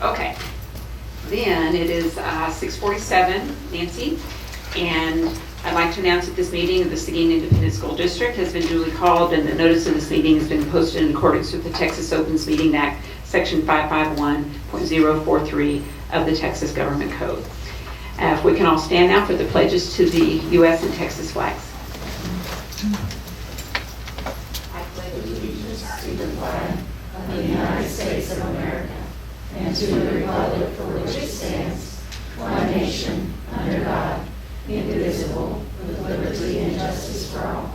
Okay. Then it is 6:47, Nancy, and I'd like to announce that this meeting of the Seguin Independent School District has been duly called, and the notice of this meeting has been posted in accordance with the Texas Opens Meeting Act, Section 551.043 of the Texas Government Code. If we can all stand now for the pledges to the U.S. and Texas flags. I pledge allegiance to the flag of the United States of America and to the republic for which it stands, one nation, under God, indivisible, with liberty and justice for all.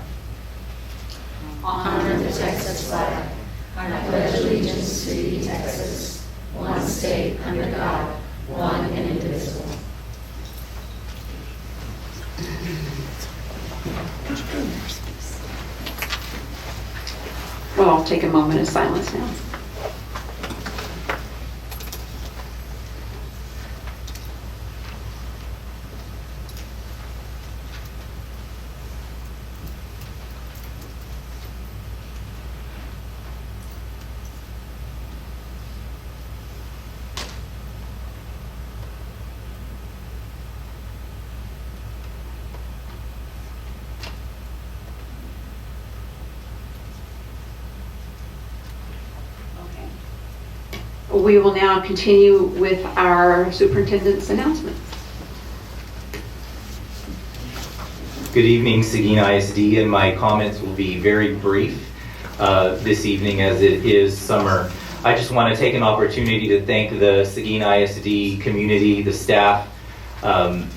Honor the Texas flag. I pledge allegiance to thee, Texas, one state, under God, one and indivisible. Well, I'll take a moment of silence now. We will now continue with our superintendent's announcements. Good evening, Seguin ISD, and my comments will be very brief this evening as it is summer. I just want to take an opportunity to thank the Seguin ISD community, the staff, and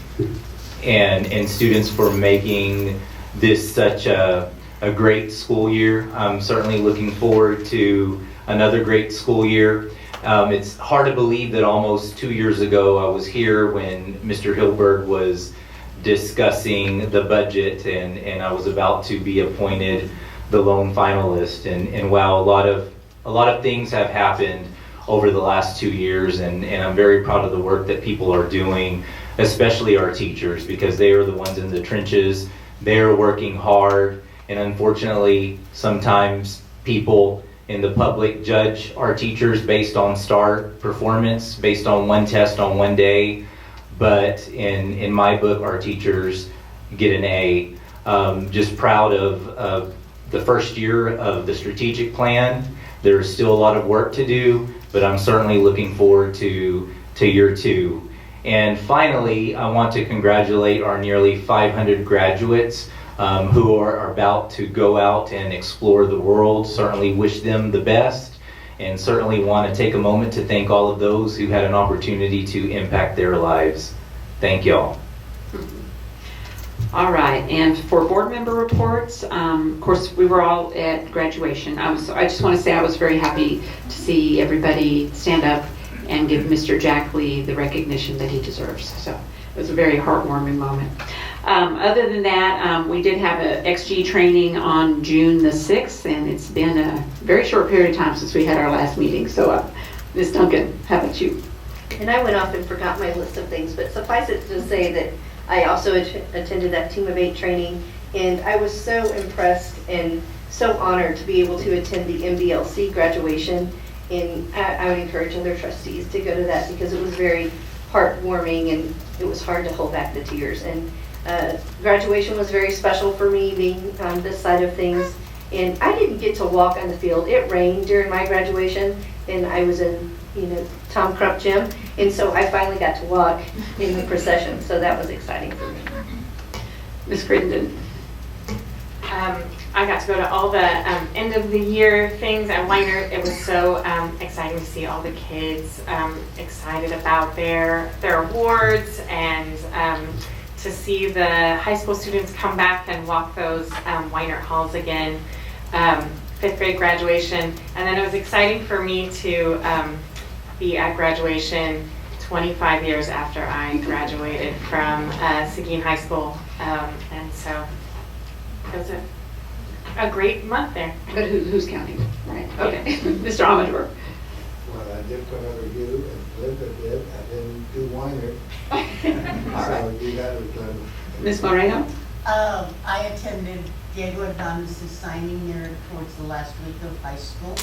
students for making this such a great school year. I'm certainly looking forward to another great school year. It's hard to believe that almost 2 years ago I was here when Mr. Hilberg was discussing the budget and I was about to be appointed the lone finalist. And wow, a lot of things have happened over the last 2 years, and I'm very proud of the work that people are doing, especially our teachers, because they are the ones in the trenches. They are working hard, and unfortunately sometimes people in the public judge our teachers based on star performance, based on one test on one day. But in my book, our teachers get an A. Just proud of the first year of the strategic plan. There's still a lot of work to do, but I'm certainly looking forward to year 2. And finally, I want to congratulate our nearly 500 graduates who are about to go out and explore the world. Certainly wish them the best, and certainly want to take a moment to thank all of those who had an opportunity to impact their lives. Thank y'all. All right, and for board member reports, of course, we were all at graduation. I just want to say I was very happy to see everybody stand up and give Mr. Jack Lee the recognition that he deserves. So it was a very heartwarming moment. Other than that, we did have an XG training on June the 6th, and it's been a very short period of time since we had our last meeting. So, Ms. Duncan, how about you? And I went off and forgot my list of things, but suffice it to say that I also attended that Team of 8 training, and I was so impressed and so honored to be able to attend the MBLC graduation. And I would encourage other trustees to go to that because it was very heartwarming and it was hard to hold back the tears. And graduation was very special for me, being on this side of things. And I didn't get to walk on the field. It rained during my graduation, and I was in, Tom Crump gym, and so I finally got to walk in the procession. So that was exciting for me. Ms. Crittenden. I got to go to all the end of the year things at Weiner. It was so exciting to see all the kids excited about their awards, and to see the high school students come back and walk those Weiner halls again. 5th grade graduation, and then it was exciting for me to be at graduation 25 years after I graduated from Seguin High School, and so it was a great month there. But who's counting? Right. Okay. Mr. Amador. Well, I did whatever you and Linda did. I didn't do Weiner. So you got it done. Ms. Moreno. I attended Diego Adonis' signing there towards the last week of high school.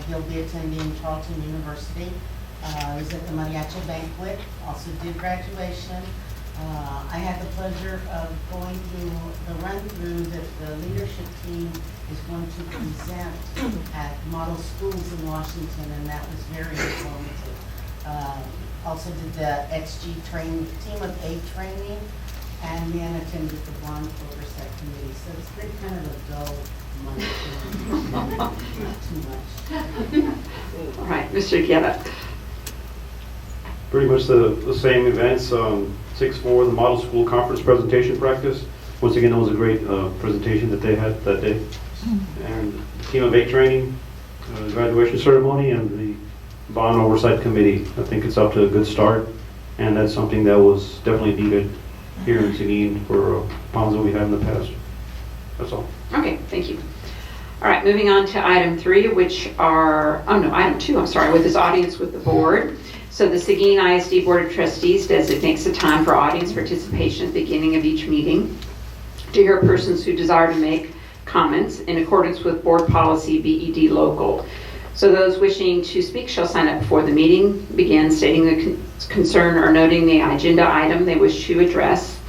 He'll be attending Charlton University. was at the mariachi banquet, also did graduation. I had the pleasure of going through the run-through that the leadership team is going to present at model schools in Washington, and that was very informative. Also did the XG training, team of 8 training, and then attended the bond oversight committee. So it's been kind of a dull month, not too much. All right, Mr. Guerra. Pretty much the same events, 6-4, the model school conference presentation practice. Once again, that was a great presentation that they had that day. And the team of 8 training, graduation ceremony, and the bond oversight committee. I think it's up to a good start, and that's something that was definitely needed here in Seguin for ponds that we had in the past. That's all. Okay, thank you. All right, moving on to item 3, which are, item 2, I'm sorry, with this audience with the board. So the Seguin ISD Board of Trustees designates a time for audience participation at the beginning of each meeting to hear persons who desire to make comments in accordance with board policy BED local. So those wishing to speak shall sign up before the meeting begins, stating the concern or noting the agenda item they wish to address.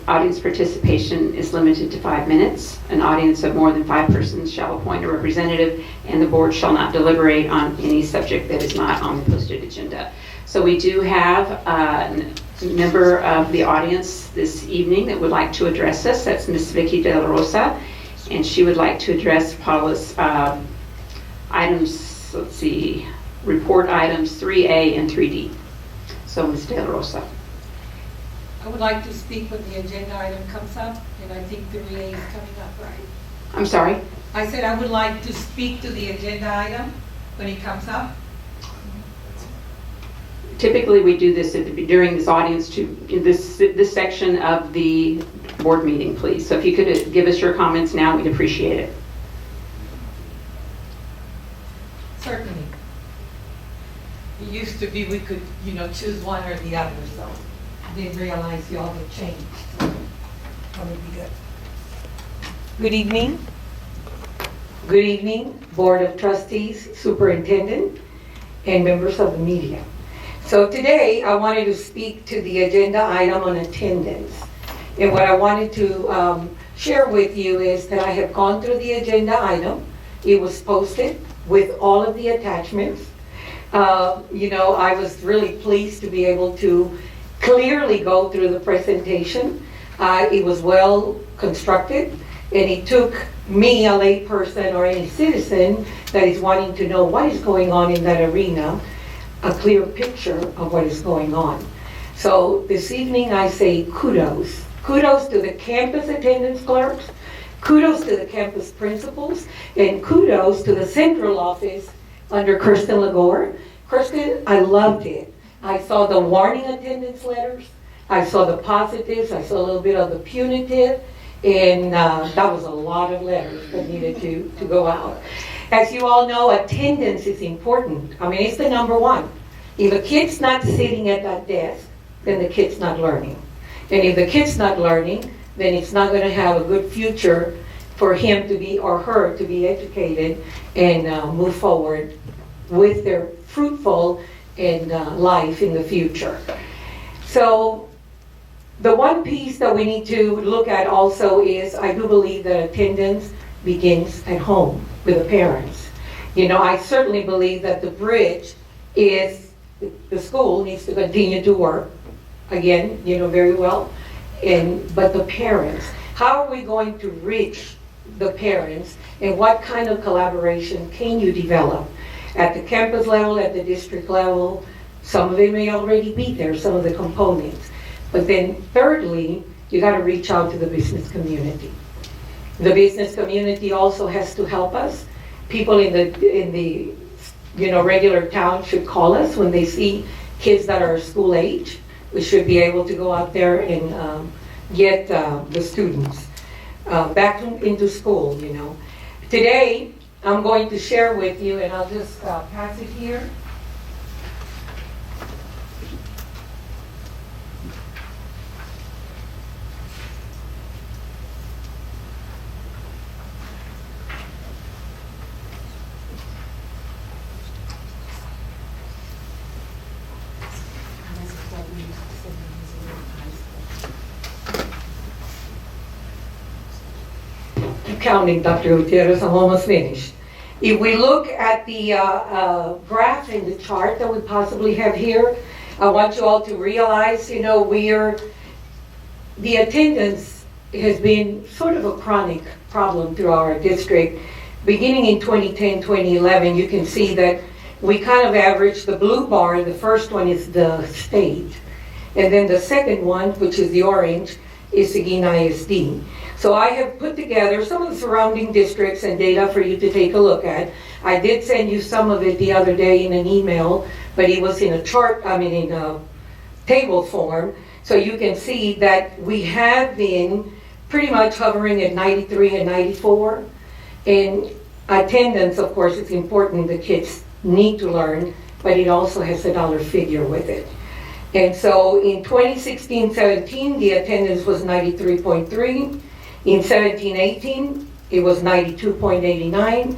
Audience participation is limited to 5 minutes. An audience of more than 5 persons shall appoint a representative, and the board shall not deliberate on any subject that is not on the posted agenda. So we do have a member of the audience this evening that would like to address us. That's Ms. Vicky De La Rosa, and she would like to address Paula's items, let's see, report items 3A and 3D. So Ms. De La Rosa. I would like to speak when the agenda item comes up, and I think 3A is coming up, right? I'm sorry? I said I would like to speak to the agenda item when it comes up. Typically, we do this during this audience in this section of the board meeting, please. So if you could give us your comments now, we'd appreciate it. Certainly. It used to be we could, choose one or the other, so I didn't realize y'all had changed. So that would be good. Good evening. Good evening, Board of Trustees, Superintendent, and members of the media. So today I wanted to speak to the agenda item on attendance. And what I wanted to share with you is that I have gone through the agenda item. It was posted with all of the attachments. I was really pleased to be able to clearly go through the presentation. It was well constructed, and it took me, a layperson or any citizen that is wanting to know what is going on in that arena, a clear picture of what is going on. So this evening I say kudos. Kudos to the campus attendance clerks, kudos to the campus principals, and kudos to the central office under Kirsten Lagore. Kirsten, I loved it. I saw the warning attendance letters, I saw the positives, I saw a little bit of the punitive, and that was a lot of letters that needed to go out. As you all know, attendance is important. I mean, it's the number one. If a kid's not sitting at that desk, then the kid's not learning. And if the kid's not learning, then it's not going to have a good future for him to be, or her to be educated and move forward with their fruitful and life in the future. So the one piece that we need to look at also is, I do believe that attendance begins at home with the parents. I certainly believe that the bridge is, the school needs to continue to work, again, very well, but the parents, how are we going to reach the parents, and what kind of collaboration can you develop at the campus level, at the district level? Some of it may already be there, some of the components. But then thirdly, you got to reach out to the business community. The business community also has to help us. People in the regular town should call us when they see kids that are school age. We should be able to go out there and get the students back into school, Today, I'm going to share with you, and I'll just pass it here. counting, Dr. Gutierrez, I'm almost finished. If we look at the graph in the chart that we possibly have here, I want you all to realize, the attendance has been sort of a chronic problem through our district. Beginning in 2010, 2011, you can see that we kind of averaged the blue bar. The first one is the state. And then the second one, which is the orange, is Seguin ISD. So I have put together some of the surrounding districts and data for you to take a look at. I did send you some of it the other day in an email, but it was in a table form. So you can see that we have been pretty much hovering at 93 and 94. And attendance, of course, is important. The kids need to learn, but it also has a dollar figure with it. And so in 2016-17, the attendance was 93.3. In 17-18, it was 92.89.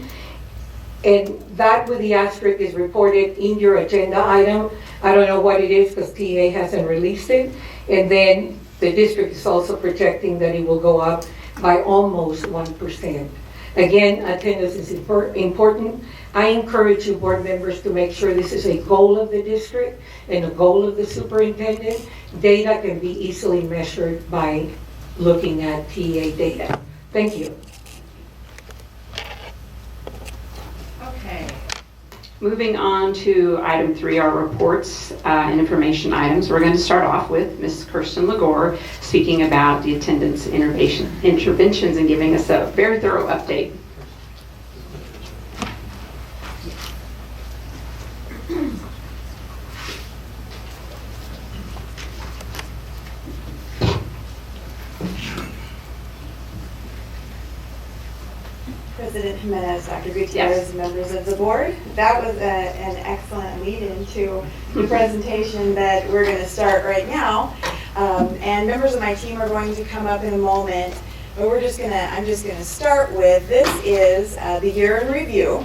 And that with the asterisk is reported in your agenda item. I don't know what it is because TA hasn't released it. And then the district is also projecting that it will go up by almost 1%. Again, attendance is important. I encourage you, board members, to make sure this is a goal of the district and a goal of the superintendent. Data can be easily measured by looking at TA data. Thank you. Okay. Moving on to item 3, our reports and information items. We're going to start off with Ms. Kirsten Legore speaking about the attendance interventions and giving us a very thorough update. President Jimenez, Dr. Gutierrez, members of the board. That was an excellent lead-in to the presentation that we're going to start right now. And members of my team are going to come up in a moment, but I'm just going to start with, this is the year in review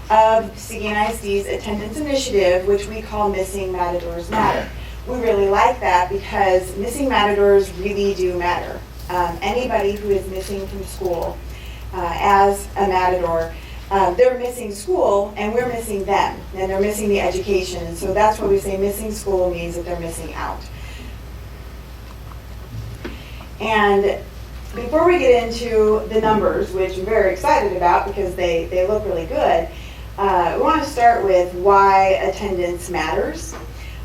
of Seguin ISD's attendance initiative, which we call Missing Matadors Matter. We really like that because missing matadors really do matter. Anybody who is missing from school as a matador, they're missing school and we're missing them, and they're missing the education. And so that's why we say missing school means that they're missing out. And before we get into the numbers, which I'm very excited about because they look really good, we want to start with why attendance matters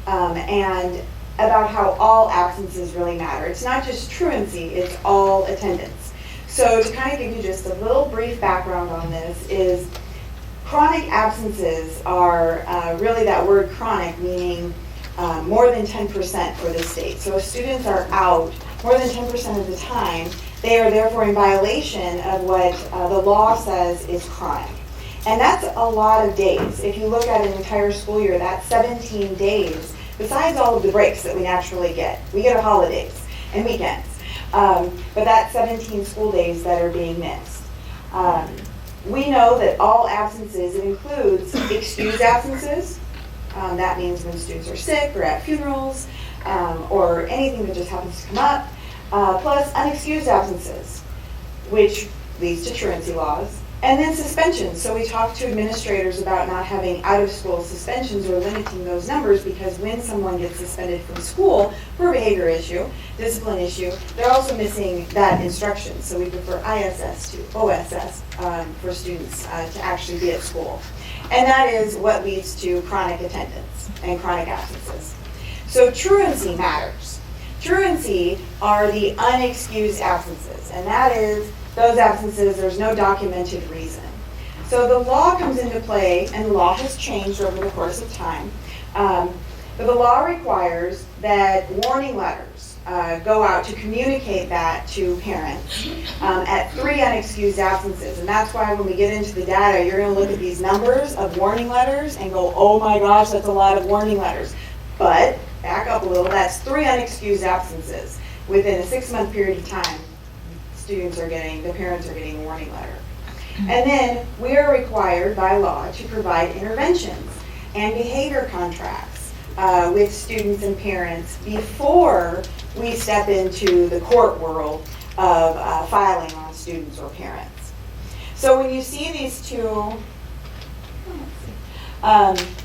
and about how all absences really matter. It's not just truancy, it's all attendance. So to kind of give you just a little brief background on this is chronic absences are really that word chronic meaning more than 10% for the state. So if students are out more than 10% of the time, they are therefore in violation of what the law says is chronic. And that's a lot of days. If you look at an entire school year, that's 17 days, besides all of the breaks that we naturally get. We get our holidays and weekends. But that's 17 school days that are being missed. We know that all absences, it includes excused absences. That means when students are sick or at funerals or anything that just happens to come up, plus unexcused absences, which leads to truancy laws. And then suspensions. So we talked to administrators about not having out-of-school suspensions or limiting those numbers because when someone gets suspended from school for a behavior issue, discipline issue, they're also missing that instruction. So we prefer ISS to OSS for students to actually be at school. And that is what leads to chronic attendance and chronic absences. So truancy matters. Truancy are the unexcused absences, and that is those absences, there's no documented reason. So the law comes into play, and the law has changed over the course of time. But the law requires that warning letters go out to communicate that to parents at 3 unexcused absences. And that's why when we get into the data, you're going to look at these numbers of warning letters and go, oh my gosh, that's a lot of warning letters. But back up a little, that's 3 unexcused absences within a 6-month period of time. The parents are getting a warning letter. And then we are required by law to provide interventions and behavior contracts with students and parents before we step into the court world of filing on students. students or parents. So when you see these two,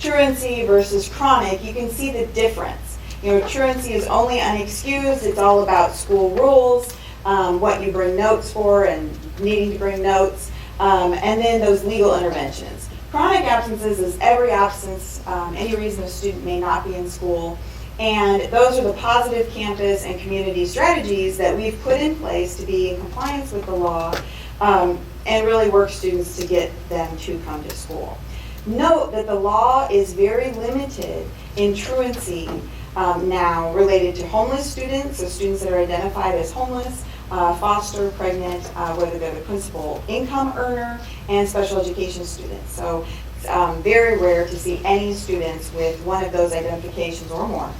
truancy versus chronic, you can see the difference. You know, truancy is only unexcused. It's all about school rules, what you bring notes for and needing to bring notes, and then those legal interventions. Chronic absences is every absence, any reason a student may not be in school. And those are the positive campus and community strategies that we've put in place to be in compliance with the law and really work students to get them to come to school. Note that the law is very limited in truancy now related to homeless students, so students that are identified as homeless, foster, pregnant, whether they're the principal income earner, and special education students. So it's very rare to see any students with one of those identifications or more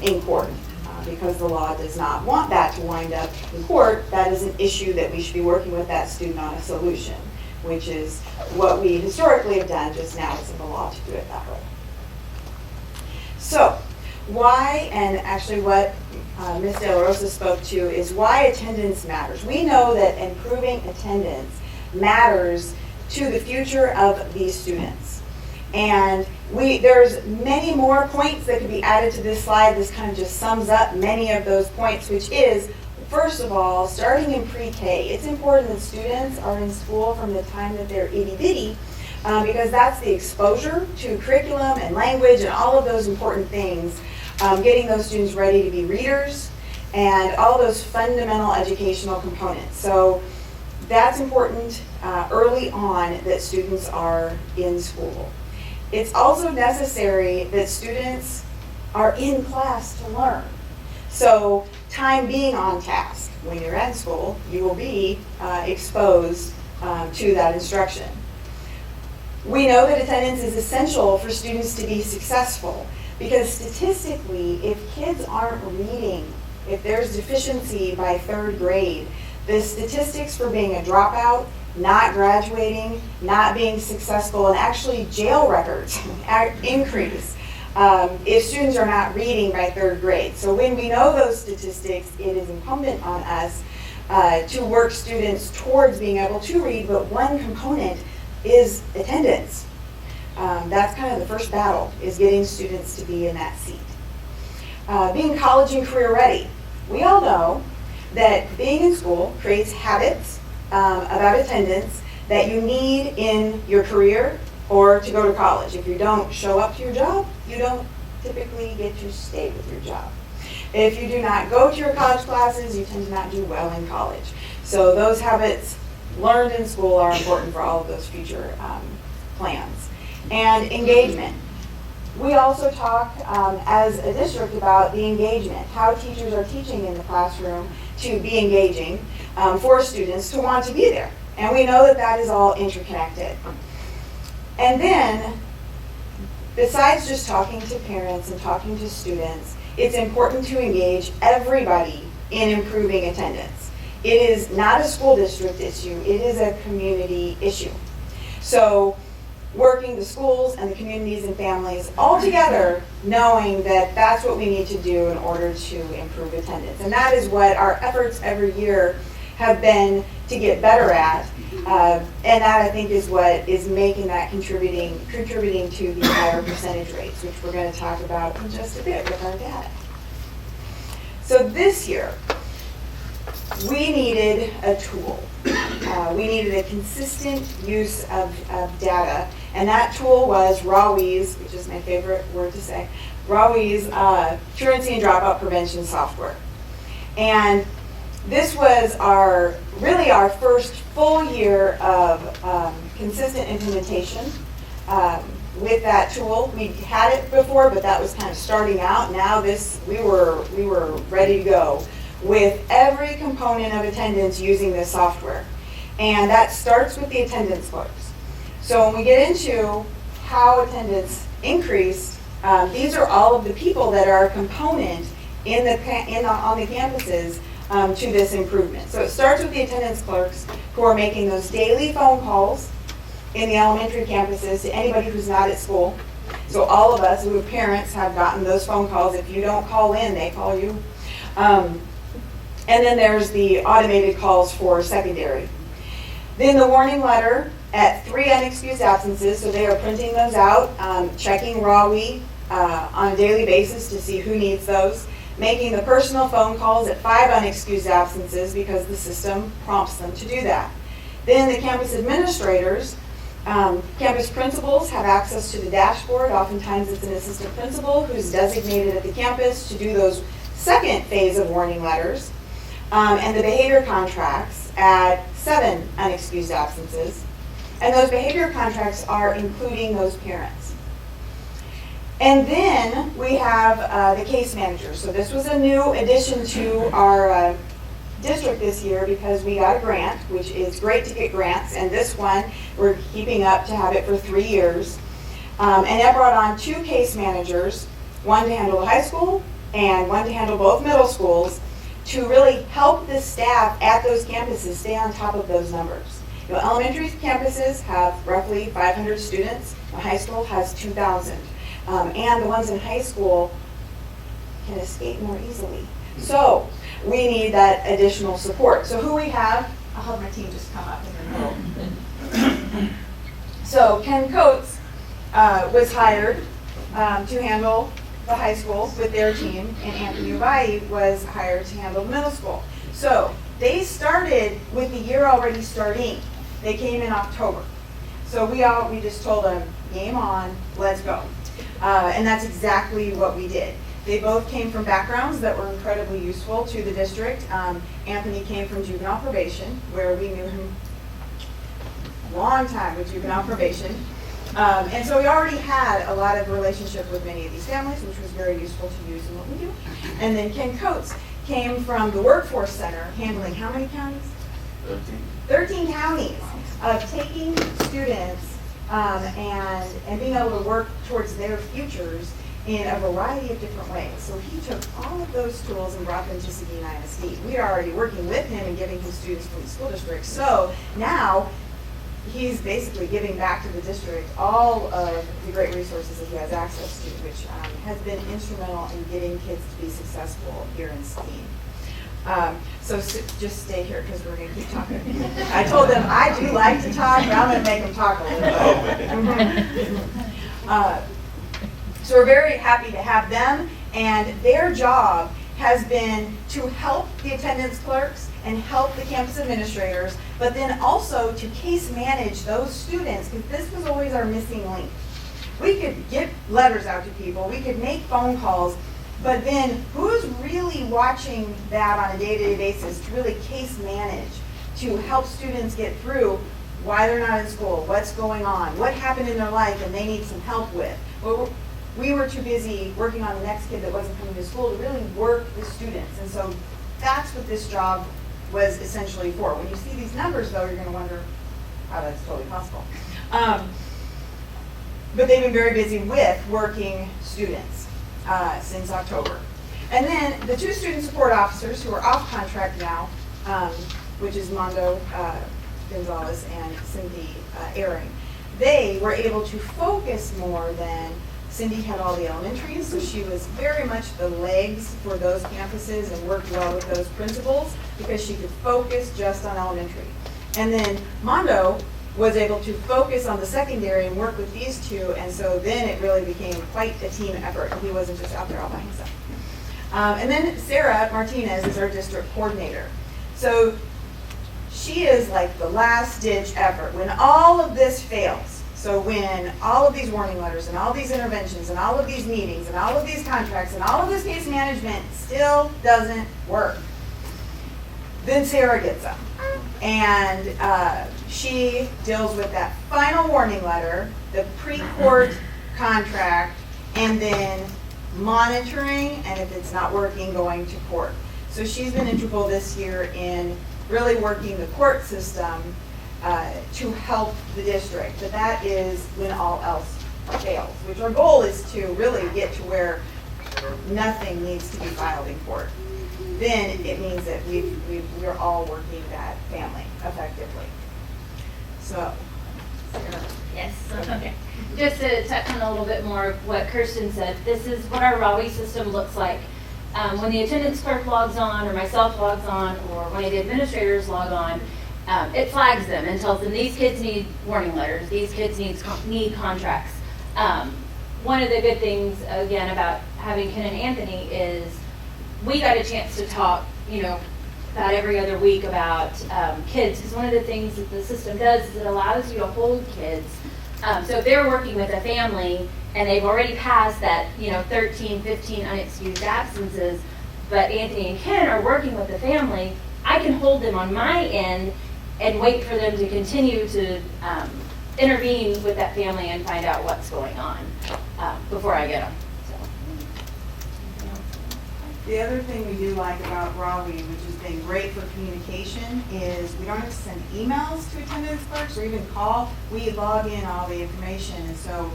in court because the law does not want that to wind up in court. That is an issue that we should be working with that student on a solution, which is what we historically have done, just now it's in the law to do it that way. So why, and actually what Ms. De La Rosa spoke to, is why attendance matters. We know that improving attendance matters to the future of these students. And there's many more points that could be added to this slide. This kind of just sums up many of those points, which is, first of all, starting in pre-K, it's important that students are in school from the time that they're itty-bitty because that's the exposure to curriculum and language and all of those important things, getting those students ready to be readers and all those fundamental educational components. So that's important early on that students are in school. It's also necessary that students are in class to learn. So time being on task. When you're at school, you will be exposed to that instruction. We know that attendance is essential for students to be successful because statistically, if kids aren't reading, if there's deficiency by 3rd grade, the statistics for being a dropout, not graduating, not being successful, and actually jail records increase if students are not reading by 3rd grade. So when we know those statistics, it is incumbent on us to work students towards being able to read, but one component is attendance. That's kind of the first battle, is getting students to be in that seat. Being college and career ready. We all know that being in school creates habits about attendance that you need in your career or to go to college. If you don't show up to your job, you don't typically get to stay with your job. If you do not go to your college classes, you tend to not do well in college. So those habits learned in school are important for all of those future plans. And engagement. We also talk as a district about the engagement, how teachers are teaching in the classroom to be engaging for students to want to be there. And we know that that is all interconnected. And then, besides just talking to parents and talking to students, it's important to engage everybody in improving attendance. It is not a school district issue, it is a community issue. So, working the schools and the communities and families all together, knowing that that's what we need to do in order to improve attendance. And that is what our efforts every year have been to get better at. And that, I think, is what is making that contributing to the higher percentage rates, which we're going to talk about in just a bit with our data. So this year, we needed a tool. We needed a consistent use of data, and that tool was RAWE's, which is my favorite word to say, RAWE's truancy and dropout prevention software. And this was really our first full year of consistent implementation with that tool. We had it before, but that was kind of starting out. Now we were ready to go with every component of attendance using this software. And that starts with the attendance clerks. So when we get into how attendance increased, these are all of the people that are a component on the campuses to this improvement. So it starts with the attendance clerks who are making those daily phone calls in the elementary campuses to anybody who's not at school. So all of us who are parents have gotten those phone calls. If you don't call in, they call you. And then there's the automated calls for secondary. Then the warning letter at 3 unexcused absences, so they are printing those out, checking RAWE on a daily basis to see who needs those, making the personal phone calls at 5 unexcused absences because the system prompts them to do that. Then the campus administrators, campus principals have access to the dashboard. Oftentimes it's an assistant principal who's designated at the campus to do those second phase of warning letters. And the behavior contracts at 7 unexcused absences. And those behavior contracts are including those parents. And then we have the case manager. So this was a new addition to our district this year because we got a grant, which is great to get grants. And this one, we're keeping up to have it for 3 years. And that brought on 2 case managers, one to handle the high school and one to handle both middle schools, to really help the staff at those campuses stay on top of those numbers. You know, elementary campuses have roughly 500 students. The high school has 2,000. And the ones in high school can escape more easily. So we need that additional support. So who we have, I'll have my team just come up in the middle. So Ken Coates was hired to handle the high school with their team, and Anthony Ubai was hired to handle the middle school. So they started with the year already starting. They came in October. So we just told them, game on, let's go. And that's exactly what we did. They both came from backgrounds that were incredibly useful to the district. Anthony came from juvenile probation, where we knew him a long time with juvenile probation. And so we already had a lot of relationship with many of these families, which was very useful to use in what we do. And then Ken Coates came from the workforce center, handling how many counties? 13 counties, of taking students and being able to work towards their futures in a variety of different ways. So he took all of those tools and brought them to Seguin ISD. We are already working with him and giving him students from the school district. So now he's basically giving back to the district all of the great resources that he has access to, which has been instrumental in getting kids to be successful here in Seguin. So just stay here because we're going to keep talking. I told them I do like to talk, but I'm going to make them talk a little bit. So we're very happy to have them, and their job has been to help the attendance clerks and help the campus administrators, but then also to case manage those students, because this was always our missing link. We could get letters out to people, we could make phone calls, but then who's really watching that on a day-to-day basis to really case manage, to help students get through why they're not in school, what's going on, what happened in their life and they need some help with. Well, we were too busy working on the next kid that wasn't coming to school to really work with students. And so that's what this job was essentially for. When you see these numbers, though, you're going to wonder how that's totally possible. But they've been very busy with working students since October. And then the 2 student support officers who are off contract now, which is Mondo Gonzalez and Cindy Ehring, they were able to focus more than Cindy had all the elementaries, so she was very much the legs for those campuses and worked well with those principals because she could focus just on elementary. And then Mondo was able to focus on the secondary and work with these 2, and so then it really became quite a team effort. He wasn't just out there all by himself. And then Sarah Martinez is our district coordinator. So she is like the last ditch effort. When all of this fails, so when all of these warning letters and all these interventions and all of these meetings and all of these contracts and all of this case management still doesn't work, then Sarah gets them. And she deals with that final warning letter, the pre-court contract, and then monitoring, and if it's not working, going to court. So she's been integral this year in really working the court system to help the district. But that is when all else fails, which our goal is to really get to where nothing needs to be filed in court. Then it means that we're all working that family effectively. So, Sarah. Yes, okay. Just to touch on a little bit more of what Kirsten said, this is what our RAWE system looks like. When the attendance clerk logs on, or myself logs on, or one of the administrators log on, it flags them and tells them these kids need warning letters, these kids need contracts. One of the good things, again, about having Ken and Anthony is we got a chance to talk, about every other week about kids, because one of the things that the system does is it allows you to hold kids. So if they're working with a family and they've already passed that, 13, 15 unexcused absences, but Anthony and Ken are working with the family, I can hold them on my end and wait for them to continue to intervene with that family and find out what's going on before I get them. The other thing we do like about Raleigh, which has been great for communication, is we don't have to send emails to attendance clerks or even call. We log in all the information, and so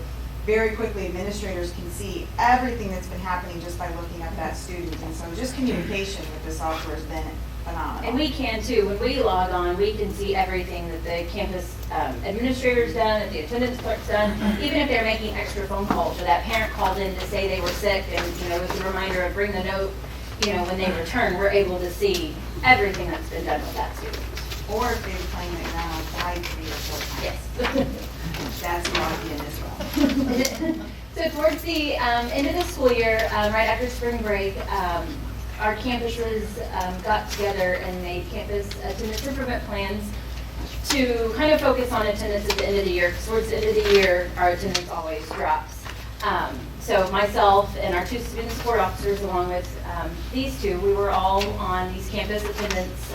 very quickly administrators can see everything that's been happening just by looking at that student. And so just communication with the software has been phenomenal. And we can too. When we log on, we can see everything that the campus administrator's done, that the attendance clerk's done, even if they're making extra phone calls, or that parent called in to say they were sick and, it was a reminder of bring the note, when they return, we're able to see everything that's been done with that student. Or if they were playing it now, live video full time. Yes. That's logged in as well. So towards the end of the school year, right after spring break, our campuses got together and made campus attendance improvement plans to kind of focus on attendance at the end of the year. Because towards the end of the year, our attendance always drops. So myself and our two student support officers, along with these two, we were all on these campus attendance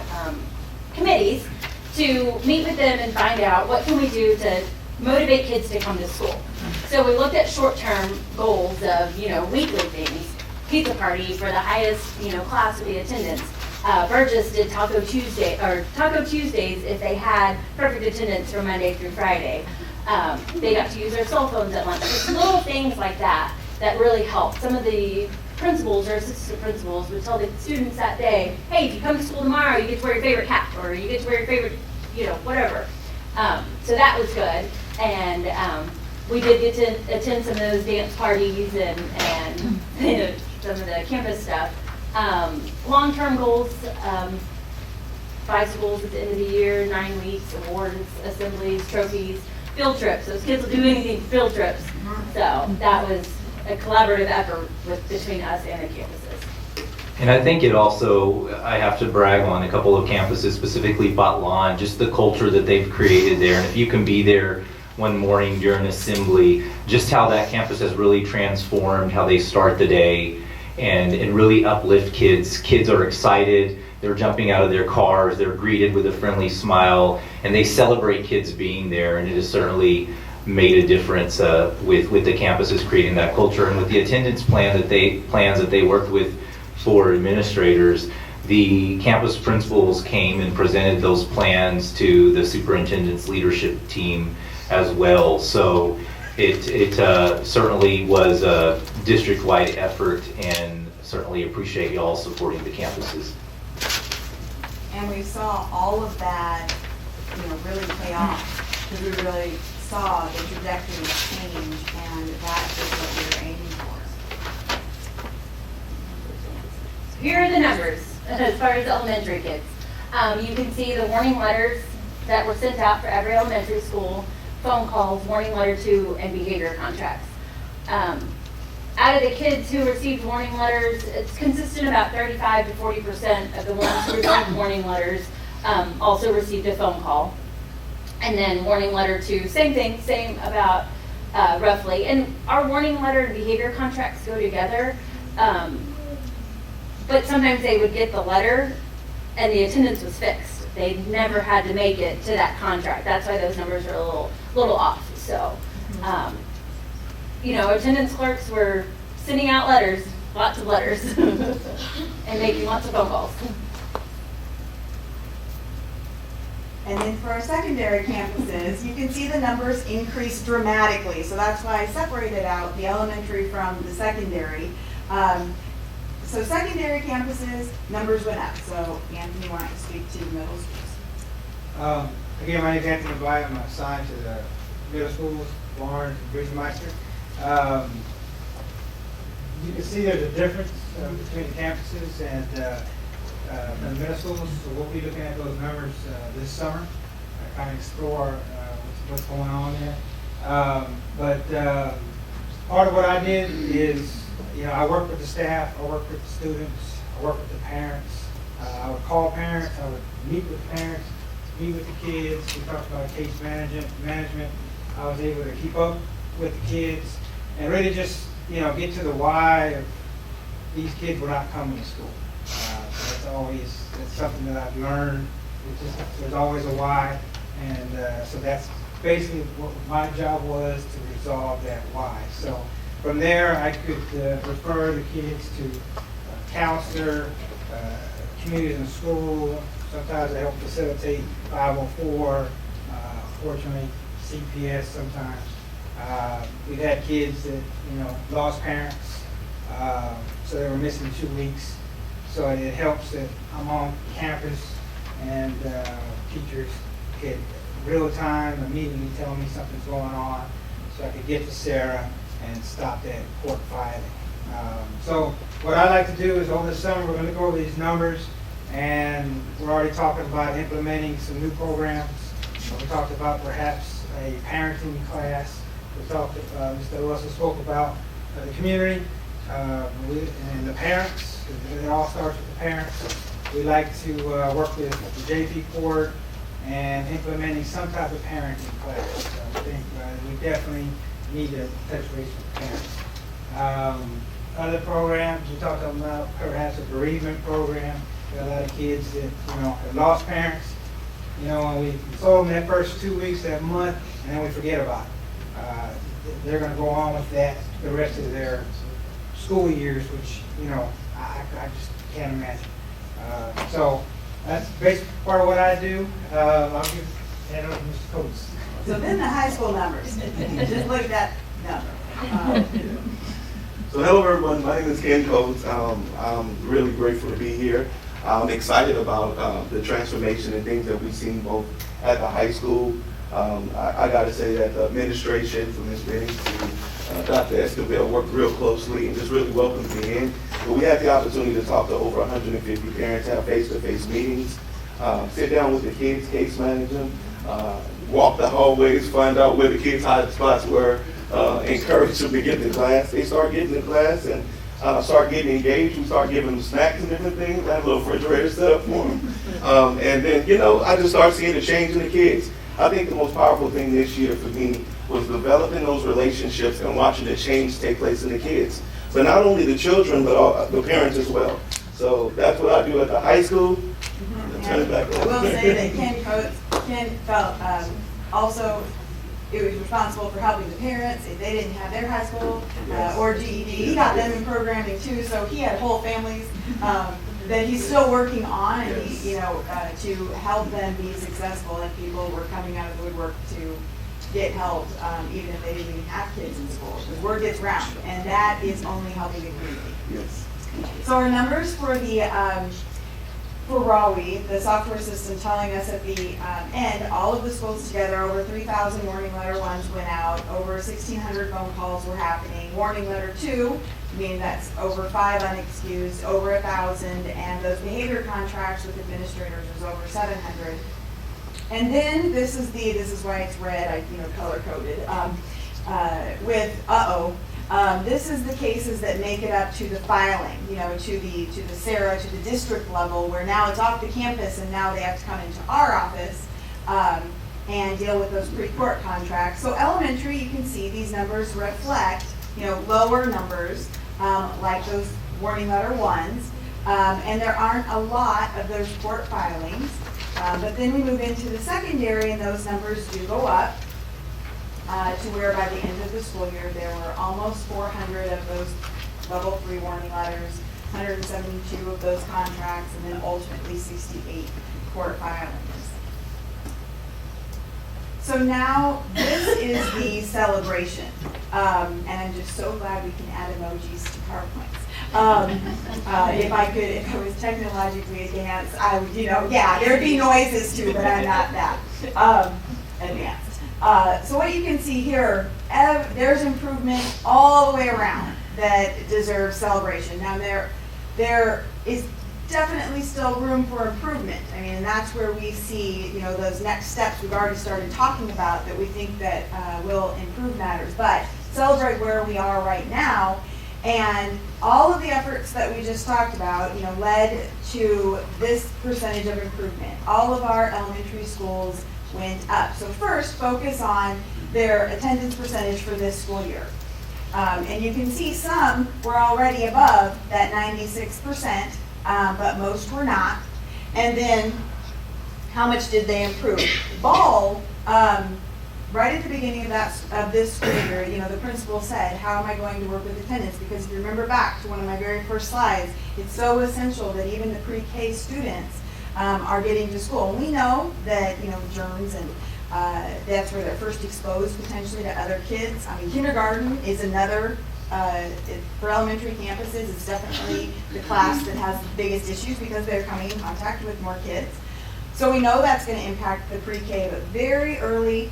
committees to meet with them and find out what can we do to motivate kids to come to school. So we looked at short-term goals of, weekly things, pizza party for the highest, class with the attendance. Burgess did Taco Tuesdays if they had perfect attendance from Monday through Friday. They got to use their cell phones at lunch. Just little things like that really helped. Some of the principals or assistant principals would tell the students that day, hey, if you come to school tomorrow, you get to wear your favorite cap, or you get to wear your favorite, whatever. So that was good. And we did get to attend some of those dance parties and some of the campus stuff. Long-term goals, bicycles at the end of the year, 9 weeks, awards, assemblies, trophies, field trips. Those kids will do anything for field trips. So that was a collaborative effort between us and the campuses. And I think it also, I have to brag on a couple of campuses, specifically Botlawn, just the culture that they've created there. And if you can be there one morning during assembly, just how that campus has really transformed, how they start the day and really uplift kids. Kids are excited, they're jumping out of their cars, they're greeted with a friendly smile, and they celebrate kids being there. And it has certainly made a difference with the campuses creating that culture. And with the attendance plans that they worked with for administrators, the campus principals came and presented those plans to the superintendent's leadership team as well. So it certainly was a district-wide effort, and certainly appreciate y'all supporting the campuses. And we saw all of that, really pay off, because we really saw the trajectory change, and that is what we were aiming for. Here are the numbers as far as elementary kids. You can see the warning letters that were sent out for every elementary school, phone calls, warning letter 2, and behavior contracts. Out of the kids who received warning letters, it's consistent about 35 to 40% of the ones who received warning letters also received a phone call. And then warning letter 2, same thing, same about roughly. And our warning letter and behavior contracts go together. But sometimes they would get the letter and the attendance was fixed. They never had to make it to that contract. That's why those numbers are a little off. So, attendance clerks were sending out letters, lots of letters, and making lots of phone calls. And then for our secondary campuses, you can see the numbers increase dramatically. So that's why I separated out the elementary from the secondary. So secondary campuses, numbers went up. So Anthony, why don't you speak to the middle schools? Again, my name is Anthony Bly. I'm assigned to the middle schools, Barnes and Bridgemeister. You can see there's a difference between the campuses and the middle schools. So we'll be looking at those numbers this summer, kind of explore what's going on there. But part of what I did is, I work with the staff, I work with the students, I work with the parents. I would call parents, I would meet with parents, meet with the kids. We talked about case management. I was able to keep up with the kids and really just, get to the why of these kids were not coming to school. That's something that I've learned. There's always a why. And so that's basically what my job was, to resolve that why. So from there, I could refer the kids to a counselor, communities in school. Sometimes I help facilitate 504, fortunately CPS sometimes. We've had kids that, lost parents, so they were missing 2 weeks. So it helps that I'm on campus and teachers get real time immediately tell me something's going on, so I could get to Sarah and stop that court filing. So what I like to do is over the summer, we're going to go over these numbers, and we're already talking about implementing some new programs. We talked about perhaps a parenting class. We talked, Mr. Russell spoke about the community and the parents. It all starts with the parents. We like to work with the JP Court and implementing some type of parenting class. So I think we definitely need to touch base with parents. Other programs, we talked about perhaps a bereavement program. We got a lot of kids that, have lost parents. And we console them that first 2 weeks, that month, and then we forget about it. They're going to go on with that the rest of their school years, which, I just can't imagine. So that's basically part of what I do. I'll give that over to Mr. Coates. So then the high school numbers, just look at that number. So hello everyone, my name is Ken Coates. I'm really grateful to be here. I'm excited about the transformation and things that we've seen both at the high school. I got to say that the administration, from Ms. Benning to Dr. Escobar, worked real closely and just really welcomed me in. But we had the opportunity to talk to over 150 parents, have face-to-face meetings, sit down with the kids, case manage them, walk the hallways, find out where the kids' hot spots were, encourage them to get to class. They start getting to class and start getting engaged. We start giving them snacks and different things. I had a little refrigerator set up for them. And then, I just started seeing the change in the kids. I think the most powerful thing this year for me was developing those relationships and watching the change take place in the kids. But not only the children, but all, the parents as well. So that's what I do at the high school. Turn it back over. I will say that Ken felt also it was responsible for helping the parents if they didn't have their high school or GED. He got them in programming too, so he had whole families that he's still working on, and he, to help them be successful. And people were coming out of the woodwork to get help, even if they didn't even have kids in school. The word gets round, and that is only helping the community. Yes. So our numbers for the for Rawi, the software system, telling us at the end, all of the schools together, over 3,000 warning letter ones went out, over 1,600 phone calls were happening. Warning letter 2, meaning that's over 5 unexcused, over 1,000, and those behavior contracts with administrators was over 700. And then this is why it's red, I color coded this is the cases that make it up to the filing, to the SARA, to the district level, where now it's off the campus and now they have to come into our office and deal with those pre-court contracts. So elementary, you can see these numbers reflect, lower numbers like those warning letter ones, and there aren't a lot of those court filings. But then we move into the secondary, and those numbers do go up to where by the end of the school year there were almost 400 of those level 3 warning letters, 172 of those contracts, and then ultimately 68 court filings. So now this is the celebration, and I'm just so glad we can add emojis to PowerPoints. If I was technologically advanced, I would, there'd be noises too, but I'm not that advanced. So what you can see here, there's improvement all the way around that deserves celebration. Now there is definitely still room for improvement. I mean, and that's where we see, you know, those next steps we've already started talking about that we think that will improve matters. But celebrate where we are right now, and all of the efforts that we just talked about, you know, led to this percentage of improvement. All of our elementary schools went up. So first, focus on their attendance percentage for this school year. And you can see some were already above that 96%, but most were not. And then, how much did they improve? Ball, right at the beginning of this school year, you know, the principal said, how am I going to work with attendance? Because if you remember back to one of my very first slides, it's so essential that even the pre-K students are getting to school. And we know that, you know, germs and that's where they're first exposed potentially to other kids. I mean, kindergarten is another, for elementary campuses, it's definitely the class that has the biggest issues because they're coming in contact with more kids. So we know that's going to impact the pre-K, but very early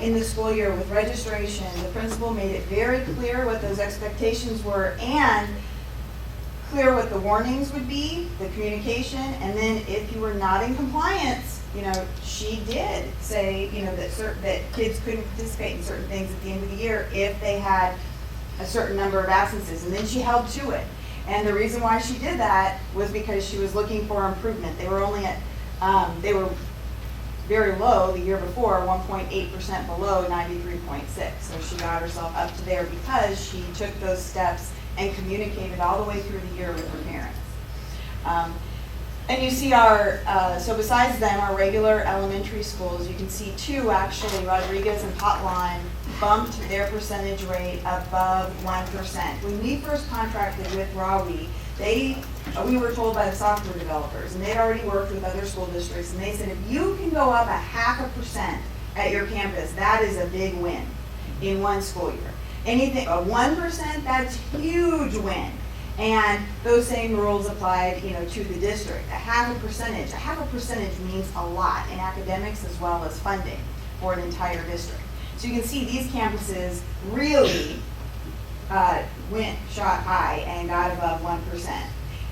in the school year with registration, the principal made it very clear what those expectations were and clear what the warnings would be, the communication, and then if you were not in compliance, you know, she did say, you know, that kids couldn't participate in certain things at the end of the year if they had a certain number of absences, and then she held to it. And the reason why she did that was because she was looking for improvement. They were only at, they were very low the year before, 1.8% below 93.6. So she got herself up to there because she took those steps and communicated all the way through the year with her parents. And you see our, so besides them, our regular elementary schools, you can see two actually, Rodriguez and Potline, bumped their percentage rate above 1%. When we first contracted with Rawi, we were told by the software developers, and they'd already worked with other school districts, and they said if you can go up 0.5% at your campus, that is a big win in one school year. Anything, 1%, that's huge win. And those same rules applied, you know, to the district. 0.5%. 0.5% means a lot in academics as well as funding for an entire district. So you can see these campuses really shot high and got above 1%.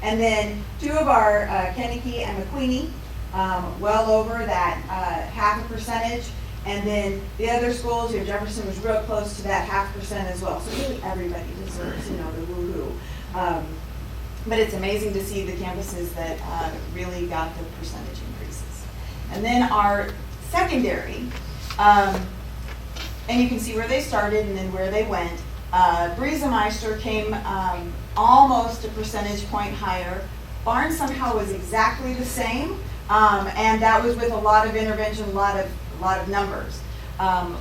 And then two of our, Kennedy and McQueenie, well over that 0.5%. And then the other schools, you know, Jefferson was real close to that 0.5% as well. So really everybody deserves, you know, the woo-hoo. But it's amazing to see the campuses that really got the percentage increases. And then our secondary, and you can see where they started and then where they went. Briesemeister came almost a percentage point higher. Barnes somehow was exactly the same, and that was with a lot of intervention, a lot of numbers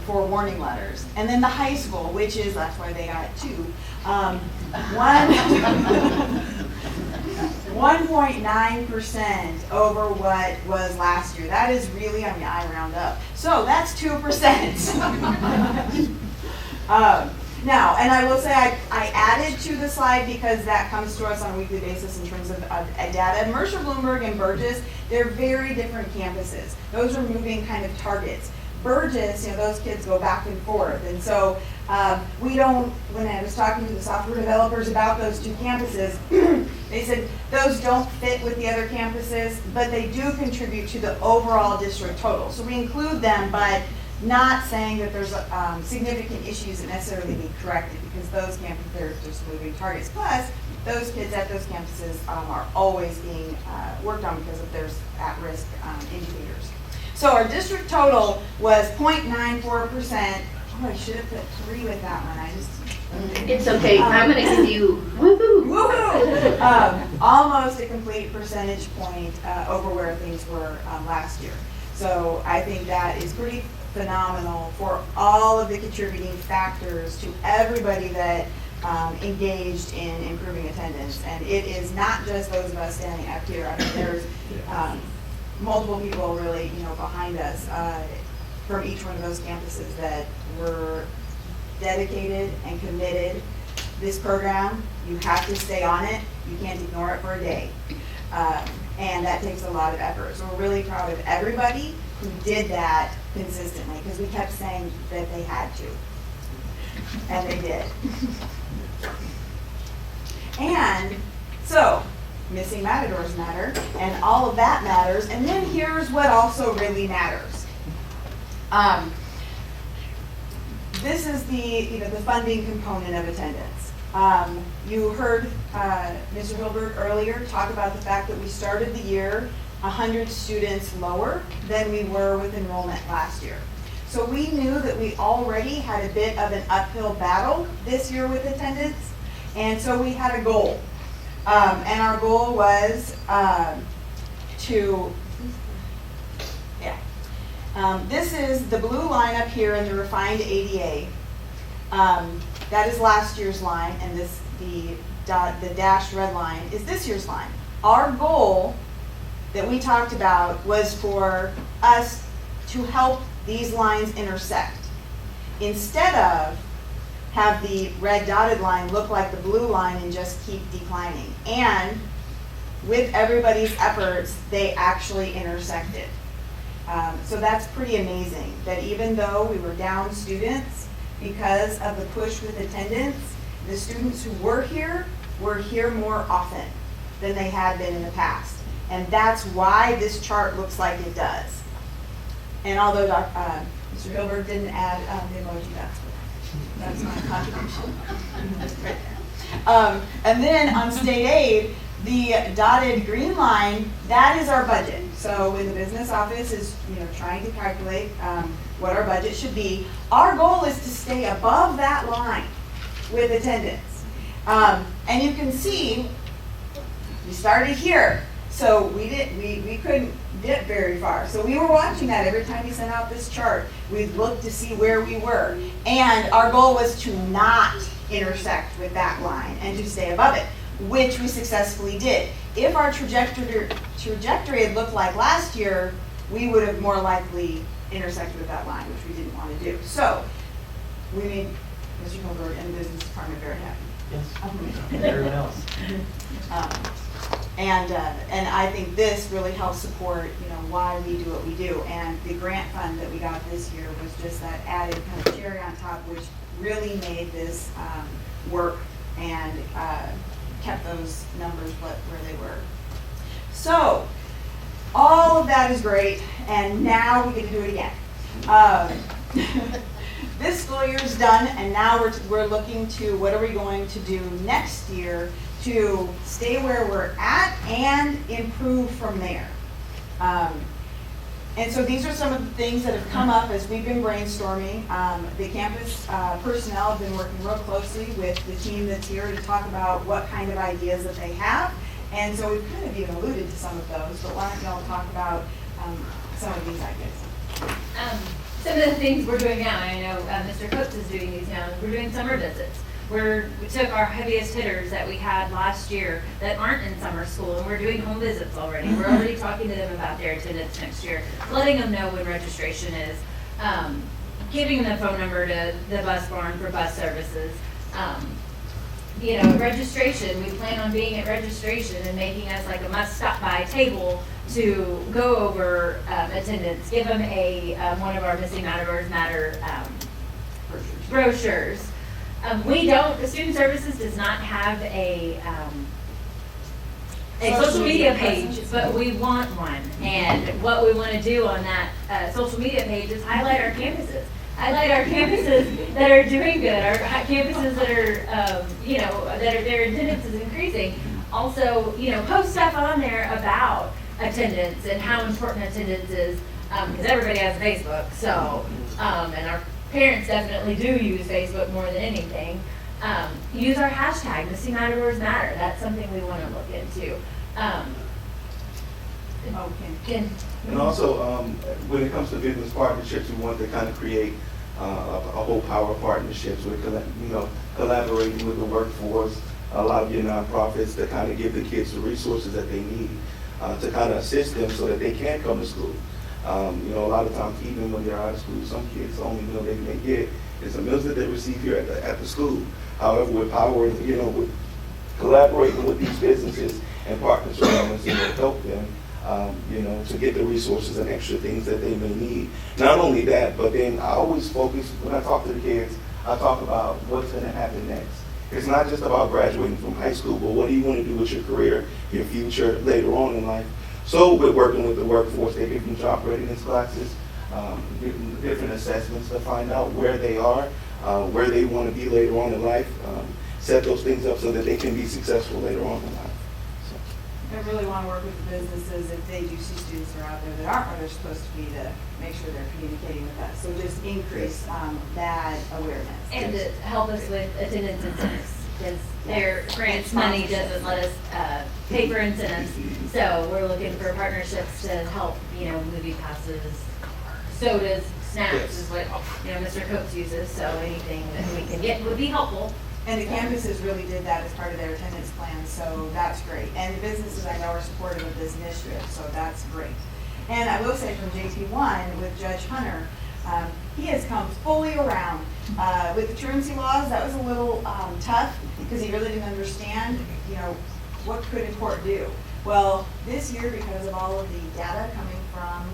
for warning letters. And then the high school, which is, that's why they got 2. 1.9% over what was last year. That is really, I mean, I round up. So that's 2%. Now, and I will say I added to the slide because that comes to us on a weekly basis in terms of data. Mercer, Bloomberg, and Burgess, they're very different campuses. Those are moving kind of targets. Burgess, you know, those kids go back and forth. And so we don't, when I was talking to the software developers about those two campuses, they said those don't fit with the other campuses, but they do contribute to the overall district total. So we include them, but not saying that there's significant issues that necessarily need corrected, because those campuses, they're just moving targets. Plus, those kids at those campuses are always being worked on because of their at-risk indicators. So our district total was 0.94%. Oh, I should have put 3 with that one. I just It's okay, I'm gonna give you woohoo. Woohoo! Almost a complete percentage point over where things were last year. So I think that is pretty phenomenal for all of the contributing factors to everybody that engaged in improving attendance. And it is not just those of us standing up here. I mean, there's multiple people really, you know, behind us from each one of those campuses that were dedicated and committed. This program, you have to stay on it. You can't ignore it for a day. And that takes a lot of effort. So we're really proud of everybody who did that consistently, because we kept saying that they had to. And they did. And so missing matadors matter, and all of that matters. And then here's what also really matters. This is the funding component of attendance. You heard Mr. Hilbert earlier talk about the fact that we started the year 100 students lower than we were with enrollment last year. So we knew that we already had a bit of an uphill battle this year with attendance, and so we had a goal. And our goal was this is the blue line up here in the refined ADA. That is last year's line, and the dashed red line is this year's line. Our goal that we talked about was for us to help these lines intersect. Instead of have the red dotted line look like the blue line and just keep declining. And with everybody's efforts, they actually intersected. So that's pretty amazing, that even though we were down students because of the push with attendance, the students who were here more often than they had been in the past. And that's why this chart looks like it does. And although Mr. Hilbert didn't add the emoji, that's my contribution. Right there. And then on state aid, the dotted green line, that is our budget. So when the business office is trying to calculate what our budget should be, our goal is to stay above that line with attendance. And you can see we started here. So we couldn't get very far. So we were watching that every time he sent out this chart. We'd look to see where we were. And our goal was to not intersect with that line and to stay above it, which we successfully did. If our trajectory had looked like last year, we would have more likely intersected with that line, which we didn't want to do. So we made Mr. Hilbert and the business department very happy. Yes. Everyone else. And I think this really helps support, why we do what we do. And the grant fund that we got this year was just that added kind of cherry on top, which really made this work and kept those numbers where they were. So all of that is great, and now we get to do it again. This school year is done, and now we're looking to what are we going to do next year to stay where we're at and improve from there. And so these are some of the things that have come up as we've been brainstorming. The campus personnel have been working real closely with the team that's here to talk about what kind of ideas that they have. And so we've kind of even alluded to some of those, but why don't y'all talk about some of these ideas? Some of the things we're doing now, I know Mr. Coates is doing these now, we're doing summer visits. We took our heaviest hitters that we had last year that aren't in summer school, and we're doing home visits already. We're already talking to them about their attendance next year, letting them know when registration is, giving them the phone number to the bus barn for bus services. Registration, we plan on being at registration and making us like a must-stop-by table to go over attendance, give them one of our Missing Matadors Matter brochures. The Student Services does not have a social media page, but we want one. And what we want to do on that social media page is highlight our campuses. Highlight our campuses that are doing good, our campuses that are, that their attendance is increasing. Also, post stuff on there about attendance and how important attendance is, because everybody has Facebook. So, and our parents definitely do use Facebook more than anything. Use our hashtag, Missing Matadors Matter. That's something we want to look into. And also, when it comes to business partnerships, we want to kind of create a whole power of partnerships with, collaborating with the workforce, a lot of your nonprofits to kind of give the kids the resources that they need to kind of assist them so that they can come to school. A lot of times, even when they're out of school, some kids, the only meal they can get is the meals that they receive here at the school. However, with power, with collaborating with these businesses and partners around us, help them, to get the resources and extra things that they may need. Not only that, but then I always focus, when I talk to the kids, I talk about what's going to happen next. it's not just about graduating from high school, but what do you want to do with your career, your future later on in life. So we're working with the workforce. They give them job readiness classes, different assessments to find out where they are, where they want to be later on in life, set those things up so that they can be successful later on in life. I really want to work with the businesses if they do see students that are out there that aren't where they're supposed to be, to make sure they're communicating with us. So just increase that awareness. And to help us with attendance incentives, because their grants money doesn't let us pay for incentives. So we're looking for partnerships to help, movie passes, sodas, snacks is what, Mr. Coates uses. So anything that we can get would be helpful. And the campuses really did that as part of their attendance plan, so that's great. And the businesses I know are supportive of this initiative, so that's great. And I will say from JP1 with Judge Hunter, he has come fully around. With the truancy laws, that was a little tough because he really didn't understand, what could a court do. Well, this year, because of all of the data coming from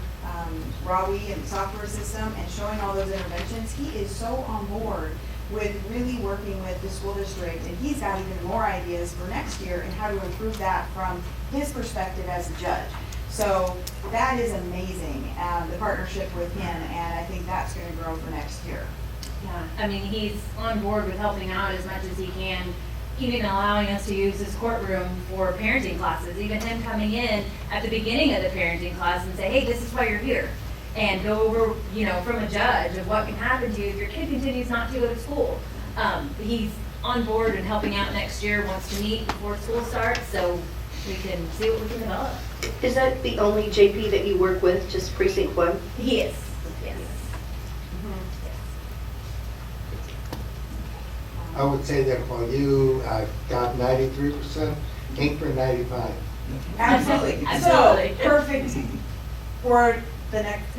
RAWI and the software system and showing all those interventions, he is so on board with really working with the school district, and he's got even more ideas for next year and how to improve that from his perspective as a judge. So that is amazing, the partnership with him, and I think that's going to grow for next year. Yeah, I mean, he's on board with helping out as much as he can, even allowing us to use his courtroom for parenting classes. Even him coming in at the beginning of the parenting class and say, hey, this is why you're here. And go over, from a judge of what can happen to you if your kid continues not to go to school. He's on board and helping out next year, wants to meet before school starts, so we can see what we can develop. Is that the only JP that you work with, just precinct 1? He is, yes. I would say that while you got 93%, Kingsbury 95. Absolutely. Absolutely. So, perfect for the next,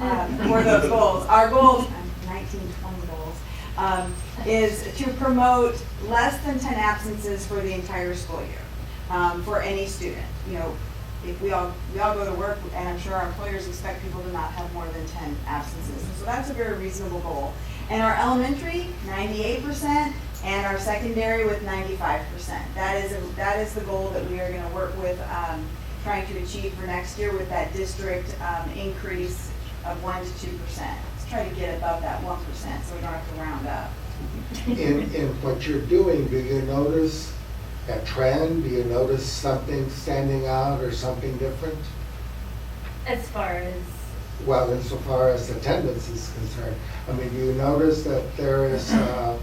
for those goals. Our goals, 19, 20 goals, is to promote less than 10 absences for the entire school year, for any student. If we all go to work, and I'm sure our employers expect people to not have more than 10 absences. And so that's a very reasonable goal. And our elementary, 98%, and our secondary with 95%. That is the goal that we are going to work with, trying to achieve for next year with that district increase of 1 to 2%. Let's try to get above that 1% so we don't have to round up. In what you're doing, do you notice a trend? Do you notice something standing out or something different? As far as? Well, insofar as attendance is concerned. I mean, do you notice that there is a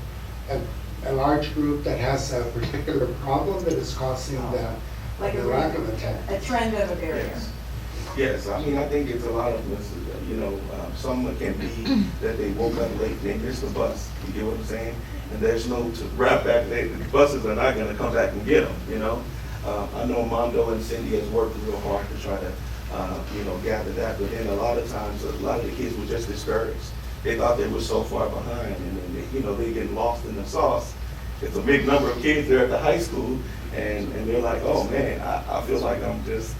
large group that has a particular problem that is causing the lack of attendance? A trend of a barrier. Yes, I mean, I think it's a lot of this, someone can be that they woke up late, they missed the bus, you get what I'm saying? And there's no, to wrap back, the buses are not gonna come back and get them, I know Mondo and Cindy has worked real hard to try to, gather that, but then a lot of times, a lot of the kids were just discouraged. They thought they were so far behind, and then, they get lost in the sauce. It's a big number of kids there at the high school, and they're like, oh man, I feel like I'm just,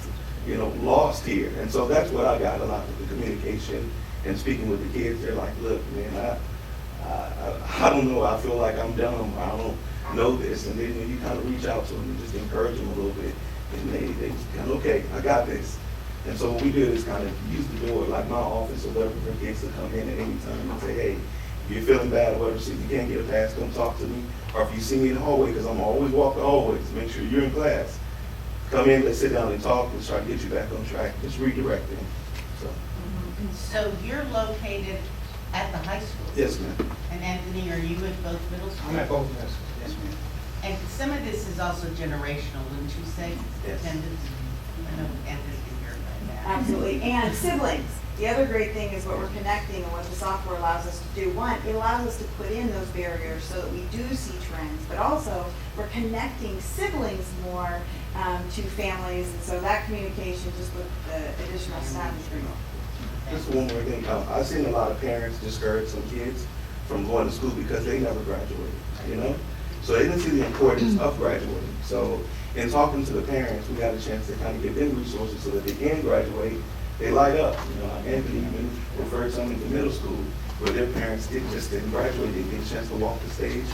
lost here. And so that's what I got a lot with the communication and speaking with the kids. They're like, look, man, I don't know. I feel like I'm dumb. I don't know this. And then you kind of reach out to them and just encourage them a little bit. And they kind of, okay, I got this. And so what we did is kind of use the door, like my office or whatever, for kids to come in at any time and say, hey, if you're feeling bad or whatever, so you can't get a pass, come talk to me. Or if you see me in the hallway, because I'm always walk the hallways, make sure you're in class. Come in, let's sit down and talk, let's try to get you back on track, just redirect them. So you're located at the high school? Yes, ma'am. And Anthony, are you at both middle schools? I'm at both middle schools, yes, ma'am. And some of this is also generational, wouldn't you say? Yes. Attendance? I know Anthony can hear about that. Absolutely, and siblings. The other great thing is what we're connecting and what the software allows us to do. One, it allows us to put in those barriers so that we do see trends, but also we're connecting siblings more to families, and so that communication just with the additional staff is great. Just one more thing. I've seen a lot of parents discourage some kids from going to school because they never graduated, So they didn't see the importance of graduating. So in talking to the parents, we got a chance to kind of give them resources so that they can graduate. They light up. Anthony even referred some into middle school. where their parents didn't graduate, didn't get a chance to walk the stage.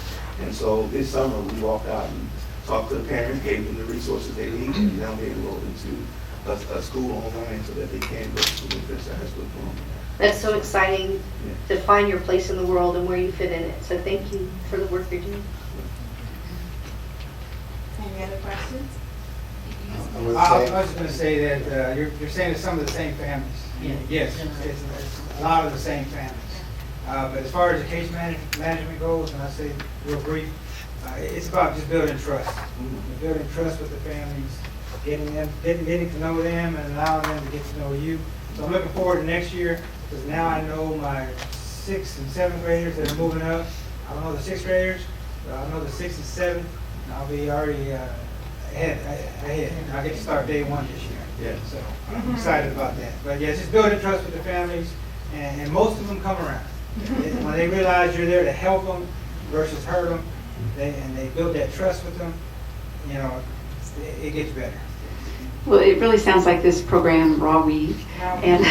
And so this summer, we walked out and talked to the parents, gave them the resources they need, and now they enrolled into a school online so that they can go to school and finish their high school diploma. That's so exciting to find your place in the world and where you fit in it. So thank you for the work you're doing. Any other questions? I would I say, was just gonna say that, you're saying it's some of the same families. Yeah. Yes, it's a lot of the same families. But as far as the case management goes, and I say real brief, it's about just building trust. Building trust with the families, getting to know them and allowing them to get to know you. So I'm looking forward to next year, because now I know my 6th and 7th graders that are moving up. I don't know the 6th graders, but I know the 6th and 7th, and I'll be already ahead. I get to start day 1 this year. Yeah. So I'm excited about that. But yeah, just building trust with the families, and most of them come around. When they realize you're there to help them versus hurt them, and they build that trust with them, you know, it gets better. Well, it really sounds like this program, Raw Week, and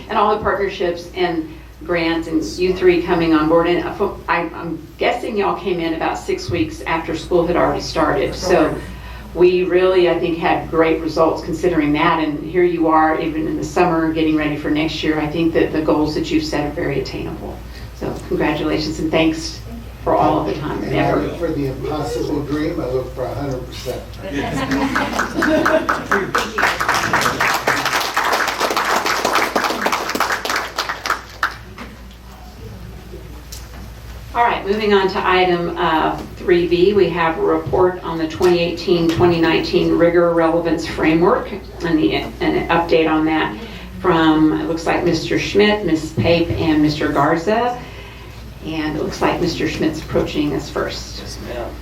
and all the partnerships and grants and you three coming on board. And I'm guessing y'all came in about 6 weeks after school had already started. So we really, I think, had great results considering that. And here you are, even in the summer, getting ready for next year. I think that the goals that you've set are very attainable. So congratulations and thanks for all of the time and and I effort. look for the impossible dream, I look for 100%. All right, moving on to item 3B, we have a report on the 2018-2019 Rigor Relevance Framework and an update on that from, it looks like Mr. Schmidt, Ms. Pape, and Mr. Garza. And it looks like Mr. Schmidt's approaching us first. Yes, ma'am.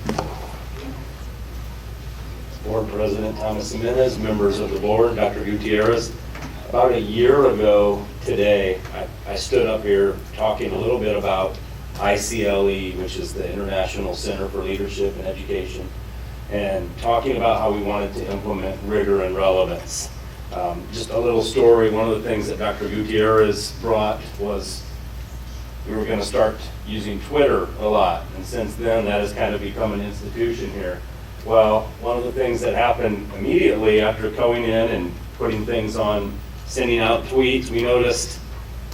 Board President Thomas Jimenez, members of the board, Dr. Gutierrez. About a year ago today, I stood up here talking a little bit about ICLE, which is the International Center for Leadership and Education, and talking about how we wanted to implement rigor and relevance. Just a little story, one of the things that Dr. Gutierrez brought was we were going to start using Twitter a lot, and since then that has kind of become an institution here. Well, one of the things that happened immediately after going in and putting things on, sending out tweets, we noticed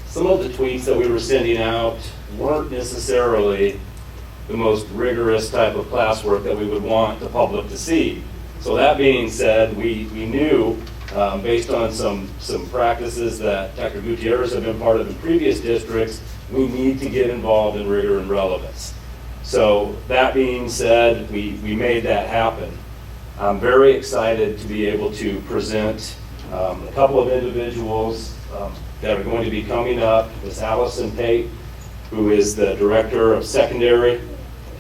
some of the tweets that we were sending out weren't necessarily the most rigorous type of classwork that we would want the public to see. So that being said, we knew, based on some practices that Dr. Gutierrez had been part of in previous districts, we need to get involved in rigor and relevance. So that being said, we made that happen. I'm very excited to be able to present a couple of individuals that are going to be coming up. Ms. Allison Pape, who is the Director of Secondary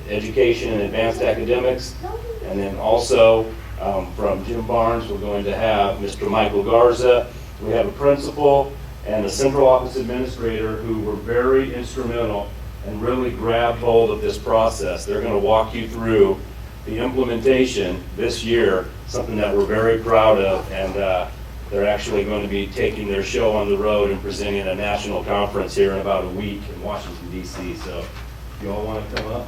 Education and Advanced Academics. And then also from Jim Barnes, we're going to have Mr. Michael Garza. We have a principal and a central office administrator who were very instrumental and really grabbed hold of this process. They're going to walk you through the implementation this year, something that we're very proud of, and they're actually going to be taking their show on the road and presenting at a national conference here in about a week in Washington, D.C. So if you all want to come up.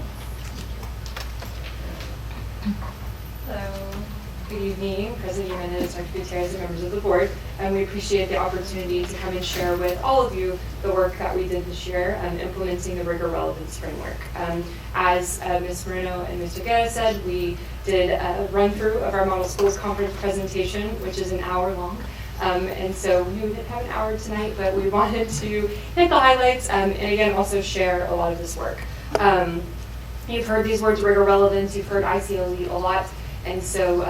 Hello. Good evening, President Jimenez, Dr. Gutierrez, and members of the board. And we appreciate the opportunity to come and share with all of you the work that we did this year implementing the Rigor Relevance Framework. As Ms. Moreno and Mr. Guerra said, we did a run-through of our Model Schools Conference presentation, which is an hour long. And so we didn't have an hour tonight, but we wanted to hit the highlights and again, also share a lot of this work. You've heard these words, rigor relevance, you've heard ICLE a lot. And so,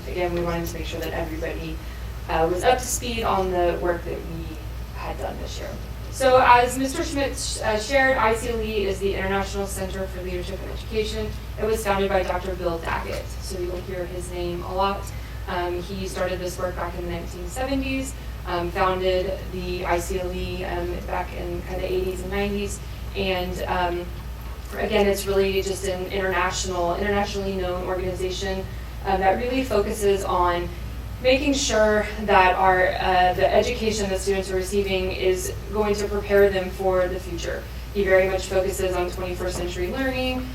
again, we wanted to make sure that everybody was up to speed on the work that we had done this year. So as Mr. Schmidt shared, ICLE is the International Center for Leadership and Education. It was founded by Dr. Bill Daggett, so you will hear his name a lot. He started this work back in the 1970s, founded the ICLE back in kind of the 80s and 90s, and again, it's really just an internationally known organization that really focuses on making sure that the education that students are receiving is going to prepare them for the future. He very much focuses on 21st century learning,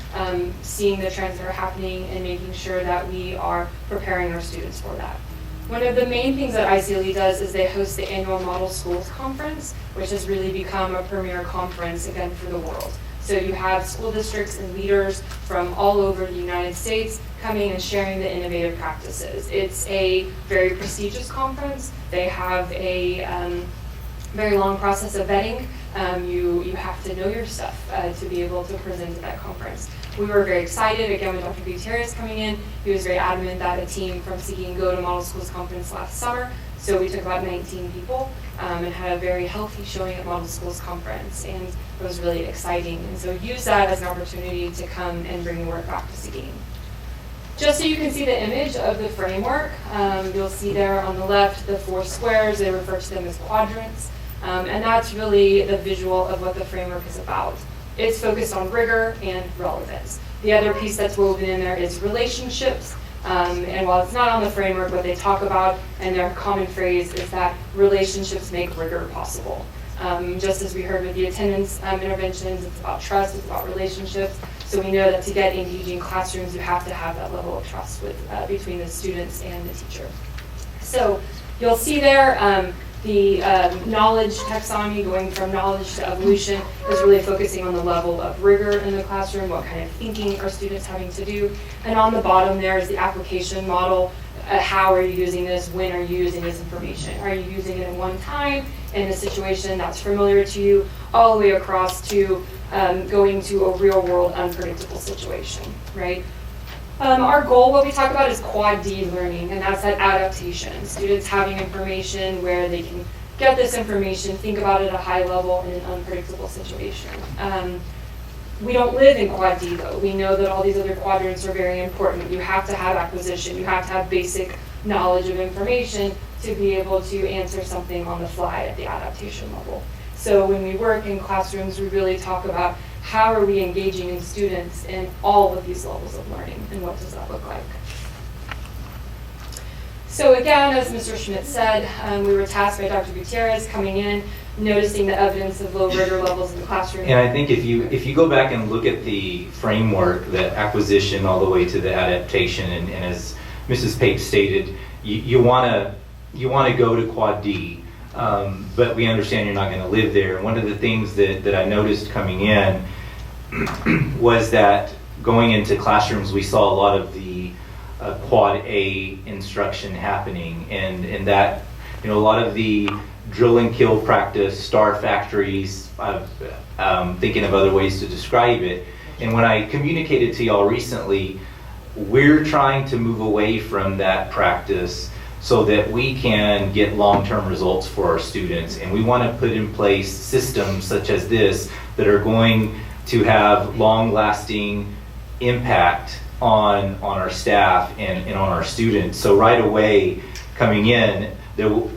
seeing the trends that are happening and making sure that we are preparing our students for that. One of the main things that ICLE does is they host the annual Model Schools Conference, which has really become a premier conference again for the world. So you have school districts and leaders from all over the United States coming and sharing the innovative practices. It's a very prestigious conference. They have a very long process of vetting. You have to know your stuff to be able to present at that conference. We were very excited, again, with Dr. Gutierrez coming in. He was very adamant that a team from Seguin go to Model Schools Conference last summer. So we took about 19 people and had a very healthy showing at Model Schools Conference, and it was really exciting. And so use that as an opportunity to come and bring the work back to Seguin. Just so you can see the image of the framework, you'll see there on the left the 4 squares. They refer to them as quadrants. And that's really the visual of what the framework is about. It's focused on rigor and relevance. The other piece that's woven in there is relationships. And while it's not on the framework, what they talk about and their common phrase is that relationships make rigor possible. Just as we heard with the attendance interventions, it's about trust, it's about relationships. So we know that to get engaging classrooms, you have to have that level of trust with, between the students and the teacher. So you'll see there, the knowledge taxonomy, going from knowledge to evolution, is really focusing on the level of rigor in the classroom, what kind of thinking are students having to do. And on the bottom there is the application model. How are you using this? When are you using this information? Are you using it in one time in a situation that's familiar to you, all the way across to going to a real world unpredictable situation, right? Our goal, what we talk about, is quad D learning, and that's that adaptation. Students having information where they can get this information, think about it at a high level in an unpredictable situation. We don't live in quad D though. We know that all these other quadrants are very important. You have to have acquisition. You have to have basic knowledge of information to be able to answer something on the fly at the adaptation level. So when we work in classrooms, we really talk about how are we engaging in students in all of these levels of learning, and what does that look like? So again, as Mr. Schmidt said, we were tasked by Dr. Gutierrez coming in, noticing the evidence of low rigor levels in the classroom. And I think if you go back and look at the framework, the acquisition all the way to the adaptation, and as Mrs. Pape stated, you want to go to quad D. But we understand you're not going to live there. And one of the things that I noticed coming in was that going into classrooms, we saw a lot of the quad A instruction happening, and that, a lot of the drill and kill practice, star factories, thinking of other ways to describe it. And when I communicated to y'all recently, we're trying to move away from that practice so that we can get long-term results for our students. And we want to put in place systems such as this that are going to have long-lasting impact on our staff and on our students. So right away, coming in,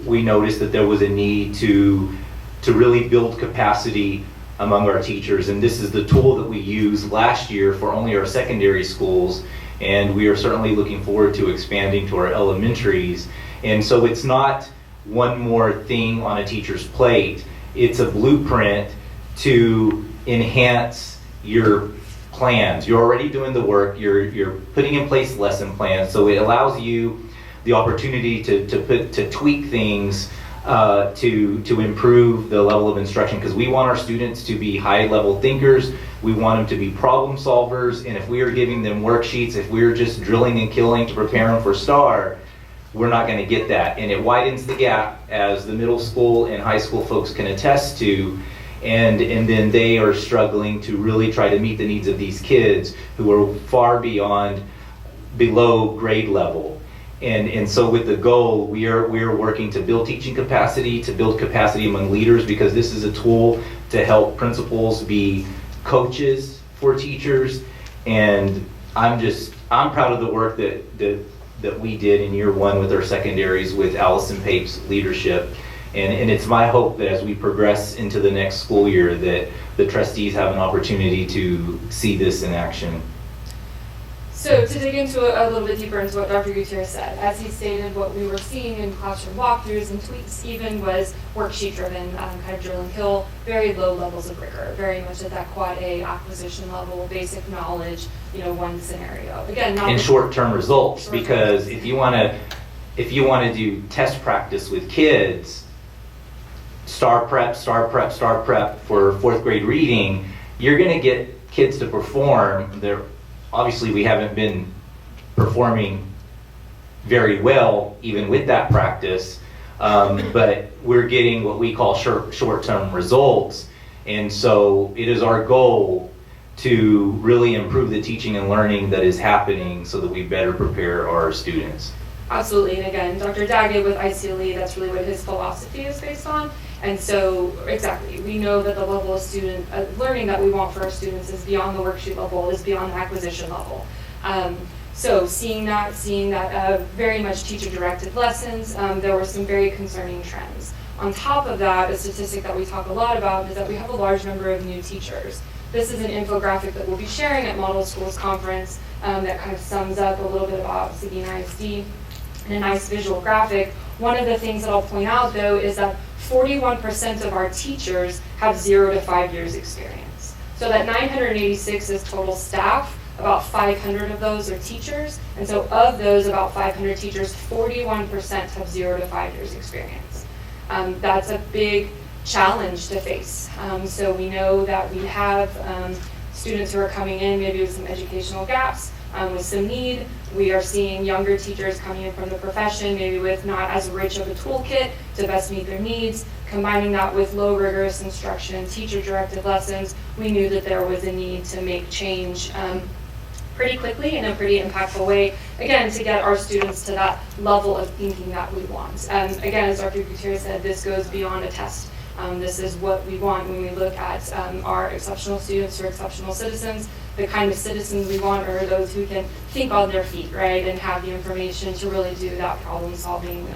we noticed that there was a need to really build capacity among our teachers. And this is the tool that we used last year for only our secondary schools. And we are certainly looking forward to expanding to our elementaries. And so it's not one more thing on a teacher's plate. It's a blueprint to enhance your plans. You're already doing the work. You're putting in place lesson plans. So it allows you the opportunity to tweak things to improve the level of instruction, because we want our students to be high-level thinkers. We want them to be problem solvers, and if we are giving them worksheets, if we're just drilling and killing to prepare them for STAR, we're not going to get that. And it widens the gap, as the middle school and high school folks can attest to, and then they are struggling to really try to meet the needs of these kids who are far below grade level. And so with the goal, we are working to build teaching capacity, to build capacity among leaders, because this is a tool to help principals be coaches for teachers. And I'm proud of the work that we did in year one with our secondaries with Allison Pape's leadership. And it's my hope that as we progress into the next school year, that the trustees have an opportunity to see this in action. So to dig into a little bit deeper into what Dr. Gutierrez said, as he stated, what we were seeing in classroom walkthroughs and tweets even was worksheet-driven, kind of drill and kill, very low levels of rigor, very much at that quad A acquisition level, basic knowledge, one scenario. Again, not And short-term results, Short-term because results. if you want to do test practice with kids, star prep for fourth grade reading, you're going to get kids to perform. Obviously, we haven't been performing very well even with that practice, but we're getting what we call short-term results. And so it is our goal to really improve the teaching and learning that is happening so that we better prepare our students. Absolutely, and again, Dr. Daggett with ICLE, that's really what his philosophy is based on. And so, exactly, we know that the level of student learning that we want for our students is beyond the worksheet level, is beyond the acquisition level. So seeing that very much teacher-directed lessons, there were some very concerning trends. On top of that, a statistic that we talk a lot about is that we have a large number of new teachers. This is an infographic that we'll be sharing at Model Schools Conference that kind of sums up a little bit about Seguin ISD in a nice visual graphic. One of the things that I'll point out, though, is that 41% of our teachers have 0 to 5 years experience. So that 986 is total staff, about 500 of those are teachers, and so of those about 500 teachers, 41% have 0 to 5 years experience. That's a big challenge to face. So we know that we have students who are coming in maybe with some educational gaps, with some need. We are seeing younger teachers coming in from the profession, maybe with not as rich of a toolkit to best meet their needs. Combining that with low rigorous instruction, teacher-directed lessons, we knew that there was a need to make change pretty quickly in a pretty impactful way, again, to get our students to that level of thinking that we want. Again, as Dr. Gutierrez said, this goes beyond a test. This is what we want when we look at our exceptional students or exceptional citizens. The kind of citizens we want are those who can think on their feet, right, and have the information to really do that problem solving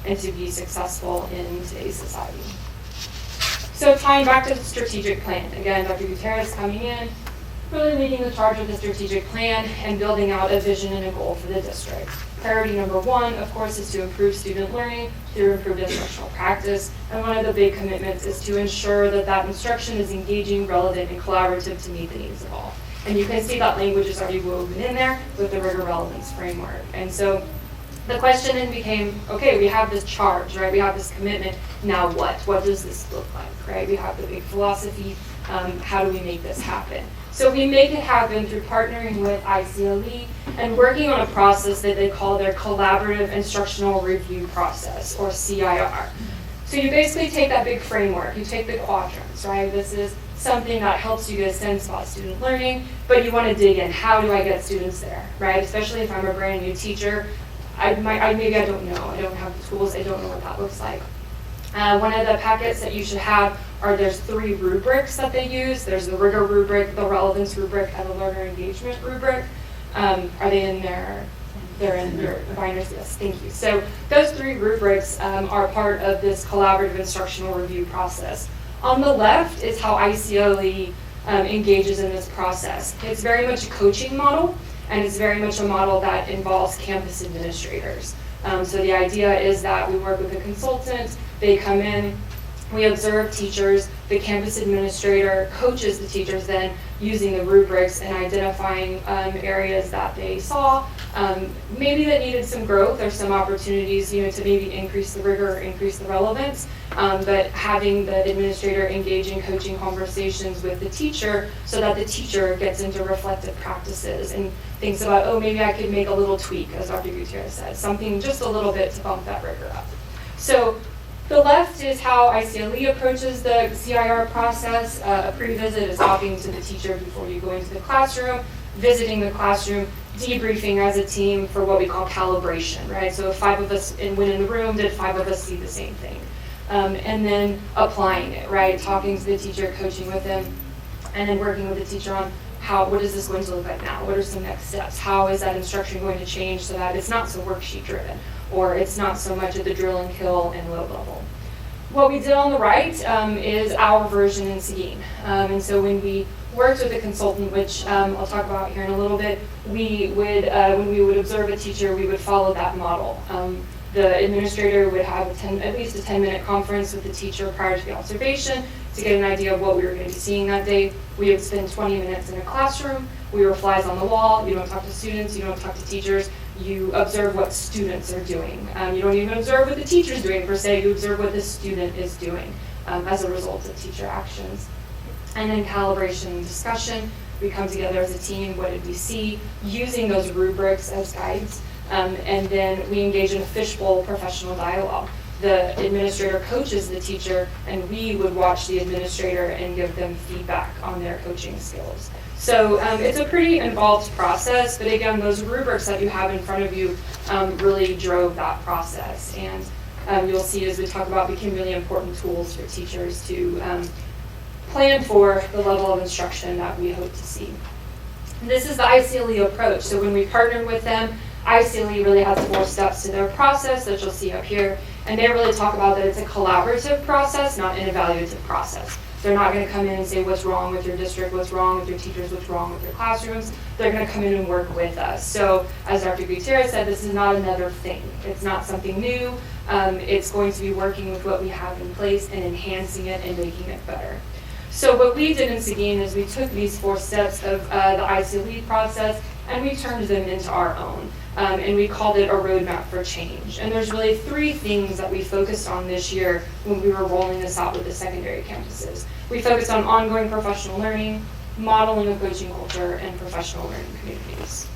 and to be successful in today's society. So tying back to the strategic plan, again, Dr. Gutierrez coming in, really leading the charge of the strategic plan and building out a vision and a goal for the district. Priority number 1, of course, is to improve student learning through improved instructional practice. And one of the big commitments is to ensure that that instruction is engaging, relevant, and collaborative to meet the needs of all. And you can see that language is already woven in there with the rigor relevance framework. And so the question then became, okay, we have this charge, right? We have this commitment. Now what? What does this look like, right? We have the big philosophy. How do we make this happen? So we make it happen through partnering with ICLE and working on a process that they call their Collaborative Instructional Review Process, or CIR. So you basically take that big framework, you take the quadrants, right? This is something that helps you get a sense about student learning, but you want to dig in. How do I get students there, right? Especially if I'm a brand new teacher, maybe I don't know. I don't have the tools. I don't know what that looks like. One of the packets that you should have there's 3 rubrics that they use. There's the rigor rubric, the relevance rubric, and the learner engagement rubric. Are they in there? They're in your binders, yes, thank you. So those 3 rubrics are part of this collaborative instructional review process. On the left is how ICLE engages in this process. It's very much a coaching model, and it's very much a model that involves campus administrators. So the idea is that we work with a consultant, they come in, we observe teachers, the campus administrator coaches the teachers then using the rubrics and identifying areas that they saw, maybe that needed some growth or some opportunities, to maybe increase the rigor or increase the relevance, but having the administrator engage in coaching conversations with the teacher so that the teacher gets into reflective practices and thinks about, oh, maybe I could make a little tweak, as Dr. Gutierrez said, something just a little bit to bump that rigor up. So the left is how ICLE approaches the CIR process. A pre-visit is talking to the teacher before you go into the classroom, visiting the classroom, debriefing as a team for what we call calibration, right? So if 5 of us went in the room, did 5 of us see the same thing? And then applying it, right? Talking to the teacher, coaching with them, and then working with the teacher on what is this going to look like now? What are some next steps? How is that instruction going to change so that it's not so worksheet driven, or it's not so much at the drill and kill and low level? What we did on the right is our version in Seguin. And so when we worked with a consultant, which I'll talk about here in a little bit. We would, when we would observe a teacher, we would follow that model. The administrator would have at least a 10-minute conference with the teacher prior to the observation to get an idea of what we were going to be seeing that day. We would spend 20 minutes in a classroom. We were flies on the wall. You don't talk to students. You don't talk to teachers. You observe what students are doing. You don't even observe what the teacher's doing per se. You observe what the student is doing as a result of teacher actions. And then calibration and discussion. We come together as a team. What did we see? Using those rubrics as guides. And then we engage in a fishbowl professional dialogue. The administrator coaches the teacher, and we would watch the administrator and give them feedback on their coaching skills. So it's a pretty involved process, but again, those rubrics that you have in front of you really drove that process. And you'll see as we talk about became really important tools for teachers to plan for the level of instruction that we hope to see. And this is the ICLE approach. So when we partnered with them, ICLE really has 4 steps to their process that you'll see up here. And they really talk about that it's a collaborative process, not an evaluative process. They're not going to come in and say what's wrong with your district, what's wrong with your teachers, what's wrong with your classrooms. They're going to come in and work with us. So as Dr. Gutierrez said, this is not another thing. It's not something new. It's going to be working with what we have in place and enhancing it and making it better. So what we did in Seguin is we took these 4 steps of the ICLE process and we turned them into our own. And we called it a roadmap for change. And there's really 3 things that we focused on this year when we were rolling this out with the secondary campuses. We focused on ongoing professional learning, modeling of coaching culture, and professional learning communities.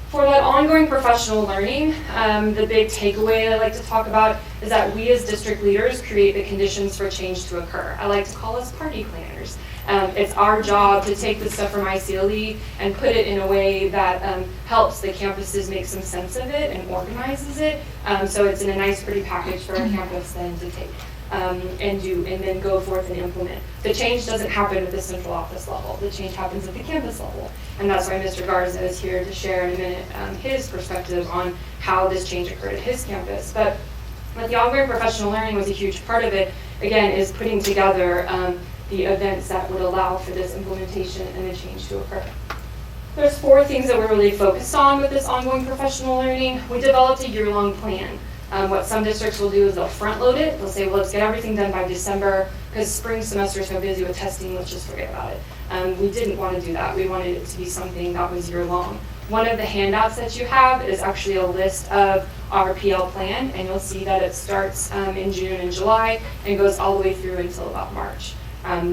For that ongoing professional learning, the big takeaway I like to talk about is that we as district leaders create the conditions for change to occur. I like to call us party planners. It's our job to take the stuff from ICLE and put it in a way that helps the campuses make some sense of it and organizes it. So it's in a nice, pretty package for our campus then to take and then go forth and implement. The change doesn't happen at the central office level. The change happens at the campus level. And that's why Mr. Garza is here to share in a minute his perspective on how this change occurred at his campus. But the ongoing professional learning was a huge part of it, again, is putting together the events that would allow for this implementation and the change to occur. There's 4 things that we're really focused on with this ongoing professional learning. We developed a year-long plan. What some districts will do is they'll front load it. They'll say, well, let's get everything done by December because spring semester is so busy with testing, let's just forget about it. We didn't want to do that. We wanted it to be something that was year-long. One of the handouts that you have is actually a list of our PL plan, and you'll see that it starts in June and July and goes all the way through until about March.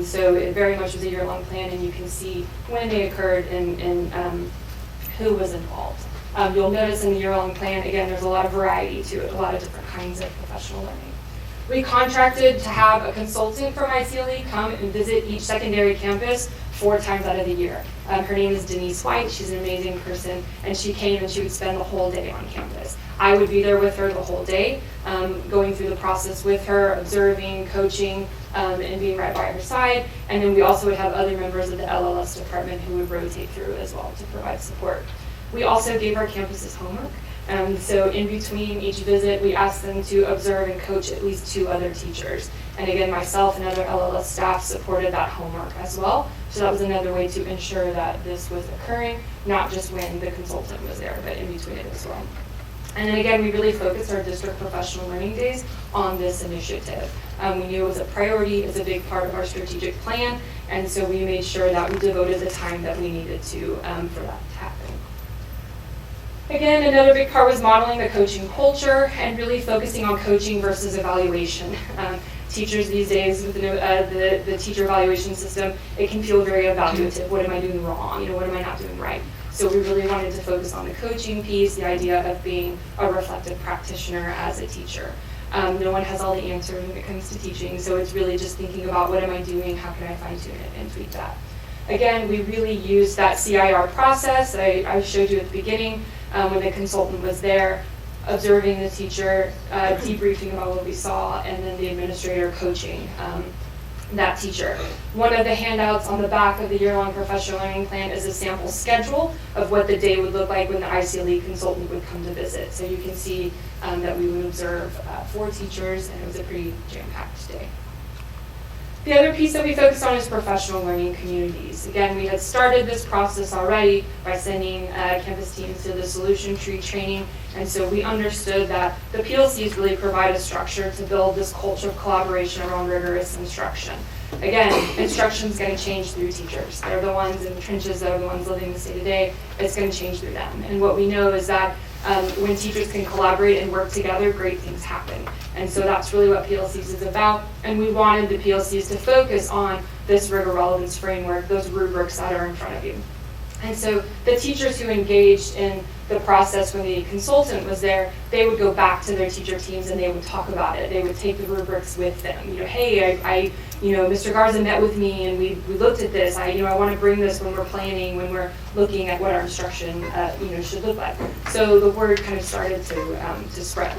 So it very much was a year-long plan, and you can see when they occurred and who was involved. You'll notice in the year-long plan, again, there's a lot of variety to it, a lot of different kinds of professional learning. We contracted to have a consultant from ICLE come and visit each secondary campus 4 times out of the year. Her name is Denise White. She's an amazing person, and she came and she would spend the whole day on campus. I would be there with her the whole day, going through the process with her, observing, coaching, and being right by her side. And then we also would have other members of the LLS department who would rotate through as well to provide support. We also gave our campuses homework. So in between each visit, we asked them to observe and coach at least 2 other teachers. And again, myself and other LLS staff supported that homework as well. So that was another way to ensure that this was occurring, not just when the consultant was there, but in between it as well. And then again, we really focused our district professional learning days on this initiative. We knew it was a priority, it's a big part of our strategic plan, and so we made sure that we devoted the time that we needed to for that to happen. Again, another big part was modeling the coaching culture and really focusing on coaching versus evaluation. Teachers these days with the teacher evaluation system, it can feel very evaluative. What am I doing wrong? What am I not doing right? So we really wanted to focus on the coaching piece, the idea of being a reflective practitioner as a teacher. No one has all the answers when it comes to teaching, so it's really just thinking about what am I doing, how can I fine tune it and tweak that. Again, we really used that CIR process I showed you at the beginning when the consultant was there, observing the teacher, debriefing about what we saw, and then the administrator coaching that teacher. One of the handouts on the back of the year-long professional learning plan is a sample schedule of what the day would look like when the ICLE consultant would come to visit. So you can see that we would observe 4 teachers, and it was a pretty jam-packed day. The other piece that we focused on is professional learning communities. Again, we had started this process already by sending campus teams to the solution tree training, and so we understood that the PLCs really provide a structure to build this culture of collaboration around rigorous instruction. Again, instruction is going to change through teachers. They're the ones in the trenches, they're the ones living this day to day. It's going to change through them. And what we know is that when teachers can collaborate and work together, great things happen. And so that's really what PLCs is about. And we wanted the PLCs to focus on this rigor relevance framework, those rubrics that are in front of you. And so the teachers who engaged in the process when the consultant was there, they would go back to their teacher teams and they would talk about it. They would take the rubrics with them. Hey, I Mr. Garza met with me and we looked at this. I want to bring this when we're planning, when we're looking at what our instruction, should look like. So the word kind of started to spread.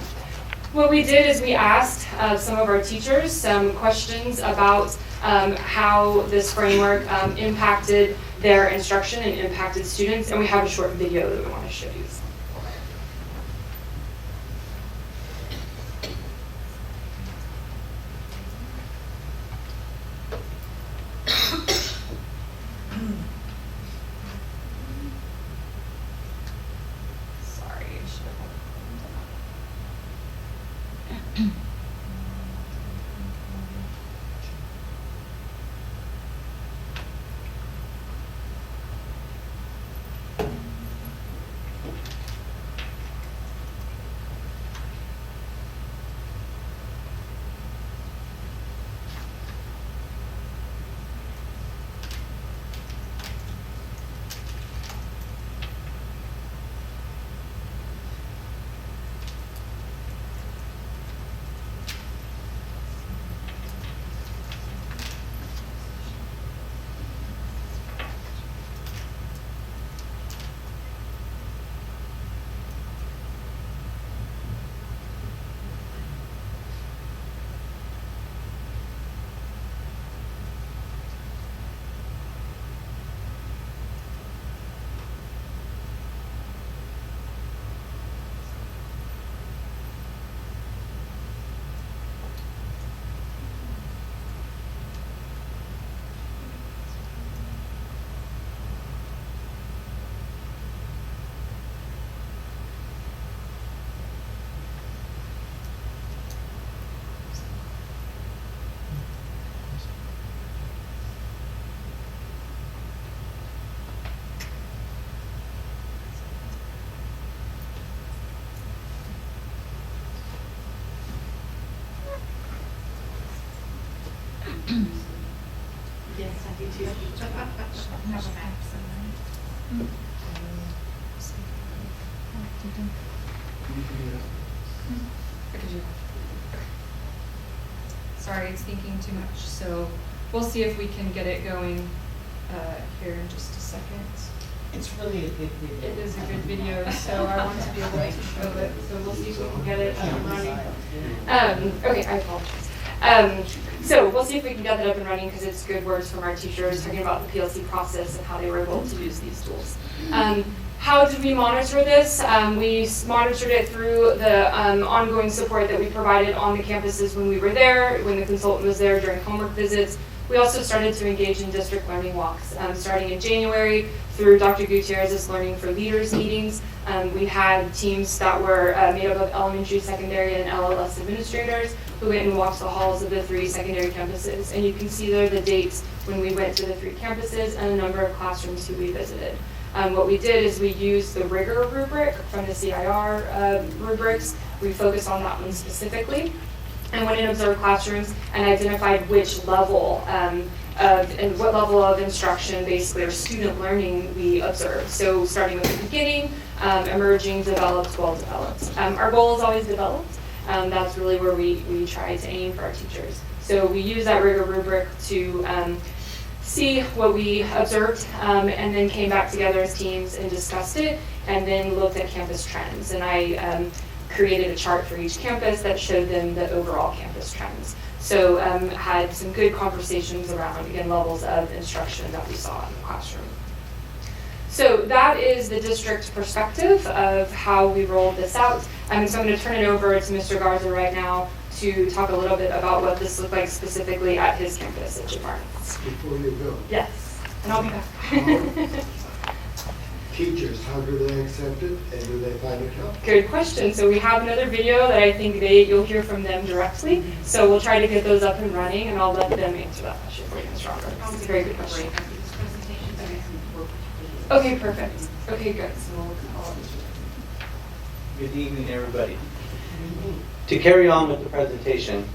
What we did is we asked some of our teachers some questions about how this framework impacted their instruction and impacted students, and we have a short video that we want to show you. Sorry, I should have Yes, I do too. Sorry, it's thinking too much, so we'll see if we can get it going here in just a second. It's really a good video. It is a good video, so I want to be able to show it, so we'll see if we can get it up and running. Okay, I apologize. So we'll see if we can get that up and running because it's good words from our teachers talking about the PLC process and how they were able to use these tools. How did we monitor this? We monitored it through the ongoing support that we provided on the campuses when we were there, when the consultant was there during homework visits. We also started to engage in district learning walks. Starting in January through Dr. Gutierrez's Learning for Leaders meetings. We had teams that were made up of elementary, secondary, and LLS administrators who went and walked the halls of the 3 secondary campuses. And you can see there the dates when we went to the 3 campuses and the number of classrooms who we visited. What we did is we used the rigor rubric from the CIR rubrics. We focused on that one specifically and went and observed classrooms and identified which level and what level of instruction basically or student learning we observed. So starting with the beginning, emerging, developed, well developed. Our goal is always developed. That's really where we try to aim for our teachers. So we use that rigor rubric to see what we observed and then came back together as teams and discussed it and then looked at campus trends. And I created a chart for each campus that showed them the overall campus trends. So had some good conversations around, again, levels of instruction that we saw in the classroom. So that is the district perspective of how we rolled this out. So I'm going to turn it over to Mr. Garza right now to talk a little bit about what this looked like specifically at his campus at Jim Barnes. Before you go, Yes, and I'll be back. teachers, how do they accept it and do they find it helpful? Good question. So we have another video that I think you'll hear from them directly. So we'll try to get those up and running, and I'll let them answer that question for you, Ms. Roberts. It's a very good question. Okay, perfect. Okay, good. Good evening, everybody. To carry on with the presentation,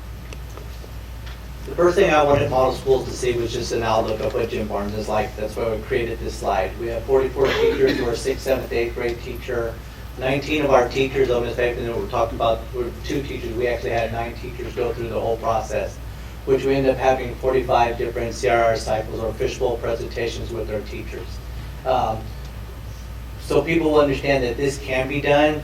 the first thing I wanted model schools to see was just an outlook of what Jim Barnes is like. That's why we created this slide. We have 44 teachers who are 6th, 7th, 8th grade teacher. 19 of our teachers, though Ms. Baker, we're talking about, we're 2 teachers. We actually had 9 teachers go through the whole process, which we ended up having 45 different CRR cycles or fishbowl presentations with our teachers. So people will understand that this can be done.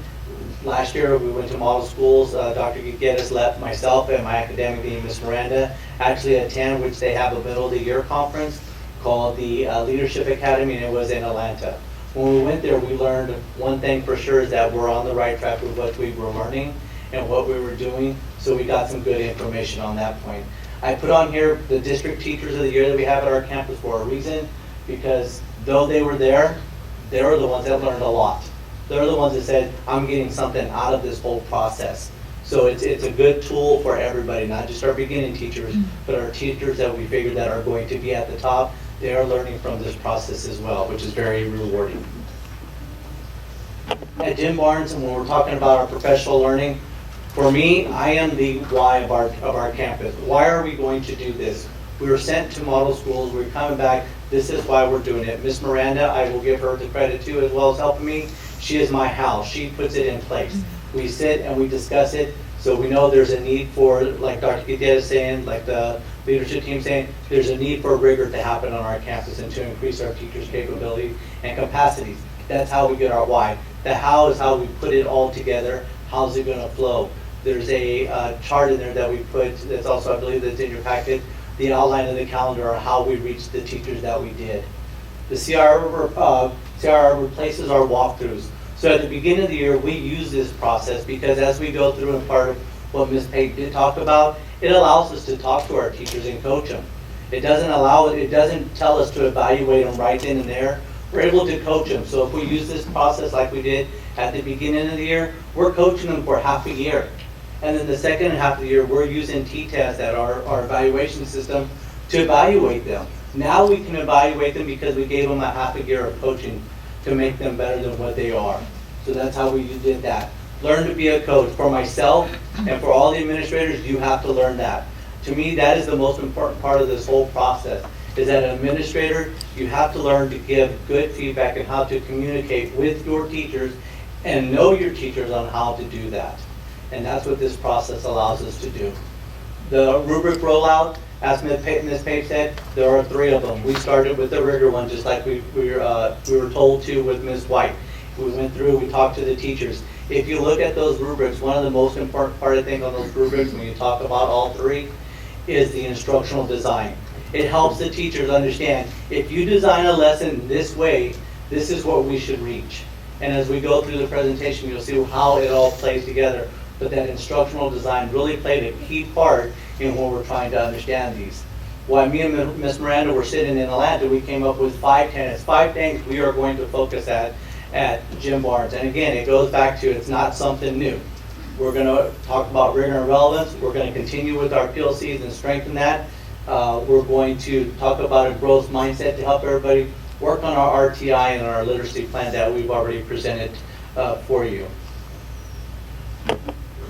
Last year, we went to model schools. Dr. Geddes left myself and my academic dean, Ms. Miranda, actually attend, which they have a middle of the year conference called the Leadership Academy, and it was in Atlanta. When we went there, we learned one thing for sure is that we're on the right track with what we were learning and what we were doing, so we got some good information on that point. I put on here the district teachers of the year that we have at our campus for a reason, because though they were there, they were the ones that learned a lot. They're the ones that said, I'm getting something out of this whole process. So it's a good tool for everybody, not just our beginning teachers, but our teachers that we figured that are going to be at the top. They are learning from this process as well, which is very rewarding. At Jim Barnes, and when we're talking about our professional learning, for me, I am the why of our campus. Why are we going to do this? We were sent to model schools, we're coming back, this is why we're doing it. Miss Miranda, I will give her the credit too, as well as helping me. She is my house, she puts it in place. We sit and we discuss it, so we know there's a need for, like Dr. Geddes is saying, like the leadership team saying, there's a need for rigor to happen on our campus and to increase our teachers' capability and capacities. That's how we get our why. The how is how we put it all together. How's it gonna flow? There's a chart in there that we put, that's also, I believe that's in your packet, the outline of the calendar on how we reached the teachers that we did. The CRR replaces our walkthroughs. So at the beginning of the year, we use this process because as we go through, and part of what Ms. Pate did talk about, it allows us to talk to our teachers and coach them. It doesn't tell us to evaluate them right then and there. We're able to coach them. So if we use this process like we did at the beginning of the year, we're coaching them for half a year. And then the second half of the year, we're using T-Test at our evaluation system to evaluate them. Now we can evaluate them because we gave them a half a year of coaching to make them better than what they are. So that's how we did that. Learn to be a coach. For myself and for all the administrators, you have to learn that. To me, that is the most important part of this whole process, is that an administrator, you have to learn to give good feedback and how to communicate with your teachers and know your teachers on how to do that. And that's what this process allows us to do. The rubric rollout, as Ms. Pate said, there are 3 of them. We started with the rigor one, just like we were told to with Ms. White. We went through, we talked to the teachers. If you look at those rubrics, one of the most important part, I think, on those rubrics, when you talk about all 3, is the instructional design. It helps the teachers understand, if you design a lesson this way, this is what we should reach. And as we go through the presentation, you'll see how it all plays together. But that instructional design really played a key part in when we're trying to understand these. While me and Ms. Miranda were sitting in Atlanta, we came up with 5 tenets, 5 things we are going to focus at Jim Barnes. And again, it goes back to, it's not something new. We're going to talk about rigor and relevance. We're going to continue with our PLCs and strengthen that. We're going to talk about a growth mindset to help everybody work on our RTI and our literacy plan that we've already presented for you.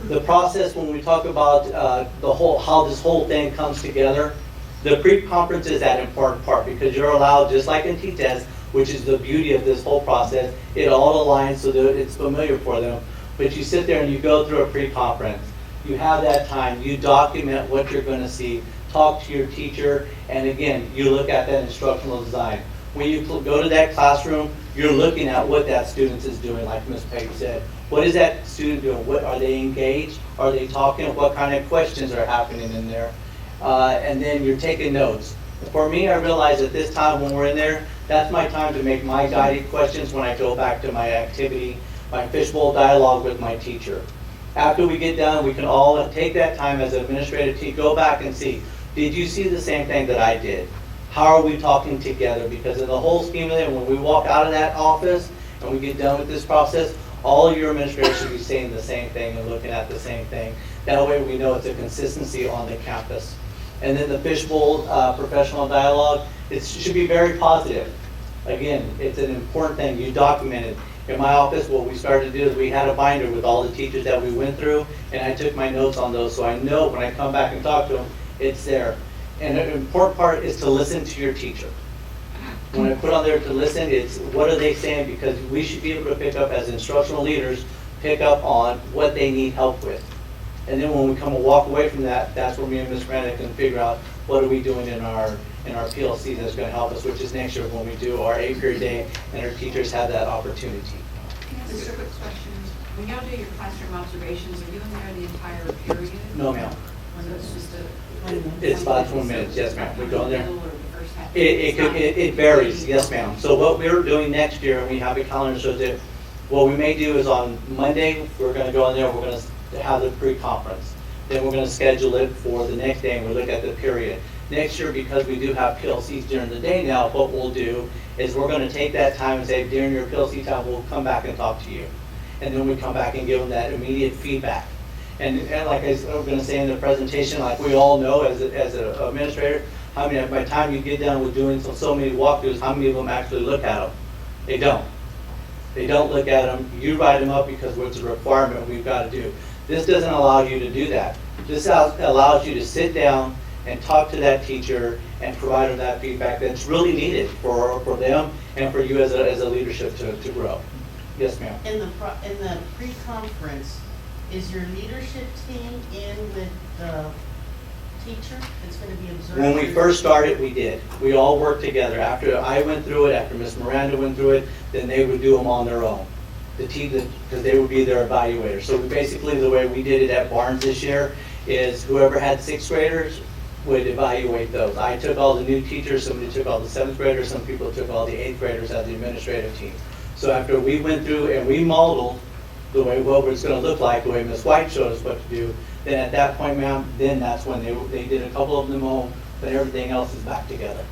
The process, when we talk about how this whole thing comes together, the pre-conference is that important part because you're allowed, just like in T-Test, which is the beauty of this whole process, it all aligns so that it's familiar for them. But you sit there and you go through a pre-conference. You have that time, you document what you're going to see, talk to your teacher, and again, you look at that instructional design. When you go to that classroom, you're looking at what that student is doing, like Ms. Page said. What is that student doing? What are they engaged? Are they talking? What kind of questions are happening in there? And then you're taking notes. For me, I realize at this time when we're in there, that's my time to make my guided questions when I go back to my activity, my fishbowl dialogue with my teacher. After we get done, we can all take that time as an administrative team, go back and see, did you see the same thing that I did? How are we talking together? Because in the whole scheme of it, when we walk out of that office and we get done with this process, all of your administrators should be saying the same thing and looking at the same thing. That way we know it's a consistency on the campus. And then the fishbowl professional dialogue, it should be very positive. Again, it's an important thing. You document it. In my office, what we started to do is we had a binder with all the teachers that we went through, and I took my notes on those, so I know when I come back and talk to them, it's there. And an important part is to listen to your teacher. When I put on there to listen, it's what are they saying, because we should be able to pick up as instructional leaders, pick up on what they need help with. And then when we come and walk away from that, that's where me and Ms. Miranda can figure out what are we doing in our PLC that's going to help us, which is next year when we do our 8-period day and our teachers have that opportunity. Can I ask a quick question? When y'all do your classroom observations, are you in there the entire period? No, ma'am. So it's just It's about 20 minutes, yes, ma'am. We go in there. Middle or the first half? It varies, yes, ma'am. So what we're doing next year, and we have a calendar shows it, what we may do is on Monday, we're going to go in there, we're going to have the pre-conference. Then we're going to schedule it for the next day, and we look at the period. Next year, because we do have PLCs during the day now, what we'll do is we're going to take that time and say, during your PLC time, we'll come back and talk to you. And then we come back and give them that immediate feedback. And like I was going to say in the presentation, like we all know as an administrator, how many, by the time you get done with doing so many walkthroughs, how many of them actually look at them? They don't. They don't look at them. You write them up because it's a requirement we've got to do. This doesn't allow you to do that. This allows you to sit down and talk to that teacher and provide them that feedback that's really needed for them and for you as a leadership to grow. Yes, ma'am. In the pre-conference, is your leadership team in with the teacher that's going to be observing? When we first started, we did. We all worked together. After I went through it, after Ms. Miranda went through it, then they would do them on their own. The team, because they would be their evaluators. So basically the way we did it at Barnes this year is whoever had 6th graders would evaluate those. I took all the new teachers, somebody took all the 7th graders, some people took all the 8th graders as the administrative team. So after we went through and we modeled the way what it's going to look like, the way Ms. White showed us what to do, then at that point, ma'am, then that's when they did a couple of them home, but everything else is back together.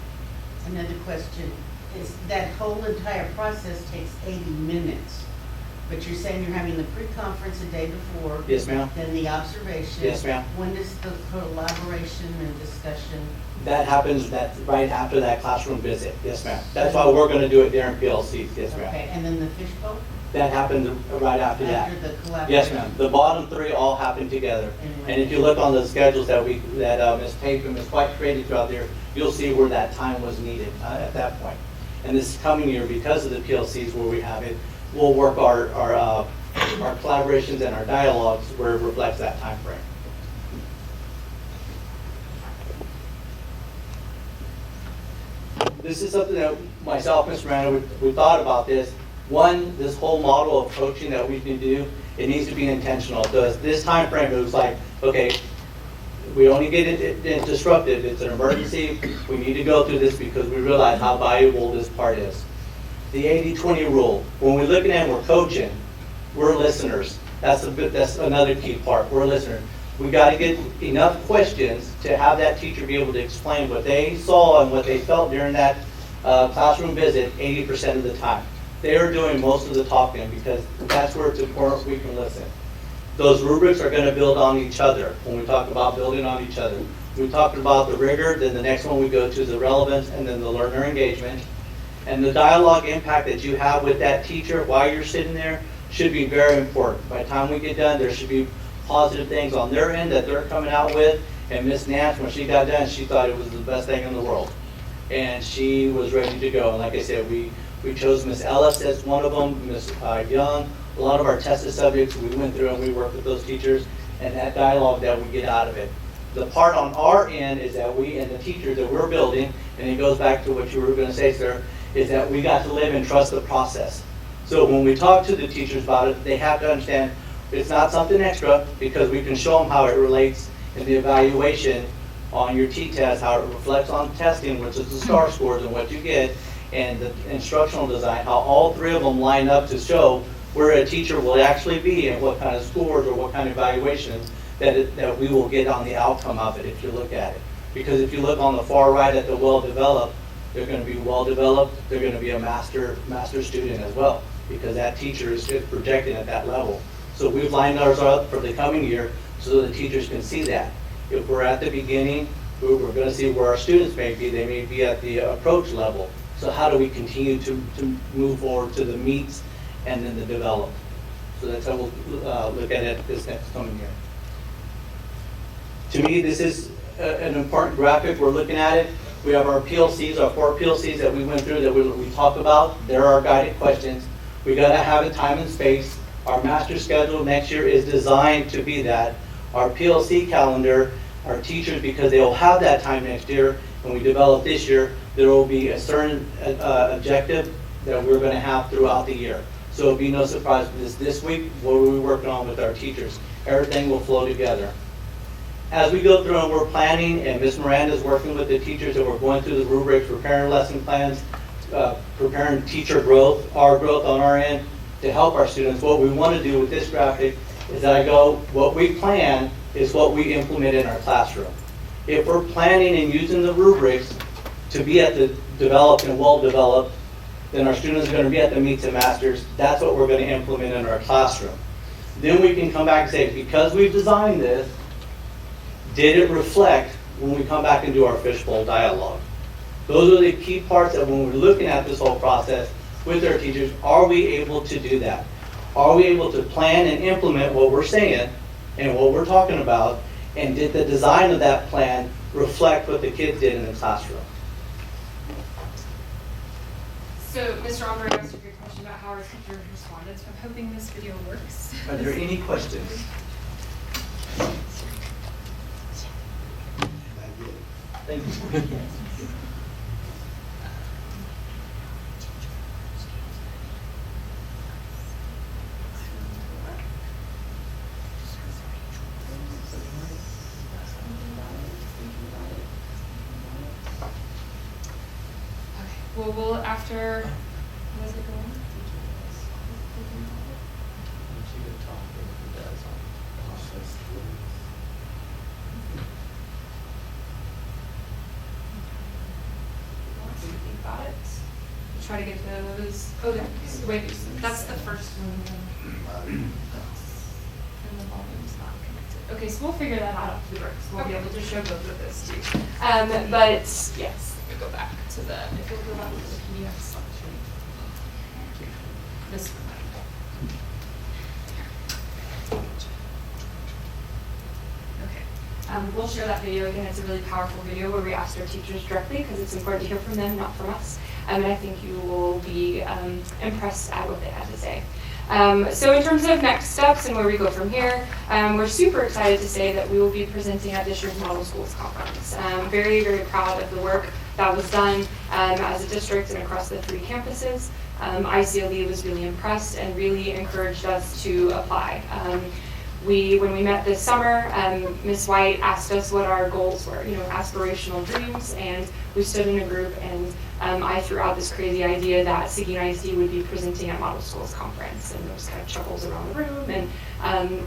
Another question is that whole entire process takes 80 minutes. But you're saying you're having the pre-conference the day before. Yes, ma'am. Then the observation. Yes, ma'am. When is the collaboration and discussion? That happens right after that classroom visit. Yes, ma'am. That's why we're going to do it during PLC. Yes, ma'am. Okay, and then the fishbowl? That happens right after that. After the collaboration? Yes, ma'am. The bottom 3 all happen together. And if you look on the schedules that Ms. Pape and Ms. White created throughout there, you'll see where that time was needed at that point. And this coming year, because of the PLCs where we have it, we'll work our collaborations and our dialogues where it reflects that time frame. This is something that myself, Mr. Miranda, we thought about this. One, this whole model of coaching that we can do, it needs to be intentional. So this time frame, it was like, okay, we only get it disrupted. It's an emergency. We need to go through this because we realize how valuable this part is. The 80-20 rule. When we're looking at and we're coaching, we're listeners. That's another key part. We're listeners. We got to get enough questions to have that teacher be able to explain what they saw and what they felt during that classroom visit 80% of the time. They are doing most of the talking because that's where it's important we can listen. Those rubrics are going to build on each other. When we talk about building on each other, we talked about the rigor, then the next one we go to the relevance, and then the learner engagement. And the dialogue impact that you have with that teacher while you're sitting there should be very important. By the time we get done, there should be positive things on their end that they're coming out with. And Miss Nance, when she got done, she thought it was the best thing in the world. And she was ready to go. And like I said, we chose Miss Ellis as one of them, Miss Young. A lot of our tested subjects, we went through and we worked with those teachers. And that dialogue that we get out of it. The part on our end is that we and the teachers that we're building, and it goes back to what you were going to say, sir, is that we got to live and trust the process. So when we talk to the teachers about it, they have to understand it's not something extra because we can show them how it relates in the evaluation on your T-test, how it reflects on testing, which is the STAR scores and what you get, and the instructional design, how all 3 of them line up to show where a teacher will actually be and what kind of scores or what kind of evaluations that we will get on the outcome of it if you look at it. Because if you look on the far right at the well-developed, they're going to be well-developed, they're going to be a master student as well, because that teacher is projected at that level. So we've lined ours up for the coming year so the teachers can see that. If we're at the beginning, we're going to see where our students may be. They may be at the approach level. So how do we continue to move forward to the meets and then the develop? So that's how we'll look at it this next coming year. To me, this is an important graphic. We're looking at it. We have our PLCs, our 4 PLCs that we went through that we talk about. There are guided questions. We got to have a time and space. Our master schedule next year is designed to be that. Our PLC calendar, our teachers, because they'll have that time next year, and we develop this year, there will be a certain objective that we're going to have throughout the year. So it'll be no surprise this week, what are we working on with our teachers? Everything will flow together. As we go through and we're planning, and Ms. Miranda's working with the teachers, and we're going through the rubrics, preparing lesson plans, preparing teacher growth, our growth on our end, to help our students. What we want to do with this graphic is that I go, what we plan is what we implement in our classroom. If we're planning and using the rubrics to be at the developed and well-developed, then our students are going to be at the meets and masters. That's what we're going to implement in our classroom. Then we can come back and say, because we've designed this, did it reflect when we come back and do our fishbowl dialogue? Those are the key parts that when we're looking at this whole process with our teachers, are we able to do that? Are we able to plan and implement what we're saying and what we're talking about, and did the design of that plan reflect what the kids did in the classroom? So, Mr. Omber asked a great question about how our teachers responded, so I'm hoping this video works. Are there any questions? Thank you. Well, we'll after, what is it going? Think about it. Try to get those. Oh, there. Wait, that's the first one. And the volume's not connected. Okay, so we'll figure that out after the break. So we'll be able to show both of those too. But yes, we go back to the. If we go back to the PDF section. This one. We'll share that video again. It's a really powerful video where we asked our teachers directly because it's important to hear from them, not from us. And I think you will be impressed at what they had to say. So in terms of next steps and where we go from here, we're super excited to say that we will be presenting at this year's Model Schools Conference. Very, very proud of the work that was done as a district and across the 3 campuses. ICLE was really impressed and really encouraged us to apply. When we met this summer, Ms. White asked us what our goals were, aspirational dreams, and we stood in a group and I threw out this crazy idea that Seguin ISD would be presenting at Model Schools Conference, and there was kind of chuckles around the room, and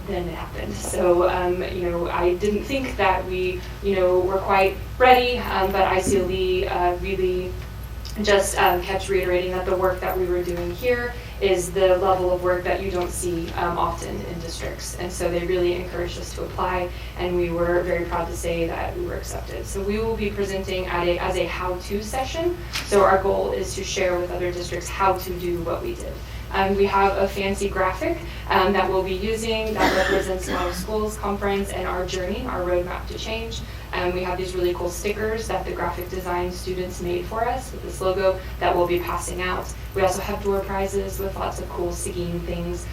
then it happened. So, I didn't think that we, were quite ready, but ICLE really just kept reiterating that the work that we were doing here is the level of work that you don't see often in districts. And so they really encouraged us to apply, and we were very proud to say that we were accepted. So we will be presenting as a how-to session. So our goal is to share with other districts how to do what we did. We have a fancy graphic that we'll be using that represents Model Schools Conference and our journey, our roadmap to change. We have these really cool stickers that the graphic design students made for us with this logo that we'll be passing out. We also have door prizes with lots of cool Seguin things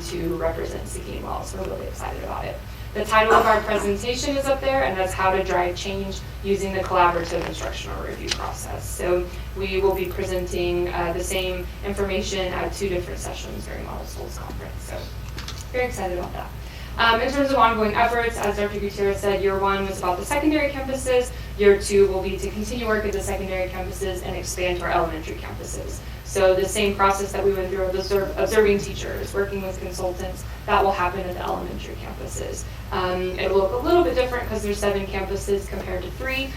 to represent Seguin well, so we're really excited about it. The title of our presentation is up there, and that's how to drive change using the collaborative instructional review process. So we will be presenting the same information at 2 different sessions during Model Schools Conference. So very excited about that. In terms of ongoing efforts, as Dr. Gutierrez said, year 1 was about the secondary campuses. Year 2 will be to continue work at the secondary campuses and expand to our elementary campuses. So the same process that we went through of observing teachers, working with consultants, that will happen at the elementary campuses. It will look a little bit different because there's 7 campuses compared to 3,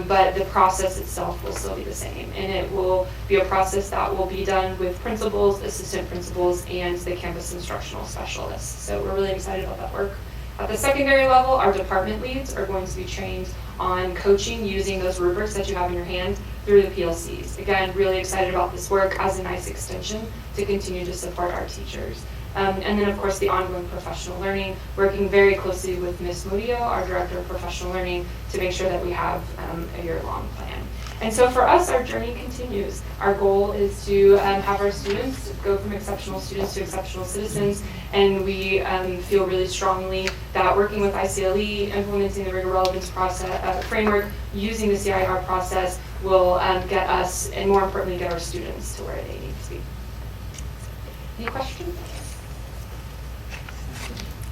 but the process itself will still be the same. And it will be a process that will be done with principals, assistant principals, and the campus instructional specialists. So we're really excited about that work. At the secondary level, our department leads are going to be trained on coaching using those rubrics that you have in your hand through the PLCs. Again, really excited about this work as a nice extension to continue to support our teachers. And then, of course, the ongoing professional learning, working very closely with Ms. Murillo, our Director of Professional Learning, to make sure that we have a year-long plan. And so for us, our journey continues. Our goal is to have our students go from exceptional students to exceptional citizens, and we feel really strongly that working with ICLE, implementing the rigor relevance process framework, using the CIR process will get us, and more importantly, get our students to where they need to be. Any questions?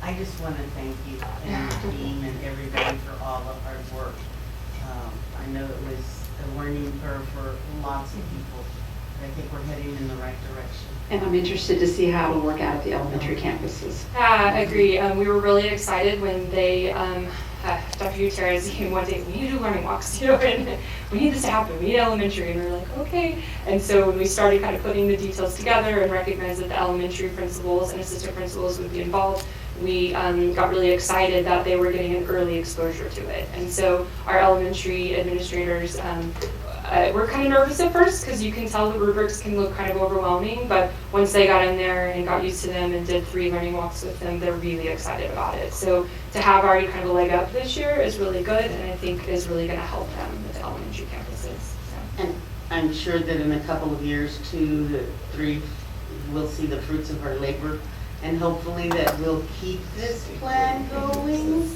I just want to thank you and the team and everybody for all the hard work. I know it was a learning curve for lots of people, but I think we're heading in the right direction. And I'm interested to see how it'll work out at the elementary campuses. I agree. We were really excited when they, Dr. Gutierrez came one day, we need to do learning walks, and we need this to happen, we need elementary, and we were like, okay. And so when we started kind of putting the details together and recognized that the elementary principals and assistant principals would be involved, we got really excited that they were getting an early exposure to it. And so our elementary administrators were kind of nervous at first because you can tell the rubrics can look kind of overwhelming, but once they got in there and got used to them and did 3 learning walks with them, they're really excited about it. So to have already kind of a leg up this year is really good, and I think is really going to help them with the elementary campuses. So. And I'm sure that in a couple of years, 2 to 3, we'll see the fruits of our labor. And hopefully that we'll keep this plan going.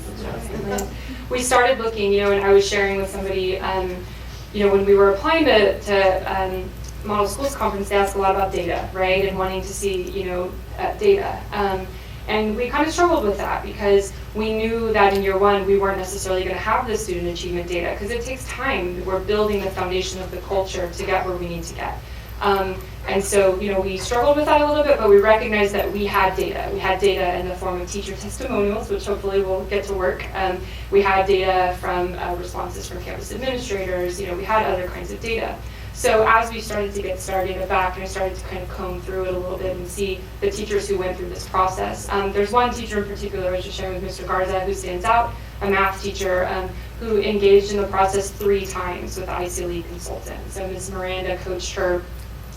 We started looking, and I was sharing with somebody, when we were applying to Model Schools Conference, they ask a lot about data, right? And wanting to see, data. And we kind of struggled with that because we knew that in year 1, we weren't necessarily going to have the student achievement data because it takes time. We're building the foundation of the culture to get where we need to get. And so, we struggled with that a little bit, but we recognized that we had data. We had data in the form of teacher testimonials, which hopefully will get to work. We had data from responses from campus administrators. We had other kinds of data. So as we started to get our data back, and I started to kind of comb through it a little bit and see the teachers who went through this process. There's one teacher in particular I was just sharing with Mr. Garza who stands out, a math teacher who engaged in the process 3 times with the ICLE consultant. So Ms. Miranda coached her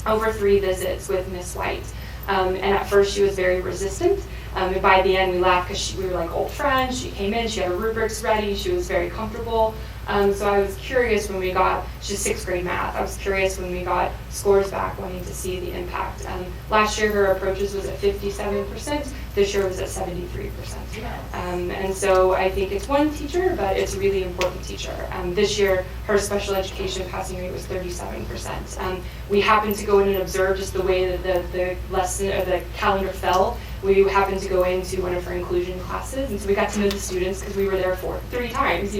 over 3 visits with Miss White. And at first she was very resistant. And by the end we laughed because we were like old friends. She came in, she had her rubrics ready, she was very comfortable. So I was curious when we got, she's 6th grade math, I was curious when we got scores back wanting to see the impact. Last year her approaches was at 57%, this year was at 73%. And so I think it's one teacher, but it's a really important teacher. This year her special education passing rate was 37%. We happened to go in and observe just the way that the lesson or the calendar fell. We happened to go into one of her inclusion classes, and so we got to know the students because we were there 3 times,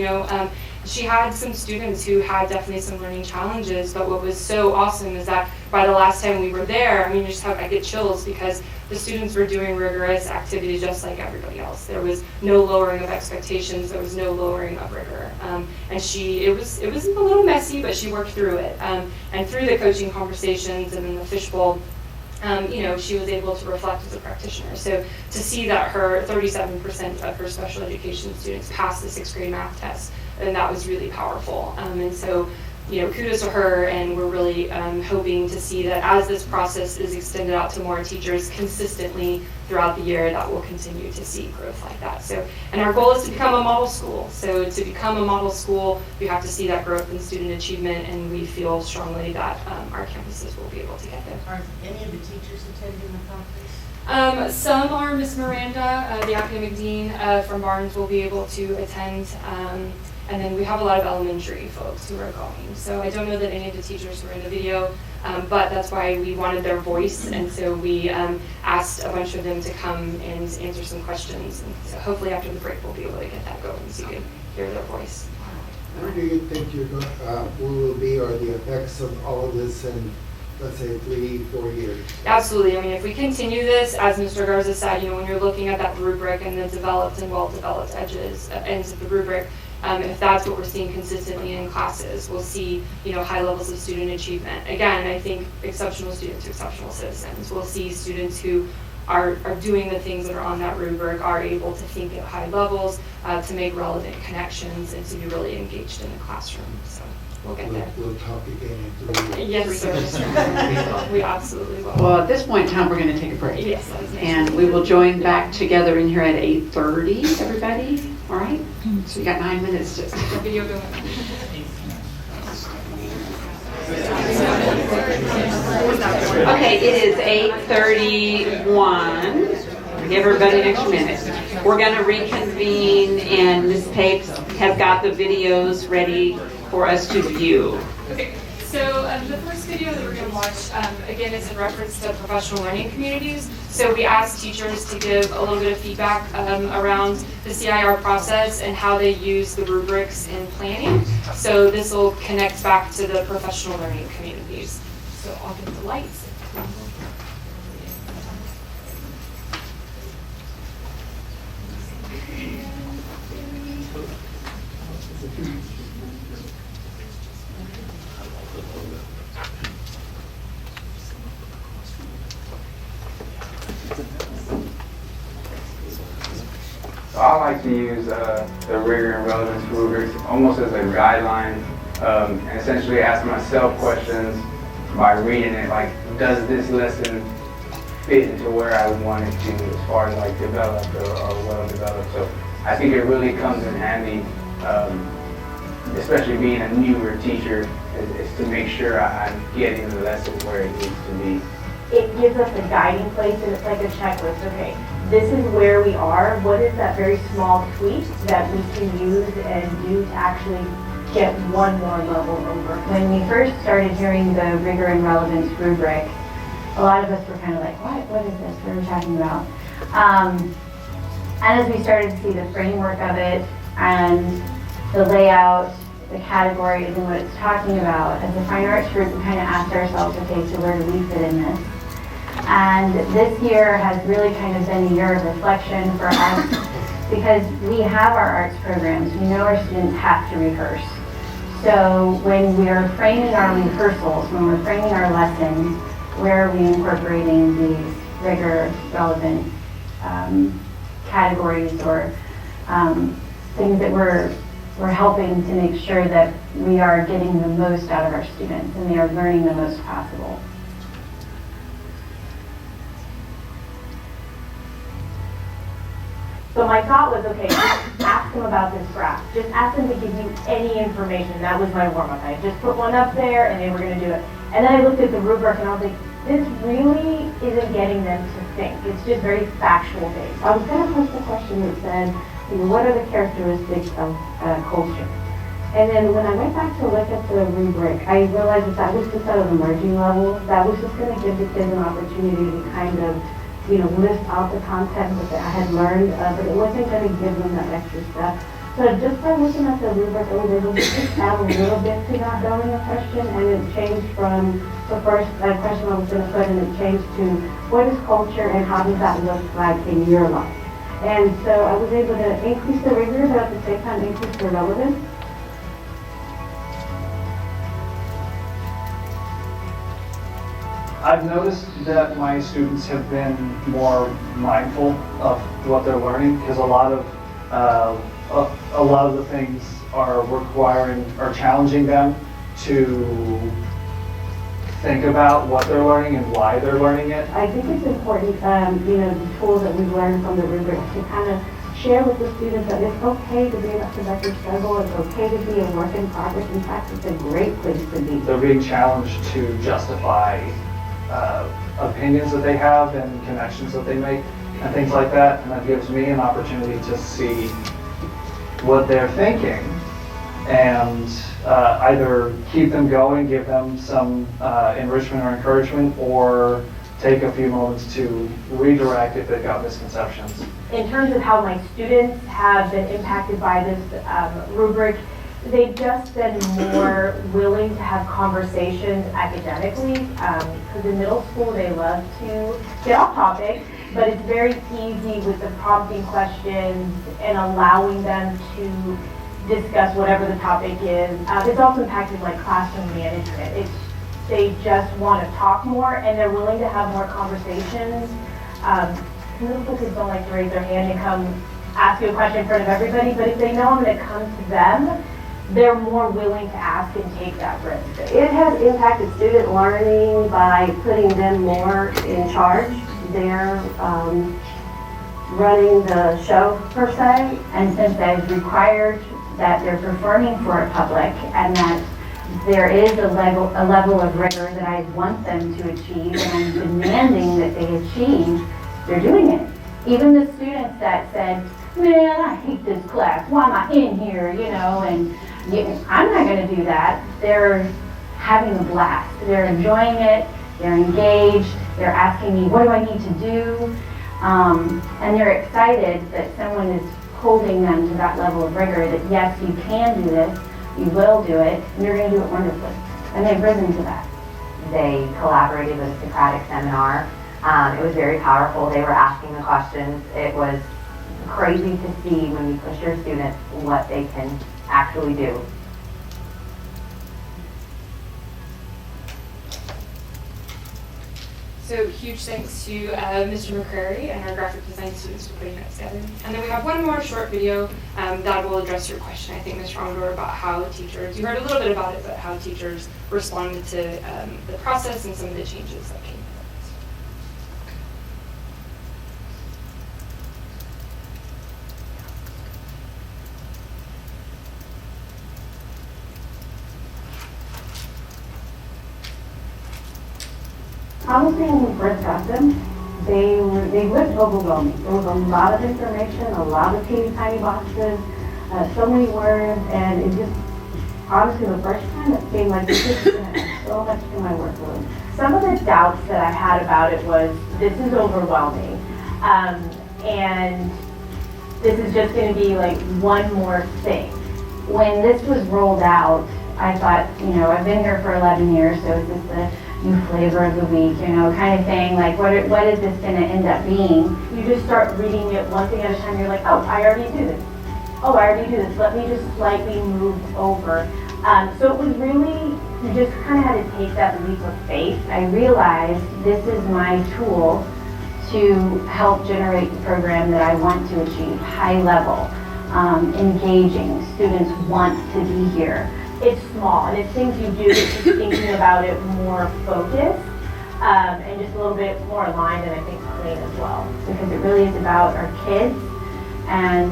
She had some students who had definitely some learning challenges, but what was so awesome is that by the last time we were there, I get chills because the students were doing rigorous activities just like everybody else. There was no lowering of expectations, there was no lowering of rigor. And it was a little messy, but she worked through it. And through the coaching conversations and then the fishbowl, she was able to reflect as a practitioner. So to see that her 37% of her special education students passed the 6th grade math test, and that was really powerful. And so, kudos to her, and we're really hoping to see that as this process is extended out to more teachers consistently throughout the year, that we'll continue to see growth like that. So, and our goal is to become a model school. So to become a model school, you have to see that growth in student achievement, and we feel strongly that our campuses will be able to get there. Are any of the teachers attending the conference? Some are. Miss Miranda, the academic dean from Barnes, will be able to attend. And then we have a lot of elementary folks who are going. So I don't know that any of the teachers were in the video, but that's why we wanted their voice. And so we asked a bunch of them to come and answer some questions. And so hopefully after the break, we'll be able to get that going so you can hear their voice. Where do you think we will be, or the effects of all of this in, let's say, 3-4 years? Absolutely. I mean, if we continue this, as Mr. Garza said, when you're looking at that rubric and the developed and well-developed ends of the rubric, if that's what we're seeing consistently in classes, we'll see, high levels of student achievement. Again, I think exceptional students are exceptional citizens. We'll see students who are doing the things that are on that rubric, are able to think at high levels, to make relevant connections, and to be really engaged in the classroom. So we'll get there. We'll talk again in 3 years. Yes, sir. We absolutely will. Well, at this point in time, we're going to take a break. Yes, that was nice. And we will join back together in here at 8:30, everybody. All right? So you got 9 minutes to... Video going. Okay, it is 8:31. Give everybody an extra minute. We're going to reconvene, and Ms. Papes has got the videos ready for us to view. Okay, so the first video that we're going to watch, again, is in reference to professional learning communities. So we asked teachers to give a little bit of feedback around the CIR process and how they use the rubrics in planning. So this will connect back to the professional learning communities. So I'll get the lights. So I like to use the rigor and relevance rubrics almost as a guideline, and essentially ask myself questions by reading it, like, does this lesson fit into where I want it to, as far as like developed or well developed. So I think it really comes in handy, especially being a newer teacher, is to make sure I'm getting the lesson where it needs to be. It gives us a guiding place, and it's like a checklist. Okay, this is where we are. What is that very small tweak that we can use and do to actually get one more level over? When we first started hearing the rigor and relevance rubric, a lot of us were kind of like, what is this? What are we talking about? And as we started to see the framework of it and the layout, the categories and what it's talking about, as a fine arts group, we kind of asked ourselves, okay, so where do we fit in this? And this year has really kind of been a year of reflection for us because we have our arts programs. We know our students have to rehearse. So when we are framing our rehearsals, when we're framing our lessons, where are we incorporating these rigor, relevant categories or things that we're helping to make sure that we are getting the most out of our students and they are learning the most possible. So my thought was, okay, just ask them about this graph. Just ask them to give you any information. That was my warm-up. I just put one up there and they were going to do it. And then I looked at the rubric and I was like, this really isn't getting them to think. It's just very factual based. I was going to post a question that said, what are the characteristics of culture? And then when I went back to look at the rubric, I realized that was just at an emerging level. That was just going to give the kids an opportunity to kind of list out the content that I had learned, but it wasn't going to give them that extra step. So just by looking at the rubric, I was able to just add a little bit to that knowing a question, and it changed from the first question I was going to put, and it changed to what is culture and how does that look like in your life? And so I was able to increase the rigor, but at the same time increase the relevance. I've noticed that my students have been more mindful of what they're learning because a lot of the things are requiring or challenging them to think about what they're learning and why they're learning it. I think it's important, the tools that we've learned from the rubric to kind of share with the students that it's okay to be in a productive struggle, it's okay to be a work in progress. In fact, it's a great place to be. They're being challenged to justify opinions that they have and connections that they make and things like that, and that gives me an opportunity to see what they're thinking and either keep them going, give them some enrichment or encouragement, or take a few moments to redirect if they've got misconceptions. In terms of how my students have been impacted by this rubric, they've just been more willing to have conversations academically. Because in middle school, they love to get off topic, but it's very easy with the prompting questions and allowing them to discuss whatever the topic is. It's also impacted like classroom management. They just want to talk more and they're willing to have more conversations. Middle school kids don't like to raise their hand and come ask you a question in front of everybody, but if they know I'm going to come to them, they're more willing to ask and take that risk. It has impacted student learning by putting them more in charge. They're running the show, per se. And since I've required that they're performing for a public and that there is a level of rigor that I want them to achieve and I'm demanding that they achieve, they're doing it. Even the students that said, man, I hate this class, why am I in here, and I'm not going to do that. They're having a blast. They're enjoying it, they're engaged, they're asking me, what do I need to do? And they're excited that someone is holding them to that level of rigor, that yes, you can do this, you will do it, and you're going to do it wonderfully. And they've risen to that. They collaborated with a Socratic seminar. It was very powerful. They were asking the questions. It was crazy to see when you push your students what they can actually do. So huge thanks to Mr. McCrary and our graphic design students for putting that together. And then we have one more short video that will address your question, I think, Ms. Rondor, about how teachers, you heard a little bit about it, but how teachers responded to the process and some of the changes that came. Honestly, when we first got them, they looked overwhelming. There was a lot of information, a lot of teeny tiny boxes, so many words, and it just, honestly, the first time it seemed like this is going to add so much to my workload. Some of the doubts that I had about it was, this is overwhelming, and this is just going to be like one more thing. When this was rolled out, I thought, I've been here for 11 years, so is this the new flavor of the week, kind of thing, like what is this going to end up being? You just start reading it one thing at a time, you're like, oh, I already do this. Oh, I already do this. Let me just slightly move over. So it was really, you just kind of had to take that leap of faith. I realized this is my tool to help generate the program that I want to achieve, high level, engaging, students want to be here. It's small, and it's things you do, it's just thinking about it more focused, and just a little bit more aligned, and I think clean as well, because it really is about our kids, and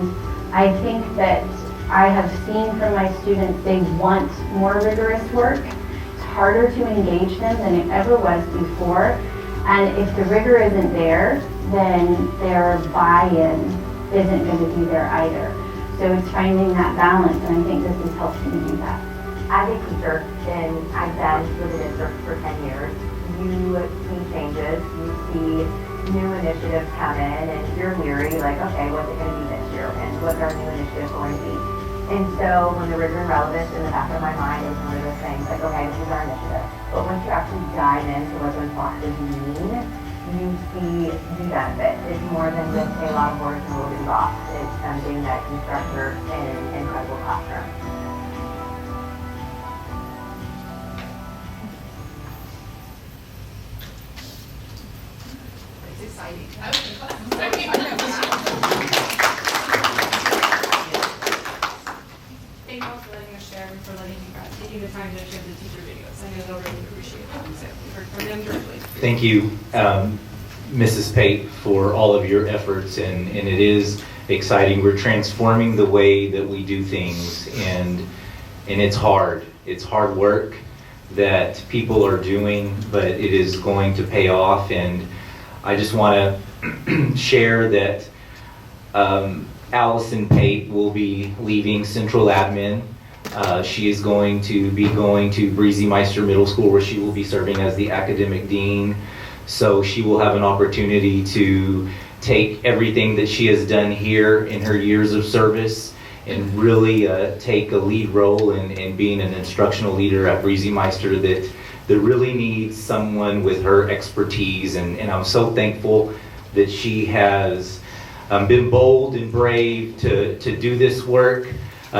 I think that I have seen from my students, they want more rigorous work. It's harder to engage them than it ever was before, and if the rigor isn't there, then their buy-in isn't going to be there either. So it's finding that balance, and I think this has helped me do that. As a teacher, and I've been with the district for 10 years, you see changes, you see new initiatives come in, and you're leery, like, okay, what's it going to be this year, and what's our new initiative going to be? And so when the rigor and relevance in the back of my mind is one of those things, like, okay, this is our initiative. But once you actually dive into what those boxes mean, you see the benefit. It's more than just a lot of words in a little bitty box. It's something that can structure an incredible classroom. Exciting. Thank you all for letting us share and for taking the time to share the teacher videos. I know they'll really appreciate that. So we heard from them directly. Thank you, Mrs. Pate, for all of your efforts, and it is exciting. We're transforming the way that we do things, and it's hard. It's hard work that people are doing, but it is going to pay off, and I just want to share that Allison Pate will be leaving Central Admin. She is going to be going to Breezy Meister Middle School, where she will be serving as the academic dean. So she will have an opportunity to take everything that she has done here in her years of service and really take a lead role in being an instructional leader at Breezy Meister that really needs someone with her expertise. And I'm so thankful that she has been bold and brave to do this work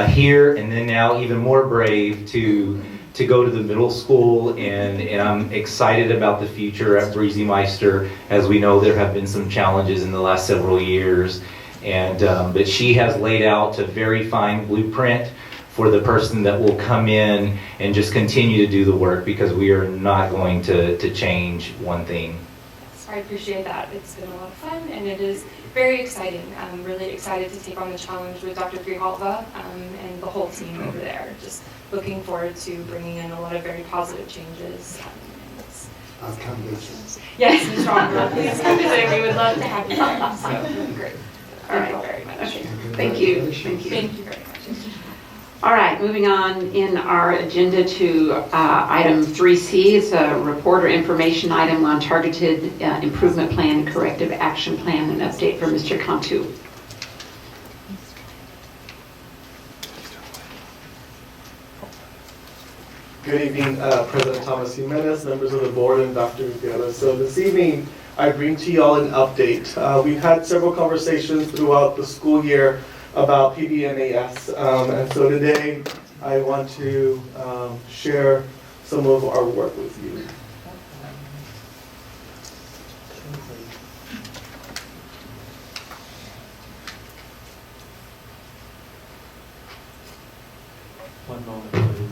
here, and then now even more brave to go to the middle school, and I'm excited about the future at Breezy Meister. As we know, there have been some challenges in the last several years, and but she has laid out a very fine blueprint for the person that will come in and just continue to do the work, because we are not going to change one thing. So I appreciate that. It's been a lot of fun, and it is very exciting. I'm really excited to take on the challenge with Dr. Grijalva and the whole team over there. Just looking forward to bringing in a lot of very positive changes. Come visit. Yes, Ms. Ronger, please come visit. We would love to have you here. So great. Thank you very much. Okay. Thank you. Thank you. Thank you very much. All right, moving on in our agenda to item 3C. It's a report or information item on targeted improvement plan, corrective action plan, and update from Mr. Cantu. Good evening, President Thomas Jimenez, members of the board, and Dr. Gutierrez. So this evening, I bring to you all an update. We've had several conversations throughout the school year about PBMAS, and so today I want to share some of our work with you. One moment, please.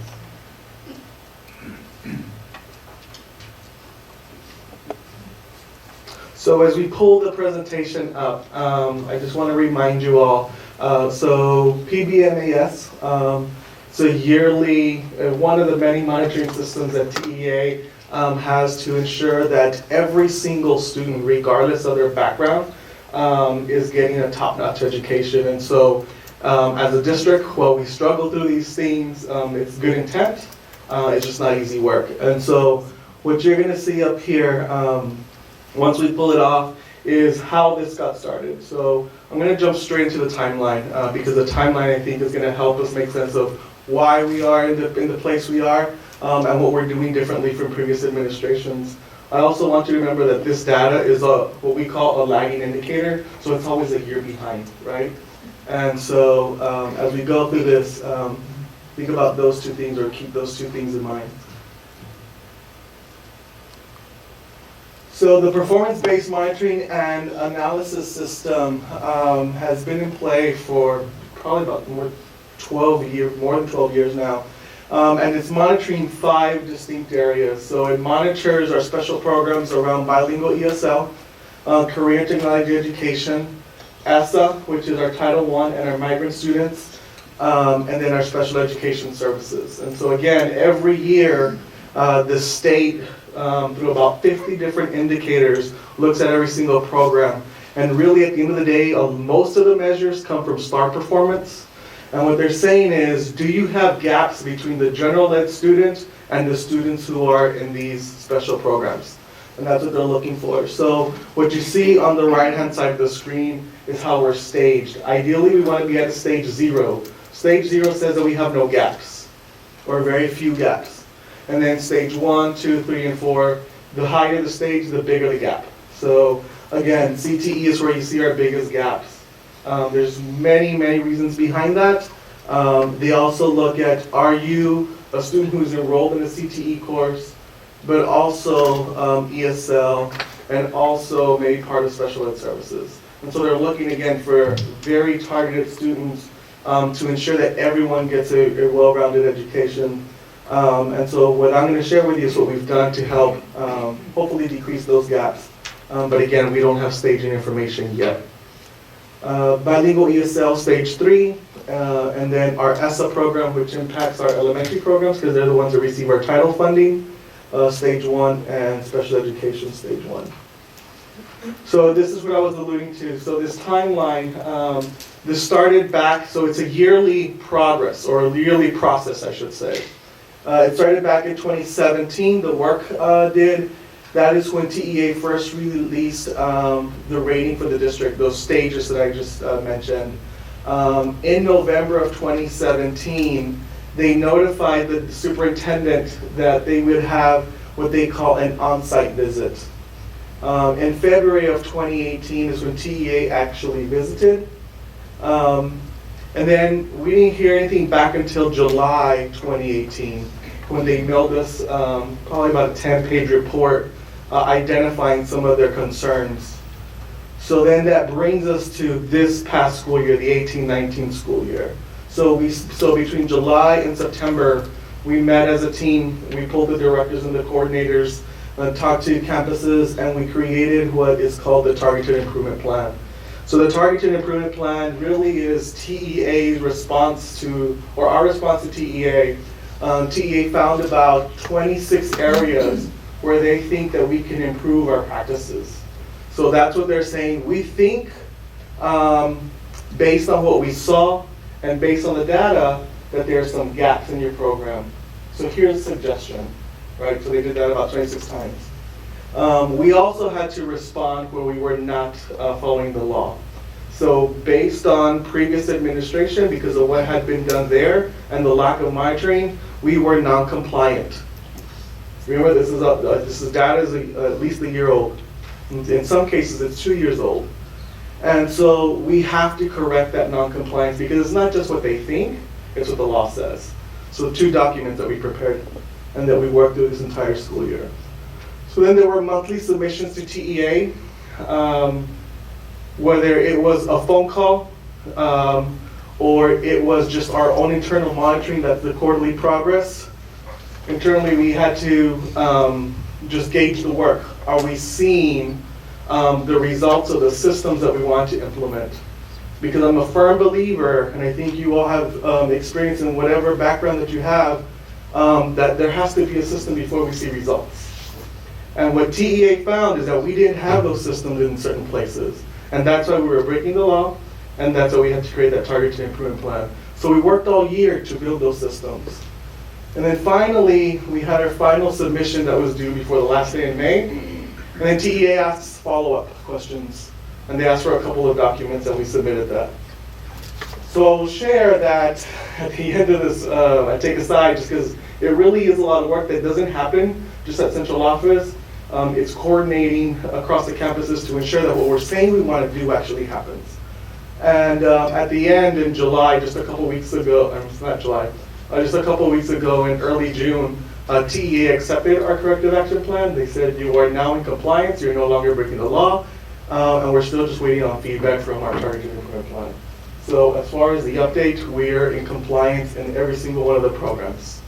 So as we pull the presentation up, I just want to remind you all, so PBMAS, it's a yearly, one of the many monitoring systems that TEA has to ensure that every single student, regardless of their background, is getting a top-notch education. And so as a district, while we struggle through these things, it's good intent, it's just not easy work. And so what you're going to see up here, once we pull it off, is how this got started. So I'm going to jump straight into the timeline because the timeline, I think, is going to help us make sense of why we are in the place we are and what we're doing differently from previous administrations. I also want you to remember that this data is what we call a lagging indicator, so it's always a year behind, right? And so as we go through this, think about those two things, or keep those two things in mind. So the performance-based monitoring and analysis system has been in play for probably about more than 12 years now. And it's monitoring 5 distinct areas. So it monitors our special programs around bilingual ESL, career technology education, ESSA, which is our Title I and our migrant students, and then our special education services. And so again, every year, the state, through about 50 different indicators, looks at every single program. And really, at the end of the day, most of the measures come from STAR performance. And what they're saying is, do you have gaps between the general ed students and the students who are in these special programs? And that's what they're looking for. So what you see on the right-hand side of the screen is how we're staged. Ideally, we want to be at stage 0. Stage 0 says that we have no gaps, or very few gaps. And then stage 1, 2, 3, and 4, the higher the stage, the bigger the gap. So again, CTE is where you see our biggest gaps. There's many, many reasons behind that. They also look at, are you a student who's enrolled in a CTE course, but also ESL, and also maybe part of special ed services. And so they're looking again for very targeted students to ensure that everyone gets a well-rounded education. And so what I'm going to share with you is what we've done to help hopefully decrease those gaps. But again, we don't have staging information yet. Bilingual ESL stage 3, and then our ESSA program, which impacts our elementary programs because they're the ones that receive our title funding, stage 1, and special education stage 1. So this is what I was alluding to. So this timeline, this started back, so it's a yearly progress, or a yearly process, I should say. It started back in 2017, the work did. That is when TEA first released the rating for the district, those stages that I just mentioned. In November of 2017, they notified the superintendent that they would have what they call an on-site visit. In February of 2018 is when TEA actually visited. And then we didn't hear anything back until July 2018, when they mailed us probably about a 10-page report identifying some of their concerns. So then that brings us to this past school year, the 18-19 school year. So between July and September, we met as a team. We pulled the directors and the coordinators, talked to campuses, and we created what is called the Targeted Improvement Plan. So the Targeted Improvement Plan really is TEA's response to, or our response to TEA. TEA found about 26 areas where they think that we can improve our practices. So that's what they're saying. We think, based on what we saw and based on the data, that there are some gaps in your program. So here's a suggestion, right? So they did that about 26 times. We also had to respond where we were not following the law. So based on previous administration, because of what had been done there and the lack of monitoring, we were non-compliant. Remember, this is data is at least a year old. In some cases, it's 2 years old. And so we have to correct that non-compliance, because it's not just what they think, it's what the law says. So 2 documents that we prepared and that we worked through this entire school year. So then there were monthly submissions to TEA, whether it was a phone call or it was just our own internal monitoring, that's the quarterly progress. Internally, we had to just gauge the work. Are we seeing the results of the systems that we want to implement? Because I'm a firm believer, and I think you all have experience in whatever background that you have, that there has to be a system before we see results. And what TEA found is that we didn't have those systems in certain places. And that's why we were breaking the law, and that's why we had to create that Targeted Improvement Plan. So we worked all year to build those systems. And then finally, we had our final submission that was due before the last day in May. And then TEA asked follow-up questions. And they asked for a couple of documents, and we submitted that. So I'll share that at the end of this, I take a side just because it really is a lot of work that doesn't happen just at central office. It's coordinating across the campuses to ensure that what we're saying we want to do actually happens. And at the end in July, just a couple weeks ago, not July, just a couple weeks ago in early June, TEA accepted our corrective action plan. They said you are now in compliance, you're no longer breaking the law, and we're still just waiting on feedback from our Targeted Improvement Plan. So as far as the update, we're in compliance in every single one of the programs.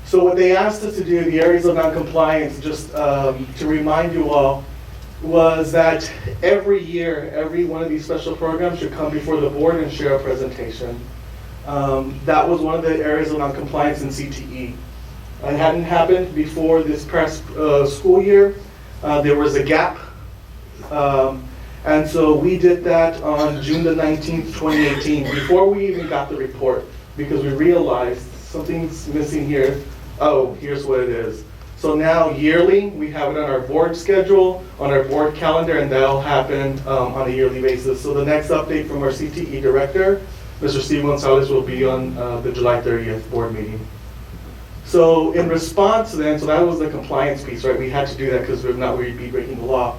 So what they asked us to do, the areas of non-compliance, just to remind you all, was that every year, every one of these special programs should come before the board and share a presentation. That was one of the areas of non-compliance in CTE. It hadn't happened before this past school year. There was a gap. And so we did that on June the 19th, 2018, before we even got the report, because we realized something's missing here. Oh, here's what it is. So now yearly, we have it on our board schedule, on our board calendar, and that'll happen on a yearly basis. So the next update from our CTE director, Mr. Steve Gonzalez, will be on the July 30th board meeting. So in response then, so that was the compliance piece, right? We had to do that because if not, we'd be breaking the law.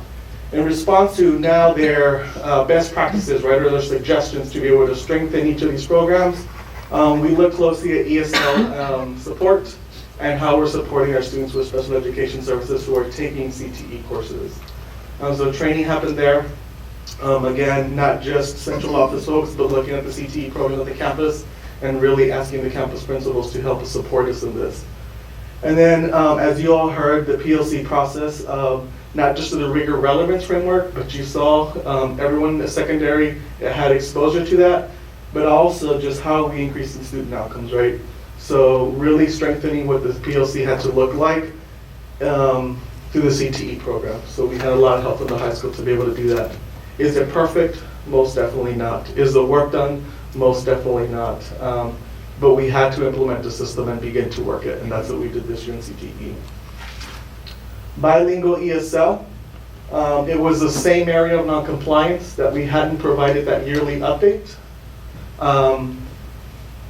In response to now their best practices, right, or their suggestions to be able to strengthen each of these programs, we look closely at ESL support and how we're supporting our students with special education services who are taking CTE courses. So training happened there. Again, not just central office folks, but looking at the CTE program at the campus and really asking the campus principals to help us support us in this. And then, as you all heard, the PLC process, not just the rigor relevance framework, but you saw everyone in the secondary had exposure to that, but also just how we increase the student outcomes, right? So really strengthening what the PLC had to look like through the CTE program. So we had a lot of help from the high school to be able to do that. Is it perfect? Most definitely not. Is the work done? Most definitely not. But we had to implement the system and begin to work it, and that's what we did this year in CTE. Bilingual ESL. It was the same area of non-compliance that we hadn't provided that yearly update.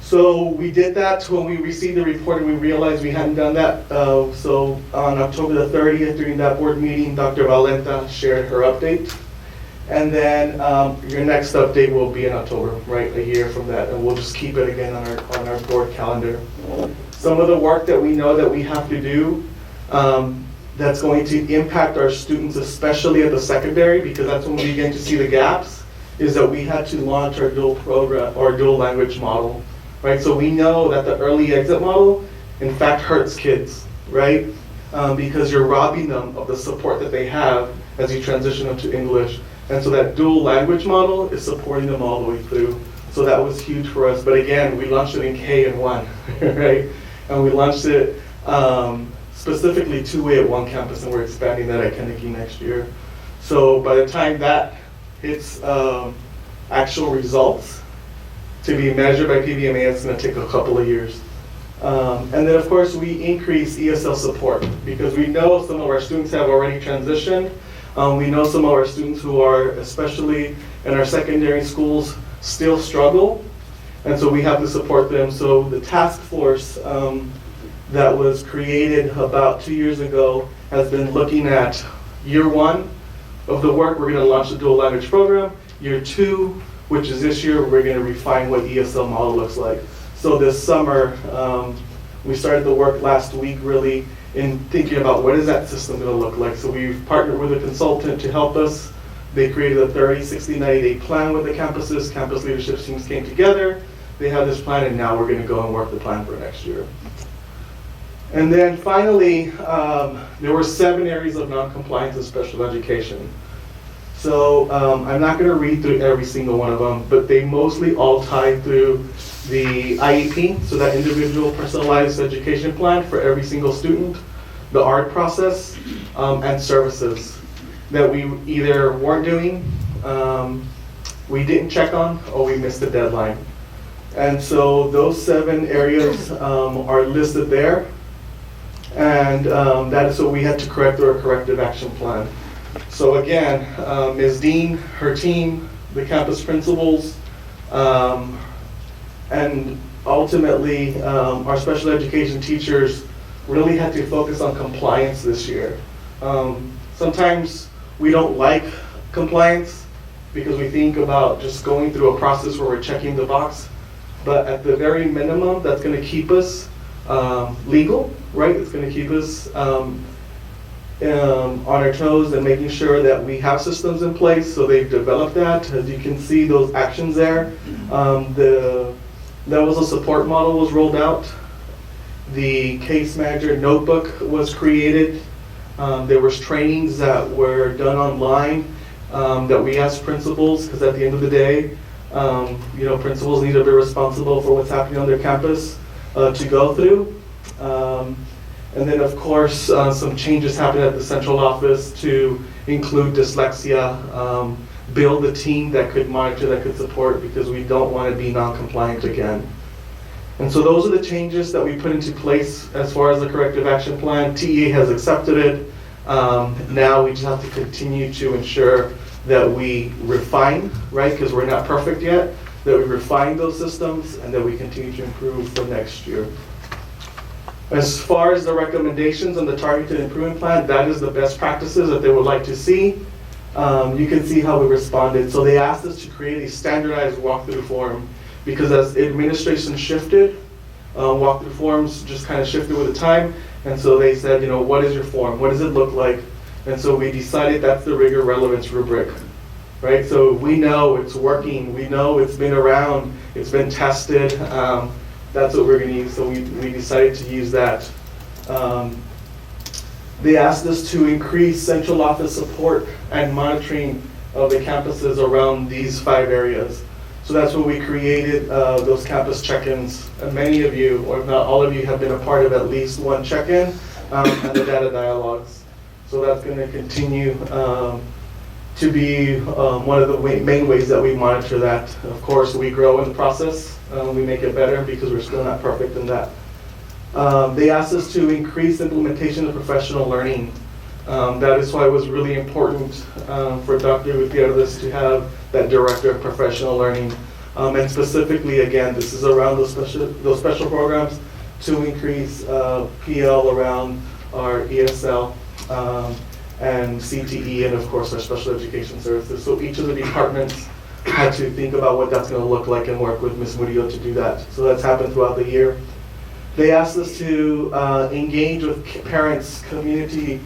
So we did that when we received the report and we realized we hadn't done that. So on October the 30th, during that board meeting, Dr. Valenta shared her update. And then your next update will be in October, right, a year from that, and we'll just keep it again on our board calendar. Some of the work that we know that we have to do that's going to impact our students, especially at the secondary, because that's when we begin to see the gaps, is that we had to launch our dual program or dual language model, right? So we know that the early exit model, in fact, hurts kids, right? Because you're robbing them of the support that they have as you transition them to English. And so that dual language model is supporting them all the way through. So that was huge for us. But again, we launched it in K and 1, right? And we launched it specifically two-way at one campus, and we're expanding that at Kennedy next year. So by the time that hits actual results to be measured by PBMA, it's going to take a couple of years. And then of course we increase ESL support because we know some of our students have already transitioned. We know some of our students who are, especially in our secondary schools, still struggle. And so we have to support them. So the task force that was created about 2 years ago has been looking at year 1 of the work. We're going to launch the dual language program. Year 2, which is this year, we're going to refine what ESL model looks like. So this summer, we started the work last week really in thinking about what is that system going to look like. So we've partnered with a consultant to help us. They created a 30, 60, 90-day plan with the campuses. Campus leadership teams came together. They have this plan, and now we're going to go and work the plan for next year. And then finally, there were 7 areas of non-compliance in special education. So I'm not going to read through every single one of them, but they mostly all tie through the IEP, so that individual personalized education plan for every single student, the ARD process, and services that we either weren't doing, we didn't check on, or we missed the deadline. And so those 7 areas are listed there. And that is what we had to correct through our corrective action plan. So again, Ms. Dean, her team, the campus principals, and ultimately our special education teachers really had to focus on compliance this year. Sometimes we don't like compliance because we think about just going through a process where we're checking the box. But at the very minimum, that's going to keep us legal, right? It's going to keep us on our toes and making sure that we have systems in place. So they've developed that. As you can see, those actions there. There was a support model was rolled out. The case manager notebook was created. There was trainings that were done online that we asked principals, because at the end of the day, principals need to be responsible for what's happening on their campus to go through. And then of course, some changes happened at the central office to include dyslexia, build a team that could monitor, that could support, because we don't want to be non-compliant again. And so those are the changes that we put into place as far as the corrective action plan. TEA has accepted it. Now we just have to continue to ensure that we refine, right, because we're not perfect yet, that we refine those systems and that we continue to improve for next year. As far as the recommendations on the targeted improvement plan, that is the best practices that they would like to see. You can see how we responded. So they asked us to create a standardized walkthrough form, because as administration shifted, walkthrough forms just kind of shifted with the time. And so they said, what is your form? What does it look like? And so we decided that's the rigor relevance rubric, right? So we know it's working. We know it's been around. It's been tested. That's what we're going to use. So we decided to use that. They asked us to increase central office support and monitoring of the campuses around these 5 areas. So that's when we created those campus check-ins. And many of you, or if not all of you, have been a part of at least one check-in and the data dialogues. So that's going to continue to be one of the main ways that we monitor that. Of course, we grow in the process. We make it better because we're still not perfect in that. They asked us to increase implementation of professional learning. That is why it was really important for Dr. Gutierrez to have that director of professional learning. And specifically, again, this is around those special programs to increase PL around our ESL and CTE, and of course our special education services. So each of the departments had to think about what that's going to look like and work with Ms. Murillo to do that. So that's happened throughout the year. They asked us to engage with parents, community,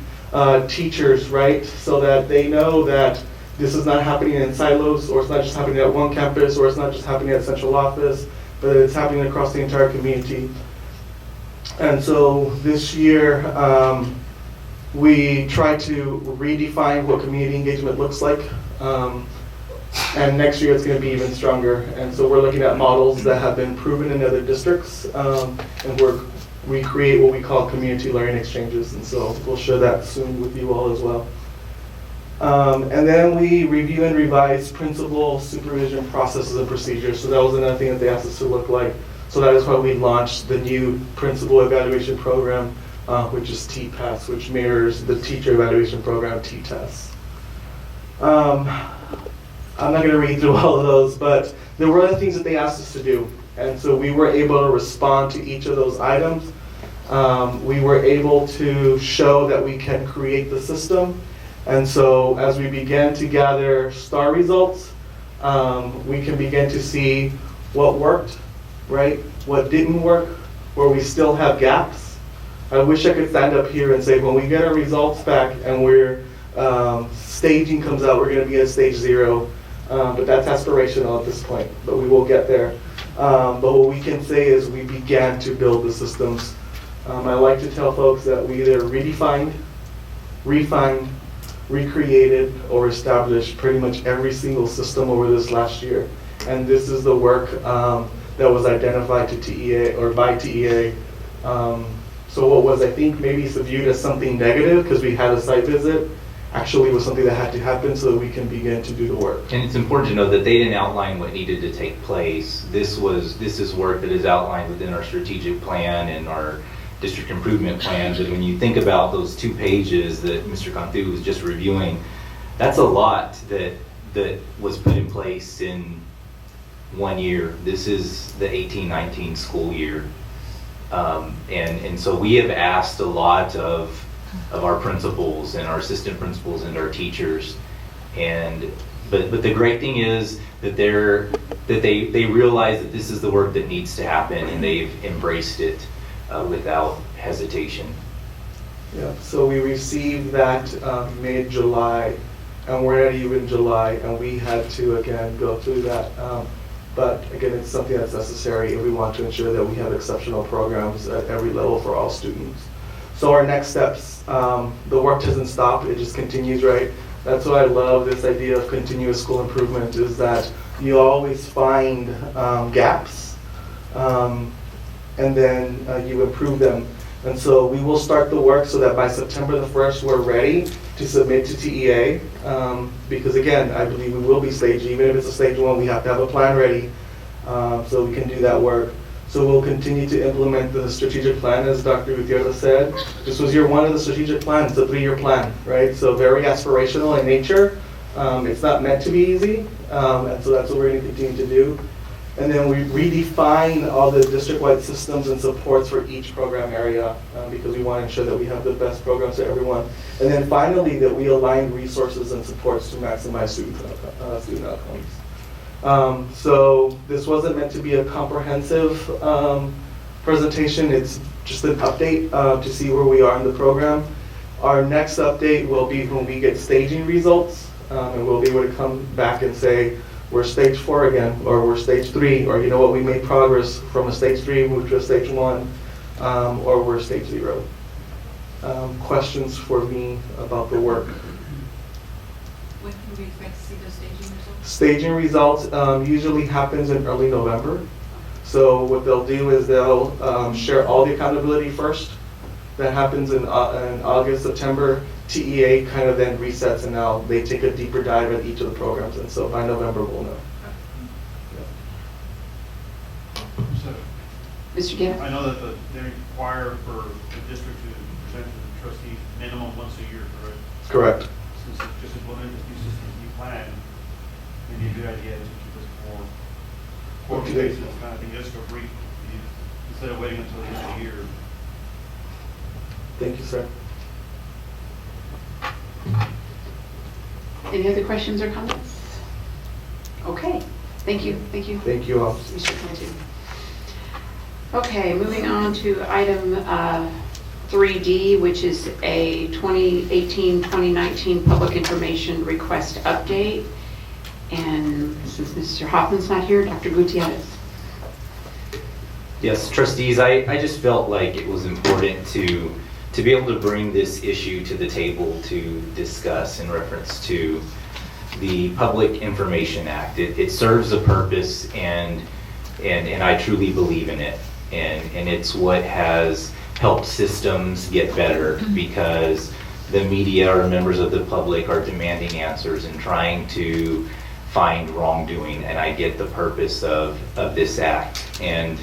teachers, right? So that they know that this is not happening in silos, or it's not just happening at one campus, or it's not just happening at central office, but it's happening across the entire community. And so this year, we try to redefine what community engagement looks like. And next year it's going to be even stronger. And so we're looking at models that have been proven in other districts, and we create what we call community learning exchanges. And so we'll share that soon with you all as well. And then we review and revise principal supervision processes and procedures. So that was another thing that they asked us to look like. So that is why we launched the new principal evaluation program, which is TPAS, which mirrors the teacher evaluation program, TTES. I'm not going to read through all of those, but there were other things that they asked us to do. And so we were able to respond to each of those items. We were able to show that we can create the system. And so as we began to gather STAR results, we can begin to see what worked, right? What didn't work, where we still have gaps. I wish I could stand up here and say, when we get our results back and we're staging comes out, we're going to be at stage 0. But that's aspirational at this point, but we will get there. But what we can say is we began to build the systems. I like to tell folks that we either redefined, refined, recreated, or established pretty much every single system over this last year. And this is the work that was identified to TEA or by TEA. So what was, I think, maybe viewed as something negative because we had a site visit, actually was something that had to happen so that we can begin to do the work. And it's important to know that they didn't outline what needed to take place. This is work that is outlined within our strategic plan and our district improvement plans. And when you think about those 2 pages that Mr. Cantu was just reviewing, that's a lot that was put in place in 1 year. This is the 18-19 school year. And so we have asked a lot of our principals and our assistant principals and our teachers, but the great thing is that they realize that this is the work that needs to happen, and they've embraced it without hesitation. Yeah. So we received that mid-July, and we're at even July, and we had to again go through that. But again, it's something that's necessary if we want to ensure that we have exceptional programs at every level for all students. So our next steps, the work doesn't stop, it just continues, right? That's why I love this idea of continuous school improvement, is that you always find gaps, and then you improve them. And so we will start the work so that by September the 1st, we're ready to submit to TEA, because again, I believe we will be staged. Even if it's a stage 1, we have to have a plan ready so we can do that work. So we'll continue to implement the strategic plan, as Dr. Gutierrez said. This was year 1 of the strategic plan. It's a 3-year plan, right? So very aspirational in nature. It's not meant to be easy, and so that's what we're going to continue to do. And then we redefine all the district-wide systems and supports for each program area, because we want to ensure that we have the best programs for everyone. And then finally, that we align resources and supports to maximize student outcomes. So this wasn't meant to be a comprehensive presentation. It's just an update to see where we are in the program. Our next update will be when we get staging results, and we'll be able to come back and say, we're stage 4 again, or we're stage 3, or you know what, we made progress from a stage 3, moved to a stage 1, or we're stage 0. Questions for me about the work? When can we expect to see those staging results? Staging results usually happens in early November. So what they'll do is they'll share all the accountability first. That happens in August, September. TEA kind of then resets, and now they take a deeper dive at each of the programs, and so by November we'll know. Mr. Gibb? I know that they require for the district to present to the trustees minimum once a year, correct? Correct. Since it just implemented this new system, new plan, maybe a good idea to keep us more quarterly basis, kind of thing, just for brief, instead of waiting until the end of the year. Thank you, sir. Any other questions or comments? Okay, thank you. Thank you all. Mr. Clinton. Okay, moving on to item 3D, which is a 2018-2019 public information request update. And since Mr. Hoffman's not here, Dr. Gutierrez. Yes, trustees, I just felt like it was important to be able to bring this issue to the table to discuss in reference to the Public Information Act. It serves a purpose, and I truly believe in it. And it's what has helped systems get better, because the media or members of the public are demanding answers and trying to find wrongdoing. And I get the purpose of this act, and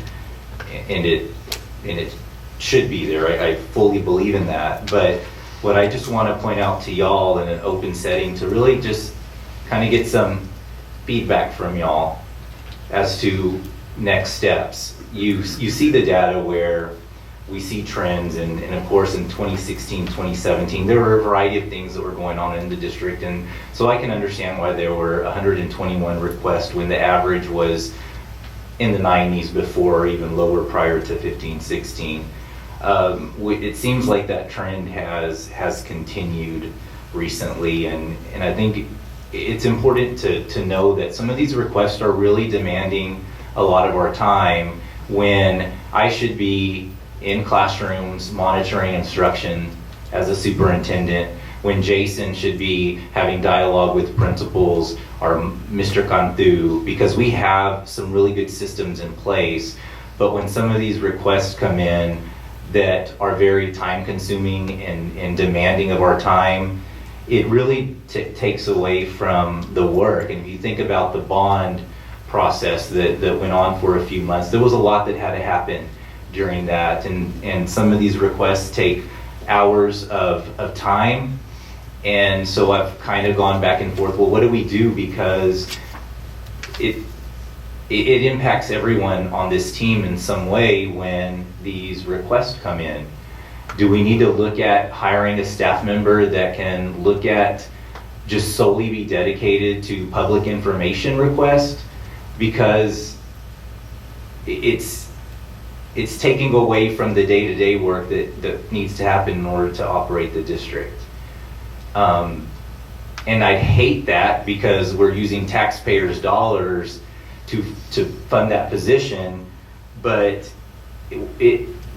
it should be there. I fully believe in that. But what I just want to point out to y'all in an open setting, to really just kind of get some feedback from y'all as to next steps. You see the data where we see trends, and of course in 2016, 2017, there were a variety of things that were going on in the district, and so I can understand why there were 121 requests when the average was in the 90s before, or even lower prior to 15, 16. It seems like that trend has continued recently, and I think it's important to know that some of these requests are really demanding a lot of our time, when I should be in classrooms monitoring instruction as a superintendent, when Jason should be having dialogue with principals or Mr. Cantu, because we have some really good systems in place. But when some of these requests come in that are very time consuming and demanding of our time, it really takes away from the work. And if you think about the bond process that went on for a few months, there was a lot that had to happen during that, and some of these requests take hours of time. And so I've kind of gone back and forth, well, what do we do? Because it impacts everyone on this team in some way when these requests come in. Do we need to look at hiring a staff member that can look at just solely be dedicated to public information requests? Because it's taking away from the day-to-day work that needs to happen in order to operate the district. And I hate that, because we're using taxpayers' dollars to fund that position, but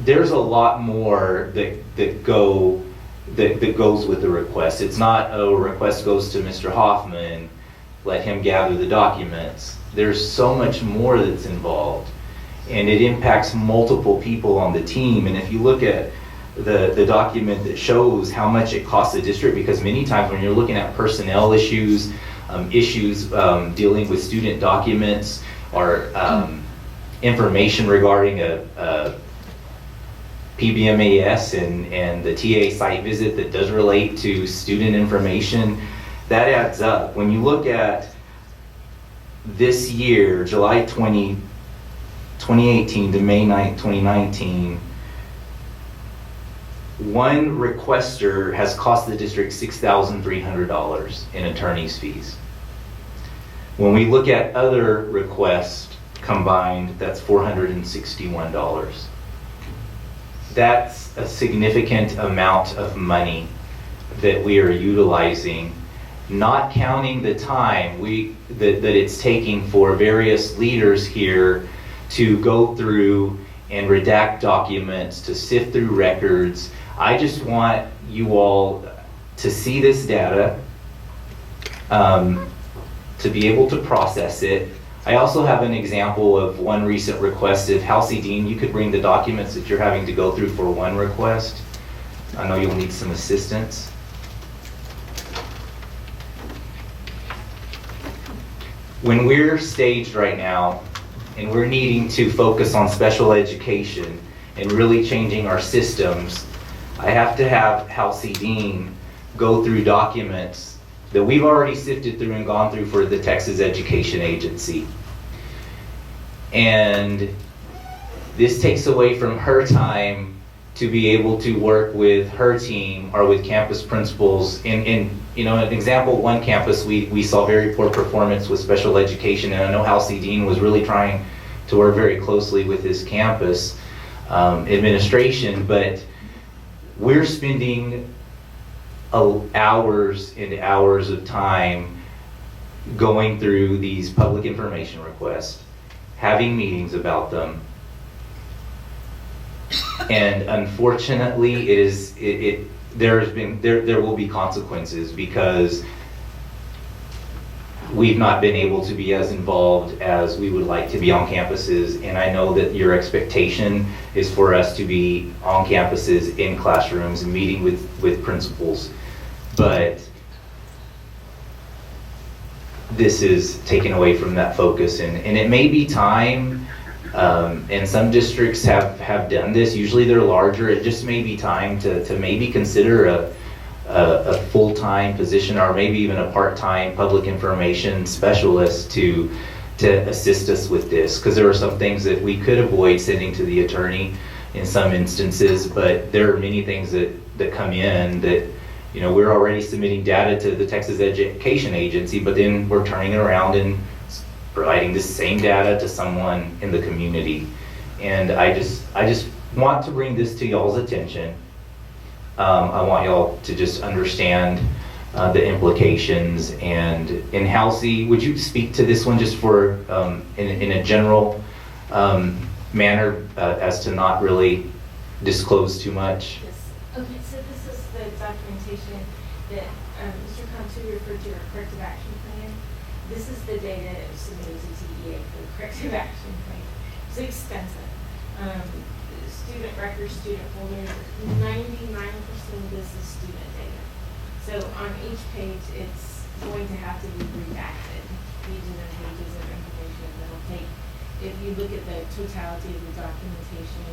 there's a lot more that goes with the request. It's not a request goes to Mr. Hoffman, let him gather the documents. There's so much more that's involved, and it impacts multiple people on the team. And if you look at the document that shows how much it costs the district, because many times when you're looking at personnel issues, dealing with student documents, or information regarding a PBMAS and the TA site visit that does relate to student information, that adds up. When you look at this year, July 2018 to May 9, 2019, one requester has cost the district $6,300 in attorney's fees. When we look at other requests combined, that's $461. That's a significant amount of money that we are utilizing, not counting the time that it's taking for various leaders here to go through and redact documents, to sift through records. I just want you all to see this data, to be able to process it. I also have an example of one recent request. If Halsey Dean, you could bring the documents that you're having to go through for one request. I know you'll need some assistance. When we're staged right now, and we're needing to focus on special education and really changing our systems, I have to have Halsey Dean go through documents that we've already sifted through and gone through for the Texas Education Agency. And this takes away from her time to be able to work with her team or with campus principals. In an example, one campus, we saw very poor performance with special education, and I know Halsey Dean was really trying to work very closely with his campus administration, but we're spending hours and hours of time going through these public information requests, having meetings about them, and unfortunately, there will be consequences because we've not been able to be as involved as we would like to be on campuses. And I know that your expectation is for us to be on campuses, in classrooms, and meeting with principals, but this is taken away from that focus. And it may be time, and some districts have done this. Usually they're larger. It just may be time to maybe consider a full-time position, or maybe even a part-time public information specialist to assist us with this, because there are some things that we could avoid sending to the attorney in some instances, but there are many things that come in that, we're already submitting data to the Texas Education Agency, but then we're turning it around and providing the same data to someone in the community. And I just want to bring this to y'all's attention. I want y'all to just understand the implications. And Halsey, would you speak to this one just for in a general manner as to not really disclose too much? Yes. Okay, so this is the documentation that Mr. Cantu referred to, our corrective action plan. This is the data that was submitted to TEA for the corrective action plan. It's extensive. Student records, student folders, 99% of this is student data. So on each page, it's going to have to be redacted, pages and pages of information that'll take, if you look at the totality of the documentation,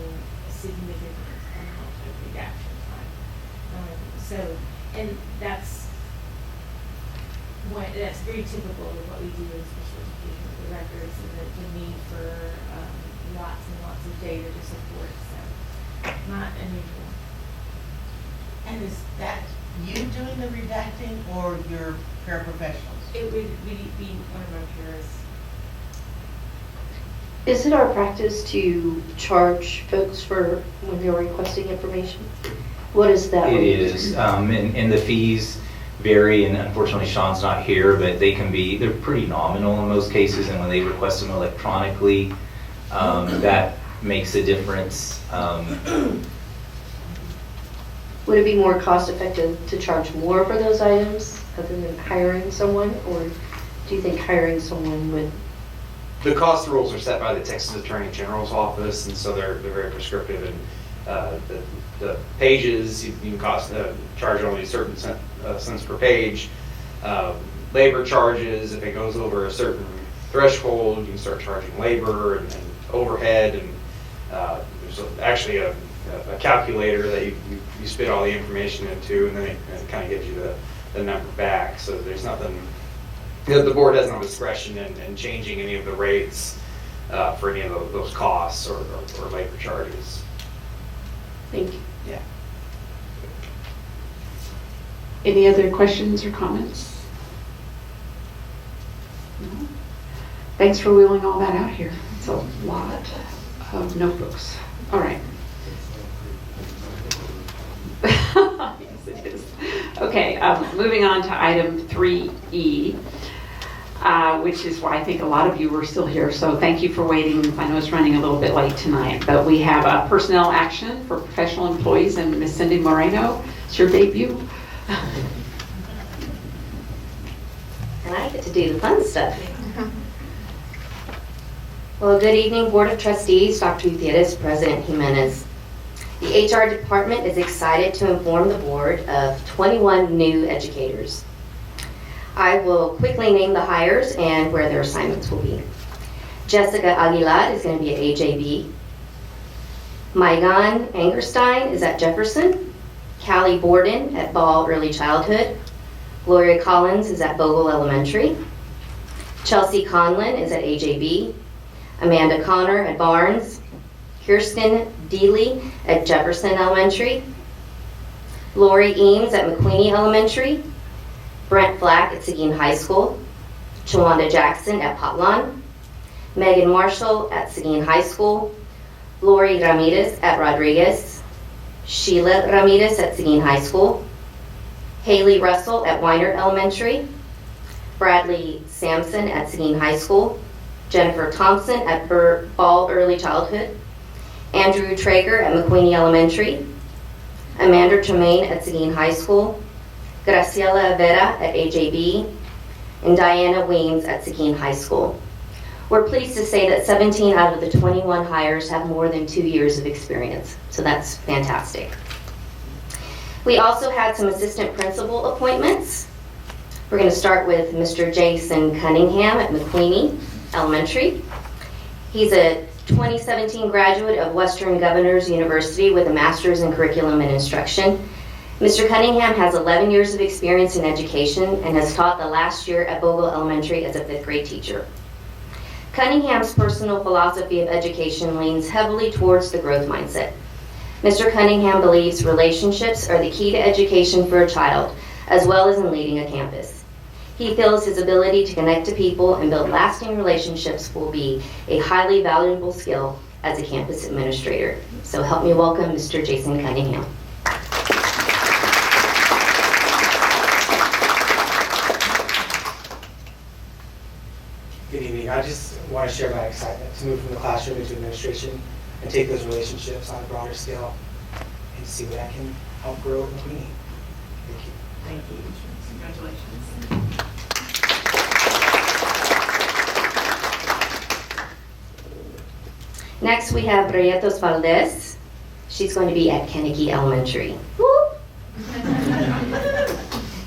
a significant amount of redaction time. And that's very typical of what we do in special education with the records, and the need for lots and lots of data to support, so not unusual. And is that you doing the redacting or your paraprofessionals? It would be one of our peers. Is it our practice to charge folks for when they're requesting information? What is that? It is, and the fees vary, and unfortunately Sean's not here, but they're pretty nominal in most cases, and when they request them electronically, that makes a difference. Would it be more cost effective to charge more for those items other than hiring someone, or do you think hiring someone would? The cost rules are set by the Texas Attorney General's office, and so they're very prescriptive. And the pages you can charge only a certain cents per page. Labor charges, if it goes over a certain threshold, you can start charging labor and overhead. And there's actually a calculator that you spit all the information into, and then it kind of gives you the number back. So there's nothing. The board has no discretion in changing any of the rates for any of those costs or labor charges. Thank you. Yeah. Any other questions or comments? No? Thanks for wheeling all that out here. It's a lot of notebooks. All right. Yes, it is. Okay, moving on to item 3E, which is why I think a lot of you were still here. So thank you for waiting. I know it's running a little bit late tonight, but we have a personnel action for professional employees, and Ms. Cindy Moreno, it's your debut. And I get to do the fun stuff. Well, good evening, Board of Trustees, Dr. Gutierrez, President Jimenez. The HR department is excited to inform the board of 21 new educators. I will quickly name the hires and where their assignments will be. Jessica Aguilar is going to be at AJB. Maigan Angerstein is at Jefferson. Callie Borden at Ball Early Childhood. Gloria Collins is at Bogle Elementary. Chelsea Conlin is at AJB. Amanda Connor at Barnes, Kirsten Deely at Jefferson Elementary, Lori Eames at McQueenie Elementary, Brent Flack at Seguin High School, Chawanda Jackson at Potlan, Megan Marshall at Seguin High School, Lori Ramirez at Rodriguez, Sheila Ramirez at Seguin High School, Haley Russell at Weiner Elementary, Bradley Sampson at Seguin High School, Jennifer Thompson at Ball Early Childhood, Andrew Traeger at McQueenie Elementary, Amanda Tremaine at Seguin High School, Graciela Vera at AJB, and Diana Weems at Seguin High School. We're pleased to say that 17 out of the 21 hires have more than 2 years of experience, so that's fantastic. We also had some assistant principal appointments. We're going to start with Mr. Jason Cunningham at McQueenie Elementary. He's a 2017 graduate of Western Governors University with a master's in curriculum and instruction. Mr. Cunningham has 11 years of experience in education and has taught the last year at Bogle Elementary as a 5th grade teacher. Cunningham's personal philosophy of education leans heavily towards the growth mindset. Mr. Cunningham believes relationships are the key to education for a child, as well as in leading a campus. He feels his ability to connect to people and build lasting relationships will be a highly valuable skill as a campus administrator. So help me welcome Mr. Jason Cunningham. Good evening. I just want to share my excitement to move from the classroom into administration and take those relationships on a broader scale and see what I can help grow in McQueenie. Thank you. Thank you. Congratulations. Next, we have Rietos Valdez. She's going to be at Kennedy Elementary. Woo!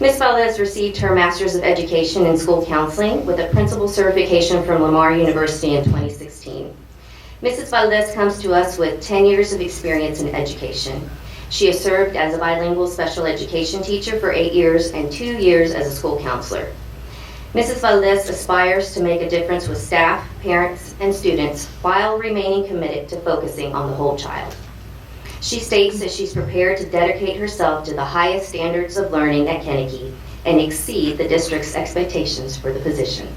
Ms. Valdez received her Master's of Education in School Counseling with a principal certification from Lamar University in 2016. Mrs. Valdez comes to us with 10 years of experience in education. She has served as a bilingual special education teacher for 8 years and 2 years as a school counselor. Mrs. Valdez aspires to make a difference with staff, parents, and students while remaining committed to focusing on the whole child. She states that she's prepared to dedicate herself to the highest standards of learning at Kennedy and exceed the district's expectations for the position.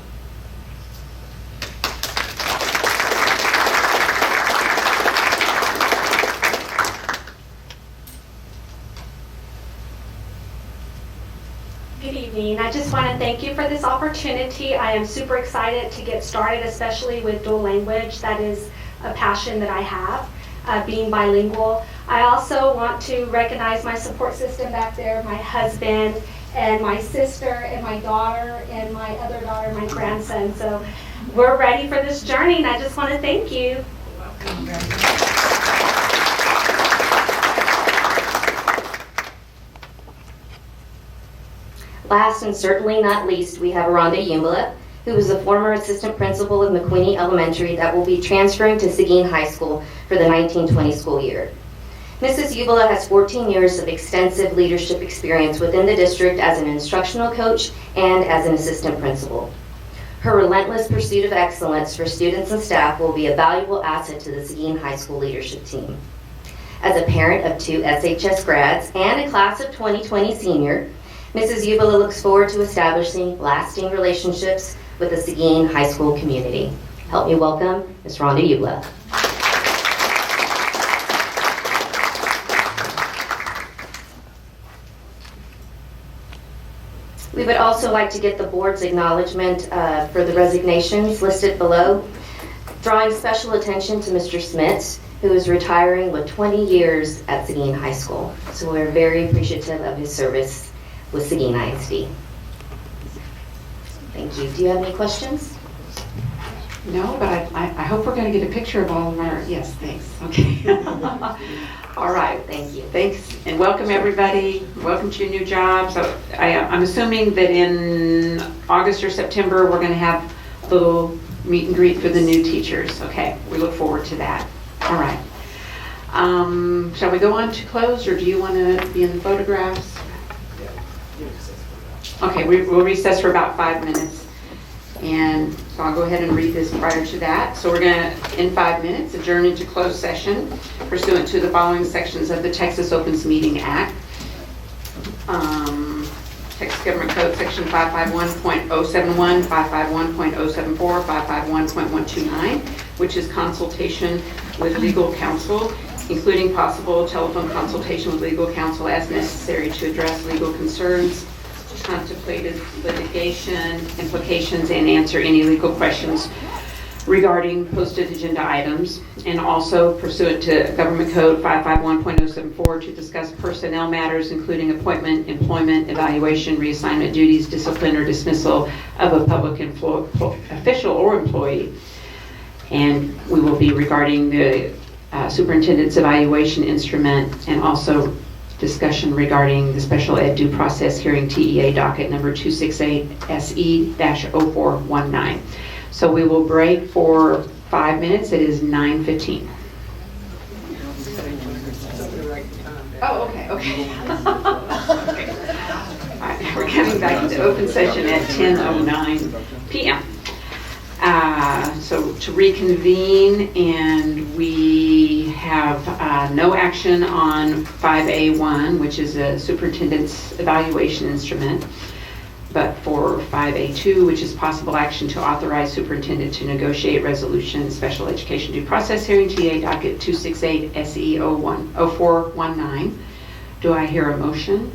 Good evening. I just want to thank you for this opportunity. I am super excited to get started, especially with dual language. That is a passion that I have, being bilingual. I also want to recognize my support system back there, my husband and my sister and my daughter and my other daughter, my grandson. So we're ready for this journey, and I just want to thank you. Last and certainly not least, we have Rhonda Yumbala, who is the former assistant principal of McQueenie Elementary that will be transferring to Seguin High School for the 1920 school year. Mrs. Yumbala has 14 years of extensive leadership experience within the district as an instructional coach and as an assistant principal. Her relentless pursuit of excellence for students and staff will be a valuable asset to the Seguin High School leadership team. As a parent of 2 SHS grads and a class of 2020 senior, Mrs. Yumbala looks forward to establishing lasting relationships with the Seguin High School community. Help me welcome Ms. Rhonda Yumbala. We would also like to get the board's acknowledgement for the resignations listed below, drawing special attention to Mr. Smits, who is retiring with 20 years at Seguin High School. So we're very appreciative of his service with Seguin ISD. Thank you. Do you have any questions? No, but I hope we're going to get a picture of all of our, yes, thanks. Okay. All right. Thank you. Thanks, and welcome everybody. Welcome to your new job. So I'm assuming that in August or September, we're going to have a little meet and greet for the new teachers. Okay, we look forward to that. All right. Shall we go on to close, or do you want to be in the photographs? Okay, we'll recess for about 5 minutes. And so I'll go ahead and read this prior to that. So we're going to, in 5 minutes, adjourn into closed session pursuant to the following sections of the Texas Opens Meeting Act. Texas Government Code Section 551.071, 551.074, 551.129, which is consultation with legal counsel, including possible telephone consultation with legal counsel as necessary to address legal concerns, contemplated litigation implications, and answer any legal questions regarding posted agenda items, and also pursuant to Government Code 551.074 to discuss personnel matters, including appointment, employment, evaluation, reassignment duties, discipline, or dismissal of a public official or employee. And we will be regarding the superintendent's evaluation instrument, and also discussion regarding the special ed due process hearing TEA docket number 268 SE-0419. So we will break for 5 minutes. It is 9:15. Oh, okay. All right, we're coming back to open session at 10:09 p.m. So to reconvene, and we have no action on 5A1, which is a superintendent's evaluation instrument, but for 5A2, which is possible action to authorize superintendent to negotiate resolution special education due process hearing TA docket 268 SE-0419. Do I hear a motion?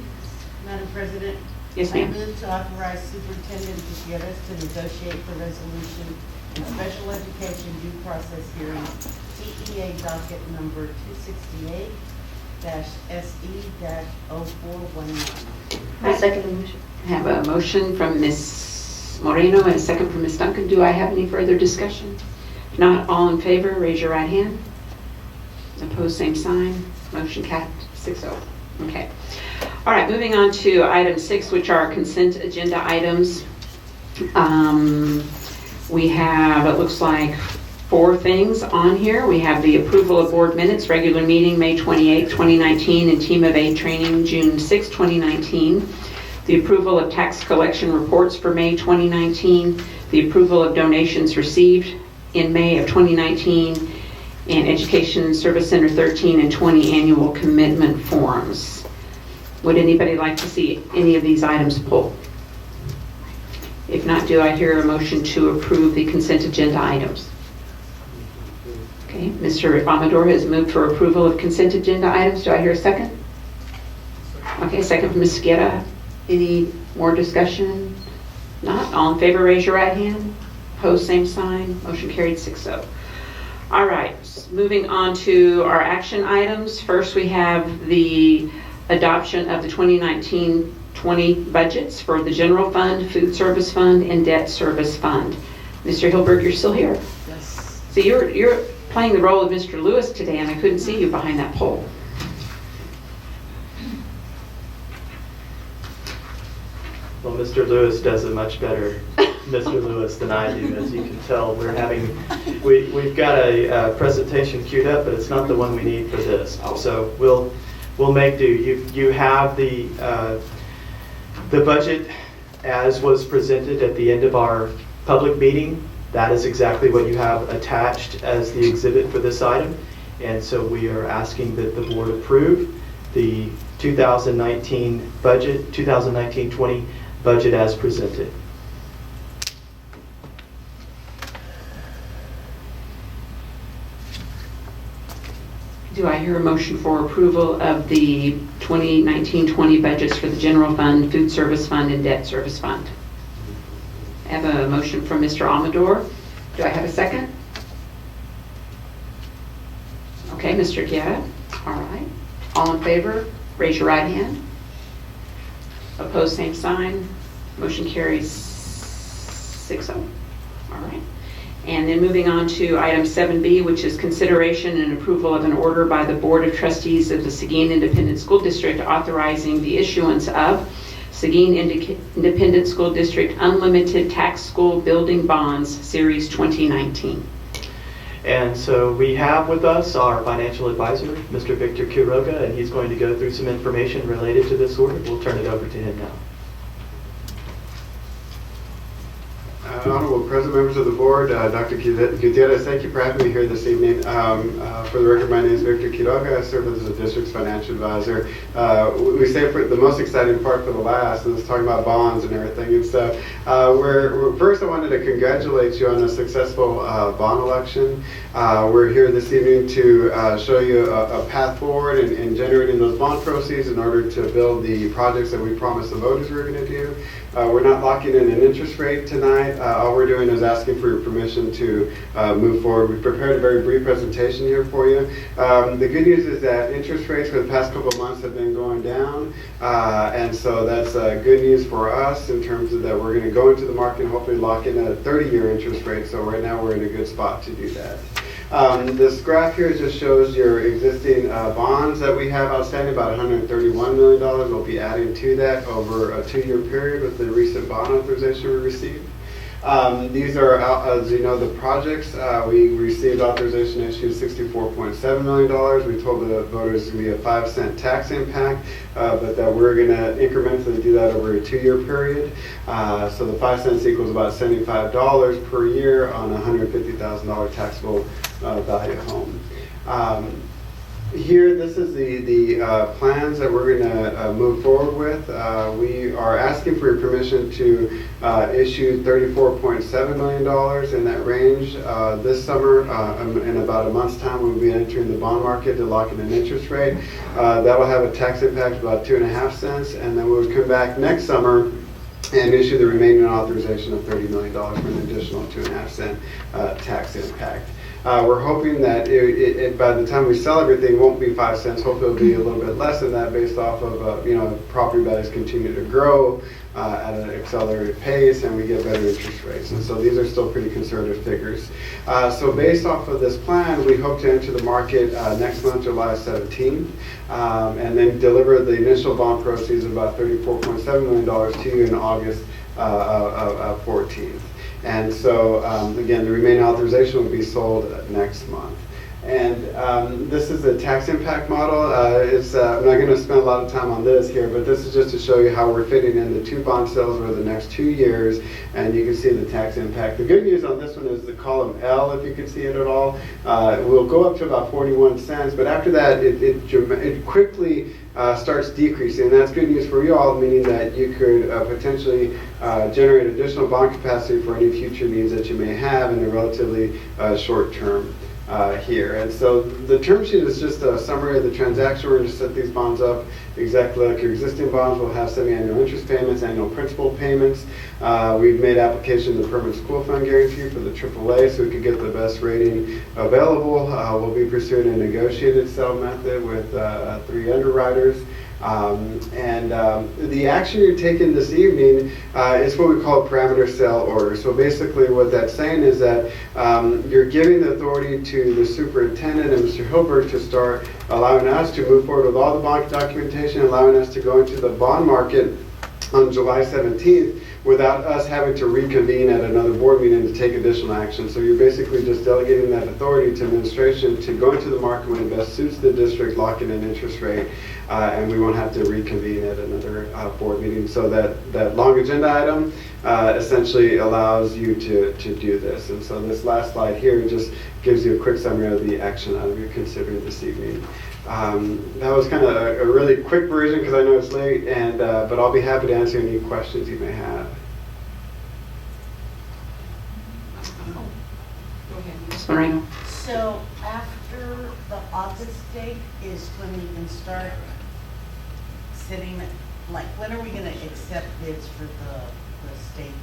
Madam President? Yes, I ma'am. move to authorize Superintendent Gutierrez to negotiate the resolution in special education due process hearing TEA docket number 268-SE-0419. I second the motion. I have a motion from Ms. Moreno and a second from Ms. Duncan. Do I have any further discussion? If not, all in favor, raise your right hand. Opposed, same sign. Motion carried 6-0. Okay. All right, moving on to item 6, which are consent agenda items. We have, it looks like, 4 things on here. We have the approval of board minutes, regular meeting May 28, 2019, and Team of 8 training June 6, 2019. The approval of tax collection reports for May 2019. The approval of donations received in May of 2019, and Education Service Center 13 and 20 annual commitment forms. Would anybody like to see any of these items pulled? If not, do I hear a motion to approve the consent agenda items? Okay, Mr. Amador has moved for approval of consent agenda items. Do I hear a second? Okay, second from Ms. Guerra. Any more discussion? Not? All in favor, raise your right hand. Opposed, same sign. Motion carried 6-0. All right, moving on to our action items. First, we have the adoption of the 2019-20 budgets for the general fund, food service fund, and debt service fund. Mr. Hilberg, you're still here. Yes. So you're playing the role of Mr. Lewis today, and I couldn't see you behind that pole. Well, Mr. Lewis does a much better Mr. Lewis than I do, as you can tell. We've got a presentation queued up, but it's not the one we need for this. So we'll make do. You have the budget as was presented at the end of our public meeting. That is exactly what you have attached as the exhibit for this item. And so we are asking that the board approve the 2019 budget, 2019-20 budget as presented. Do I hear a motion for approval of the 2019-20 budgets for the general fund, food service fund, and debt service fund? I have a motion from Mr. Amador. Do I have a second? Okay, Mr. Guerra. All right. All in favor, raise your right hand. Opposed, same sign. Motion carries 6-0. All right. And then moving on to item 7B, which is consideration and approval of an order by the Board of Trustees of the Seguin Independent School District authorizing the issuance of Seguin Independent School District Unlimited Tax School Building Bonds, Series 2019. And so we have with us our financial advisor, Mr. Victor Quiroga, and he's going to go through some information related to this order. We'll turn it over to him now. Honorable President, members of the board, Dr. Gutierrez, thank you for having me here this evening. For the record, my name is Victor Quiroga. I serve as the district's financial advisor. We say for the most exciting part for the last, and it's talking about bonds and everything and stuff. First, I wanted to congratulate you on a successful bond election. We're here this evening to show you a path forward in generating those bond proceeds in order to build the projects that we promised the voters we were going to do. We're not locking in an interest rate tonight. All we're doing is asking for your permission to move forward. We've prepared a very brief presentation here for you. The good news is that interest rates for the past couple of months have been going down, and so that's good news for us in terms of that we're going to go into the market and hopefully lock in a 30-year interest rate. So right now we're in a good spot to do that. This graph here just shows your existing bonds that we have outstanding, about $131 million. We'll be adding to that over a 2-year period with the recent bond authorization we received. These are, as you know, the projects. We received authorization issued $64.7 million. We told the voters to be a 5-cent tax impact, but that we're going to incrementally do that over a 2-year period. So the 5 cents equals about $75 per year on a $150,000 taxable value home. Here, this is the plans that we're going to move forward with. We are asking for your permission to issue $34.7 million in that range this summer. In about a month's time, we'll be entering the bond market to lock in an interest rate. That will have a tax impact of about 2.5 cents, and then we'll come back next summer and issue the remaining authorization of $30 million for an additional 2.5 cent tax impact. We're hoping that by the time we sell everything, it won't be 5 cents. Hopefully it'll be a little bit less than that based off of, property values continue to grow at an accelerated pace and we get better interest rates. And so these are still pretty conservative figures. So based off of this plan, we hope to enter the market next month, July 17th, and then deliver the initial bond proceeds of about $34.7 million to you in August 14th. And so, again, the remaining authorization will be sold next month. And this is the tax impact model. I'm not going to spend a lot of time on this here, but this is just to show you how we're fitting in the 2 bond sales over the next 2 years, and you can see the tax impact. The good news on this one is the column L, if you can see it at all, will go up to about 41 cents, but after that, it quickly starts decreasing. And that's good news for you all, meaning that you could potentially generate additional bond capacity for any future needs that you may have in the relatively short term here. And so the term sheet is just a summary of the transaction. We're going to set these bonds up exactly like your existing bonds. We'll have semi-annual interest payments, annual principal payments. We've made application to the permanent school fund guarantee for the AAA so we could get the best rating available. We'll be pursuing a negotiated sell method with 3 underwriters. The action you're taking this evening is what we call a parameter sale order. So basically what that's saying is that you're giving the authority to the superintendent and Mr. Hilbert to start allowing us to move forward with all the bond documentation, allowing us to go into the bond market on July 17th without us having to reconvene at another board meeting to take additional action. So you're basically just delegating that authority to administration to go into the market when it best suits the district, lock in an interest rate, and we won't have to reconvene at another board meeting. So that long agenda item essentially allows you to do this. And so this last slide here just gives you a quick summary of the action item you're considering this evening. That was kind of a really quick version because I know it's late, but I'll be happy to answer any questions you may have. So after the August date is when we can start sitting, like when are we going to accept bids for the stadium?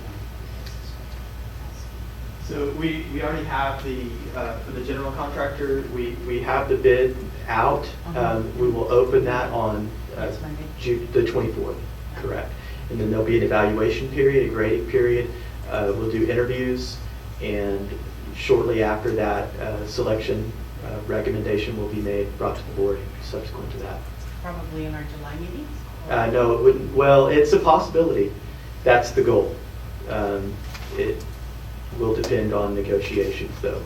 So we already have for the general contractor, we have the bid out. We will open that on June the 24th, correct. And then there'll be an evaluation period, a grading period. We'll do interviews, and shortly after that, selection recommendation will be made, brought to the board subsequent to that. Probably in our July meeting? No, it wouldn't. Well, it's a possibility. That's the goal. It will depend on negotiations, though.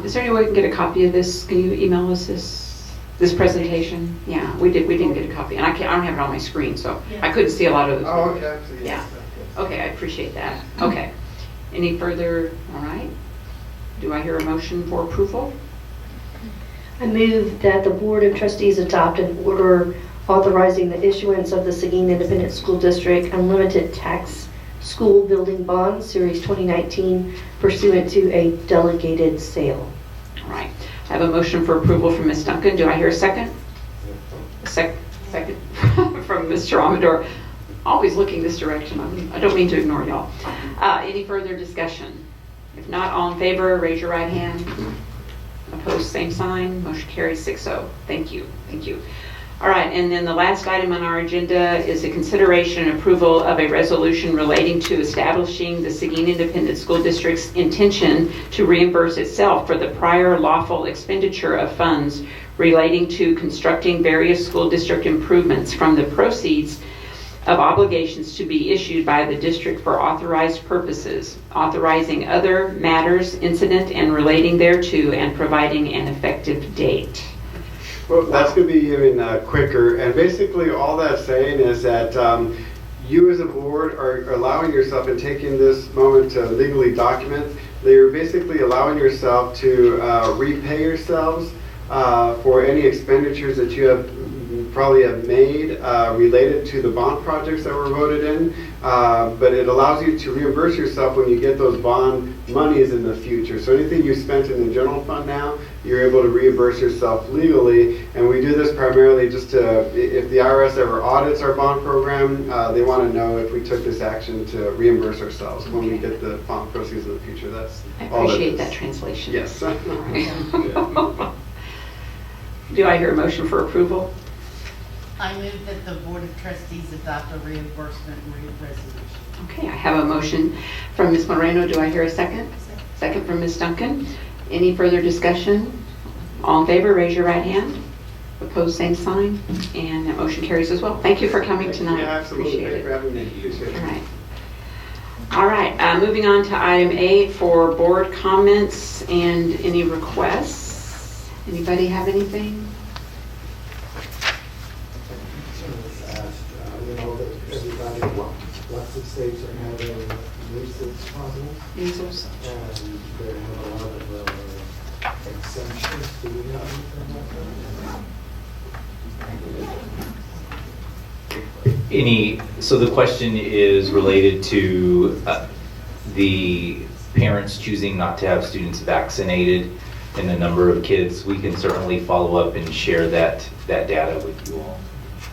Is there any way we can get a copy of this? Can you email us this? This presentation? Yeah, we didn't get a copy, and I don't have it on my screen, so I couldn't see a lot of those. Oh, okay. Yeah. Okay, I appreciate that. Okay. Any further, all right. Do I hear a motion for approval? I move that the Board of Trustees adopt an order authorizing the issuance of the Seguin Independent School District Unlimited Tax School Building Bond, Series 2019, pursuant to a delegated sale. All right. I have a motion for approval from Ms. Duncan. Do I hear a second? Second from Mr. Amador. Always looking this direction. I don't mean to ignore y'all. Any further discussion? If not, all in favor, raise your right hand. Opposed, same sign. Motion carries 6-0. Thank you. Thank you. All right, and then the last item on our agenda is a consideration and approval of a resolution relating to establishing the Seguin Independent School District's intention to reimburse itself for the prior lawful expenditure of funds relating to constructing various school district improvements from the proceeds of obligations to be issued by the district for authorized purposes, authorizing other matters incident and relating thereto, and providing an effective date. Well, that's going to be even quicker. And basically all that's saying is that you as a board are allowing yourself and taking this moment to legally document that you're basically allowing yourself to repay yourselves for any expenditures that you have probably have made related to the bond projects that were voted in, but it allows you to reimburse yourself when you get those bond monies in the future. So anything you spent in the general fund now, you're able to reimburse yourself legally, and we do this primarily just to, if the IRS ever audits our bond program, they want to know if we took this action to reimburse ourselves when we get the bond proceeds in the future. That's I all appreciate that that is. translation. Yes. Do I hear a motion for approval? I move that the Board of Trustees adopt a reimbursement resolution. Okay, I have a motion from Ms. Moreno. Do I hear a second? Second from Ms. Duncan. Any further discussion? All in favor, raise your right hand. Opposed, same sign. And that motion carries as well. Thank you for coming tonight. Yeah, absolutely. Appreciate Thanks for it. having me. Appreciate it. All right. All right, moving on to item 8 for board comments and any requests. Anybody have anything? You know that everybody, lots of states are having nuisance problems. Measles. And they have a lot of exemptions. Do we have anything like that? So the question is related to the parents choosing not to have students vaccinated and the number of kids. We can certainly follow up and share that data with you all.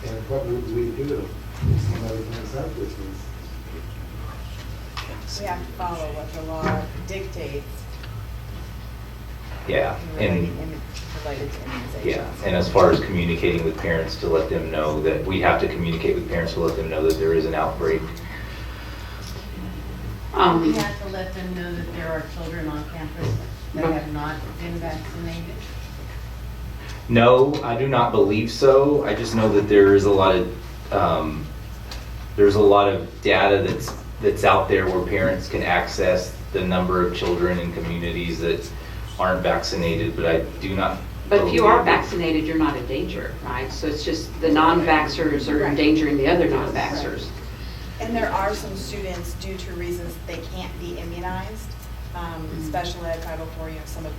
And what would we do if somebody comes up with this? We have to follow what the law dictates. Yeah, and Related to immunizations. yeah, and as far as communicating with parents to let them know that we have to communicate with parents to let them know that there is an outbreak. We have to let them know that there are children on campus that have not been vaccinated. No, I do not believe so. I just know that there is a lot of data that's out there where parents can access the number of children in communities that aren't vaccinated, but I do not. But if you are vaccinated, you're not in danger, right? So it's just the non-vaxxers are endangering the other non-vaxxers. And there are some students, due to reasons they can't be immunized, special ed, 504, some of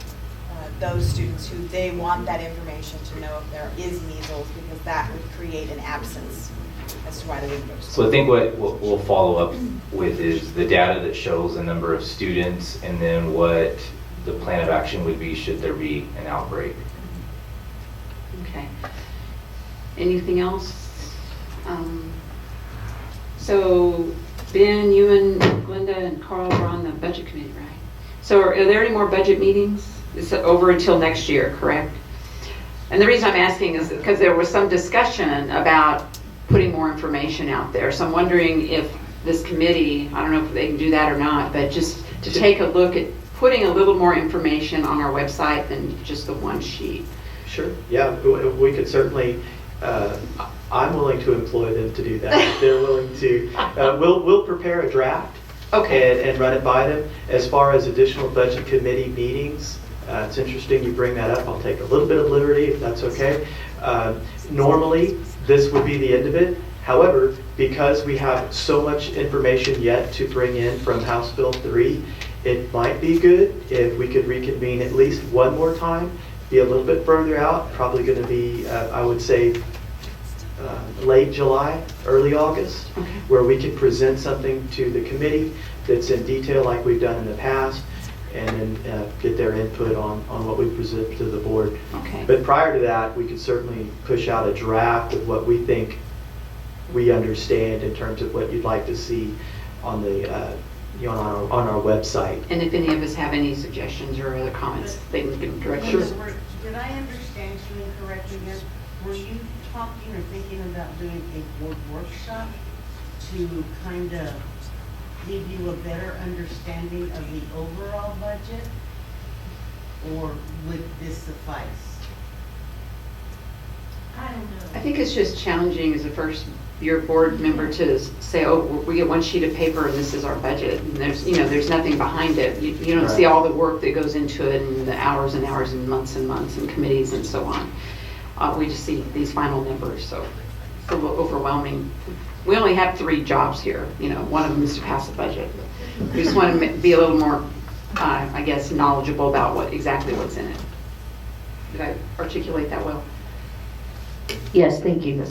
those students who they want that information to know if there is measles, because that would create an absence as to why they wouldn't go to school. So I think what we'll follow up with is the data that shows the number of students and then what the plan of action would be should there be an outbreak. Okay. Anything else? So Ben, you and Glenda and Carl were on the budget committee, right? So are there any more budget meetings? It's over until next year, correct? And the reason I'm asking is because there was some discussion about putting more information out there. So I'm wondering if this committee, I don't know if they can do that or not, but just to take a look at putting a little more information on our website than just the one sheet. Sure. Yeah, we could certainly. I'm willing to employ them to do that. If they're willing to. We'll prepare a draft. Okay. And run it by them. As far as additional budget committee meetings, It's interesting you bring that up. I'll take a little bit of liberty if that's okay. Normally, this would be the end of it. However, because we have so much information yet to bring in from House Bill 3, it might be good if we could reconvene at least one more time, be a little bit further out, probably going to be, I would say, late July, early August, where we can present something to the committee that's in detail like we've done in the past, and then get their input on what we present to the board. Okay. But prior to that, we could certainly push out a draft of what we think we understand in terms of what you'd like to see on the on our website. And if any of us have any suggestions or other comments, they can give them directly. Did I understand you incorrectly here? Were you talking or thinking about doing a board workshop to kind of give you a better understanding of the overall budget? Or would this suffice? I don't know. I think it's just challenging as a first-year board member to say, oh, we get one sheet of paper and this is our budget. And there's nothing behind it. You don't see all the work that goes into it and the hours and hours and months and committees and so on. We just see these final numbers, so it's a little overwhelming. We only have 3 jobs here. One of them is to pass a budget. We just want to be a little more, I guess, knowledgeable about exactly what's in it. Did I articulate that well? Yes, thank you.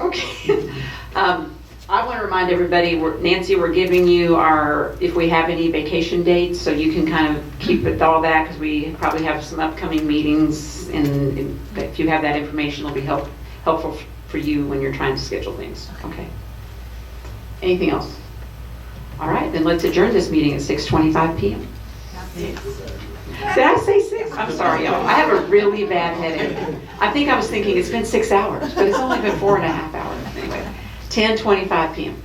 Okay. I want to remind everybody, Nancy, we're giving you if we have any vacation dates, so you can kind of keep with all that, because we probably have some upcoming meetings, and if you have that information, it'll be helpful for you when you're trying to schedule things. Okay. Anything else? All right, then let's adjourn this meeting at 6:25 p.m. Did I say 6? I'm sorry, y'all. I have a really bad headache. I think I was thinking it's been 6 hours, but it's only been 4.5 hours. Anyway, 10:25 p.m.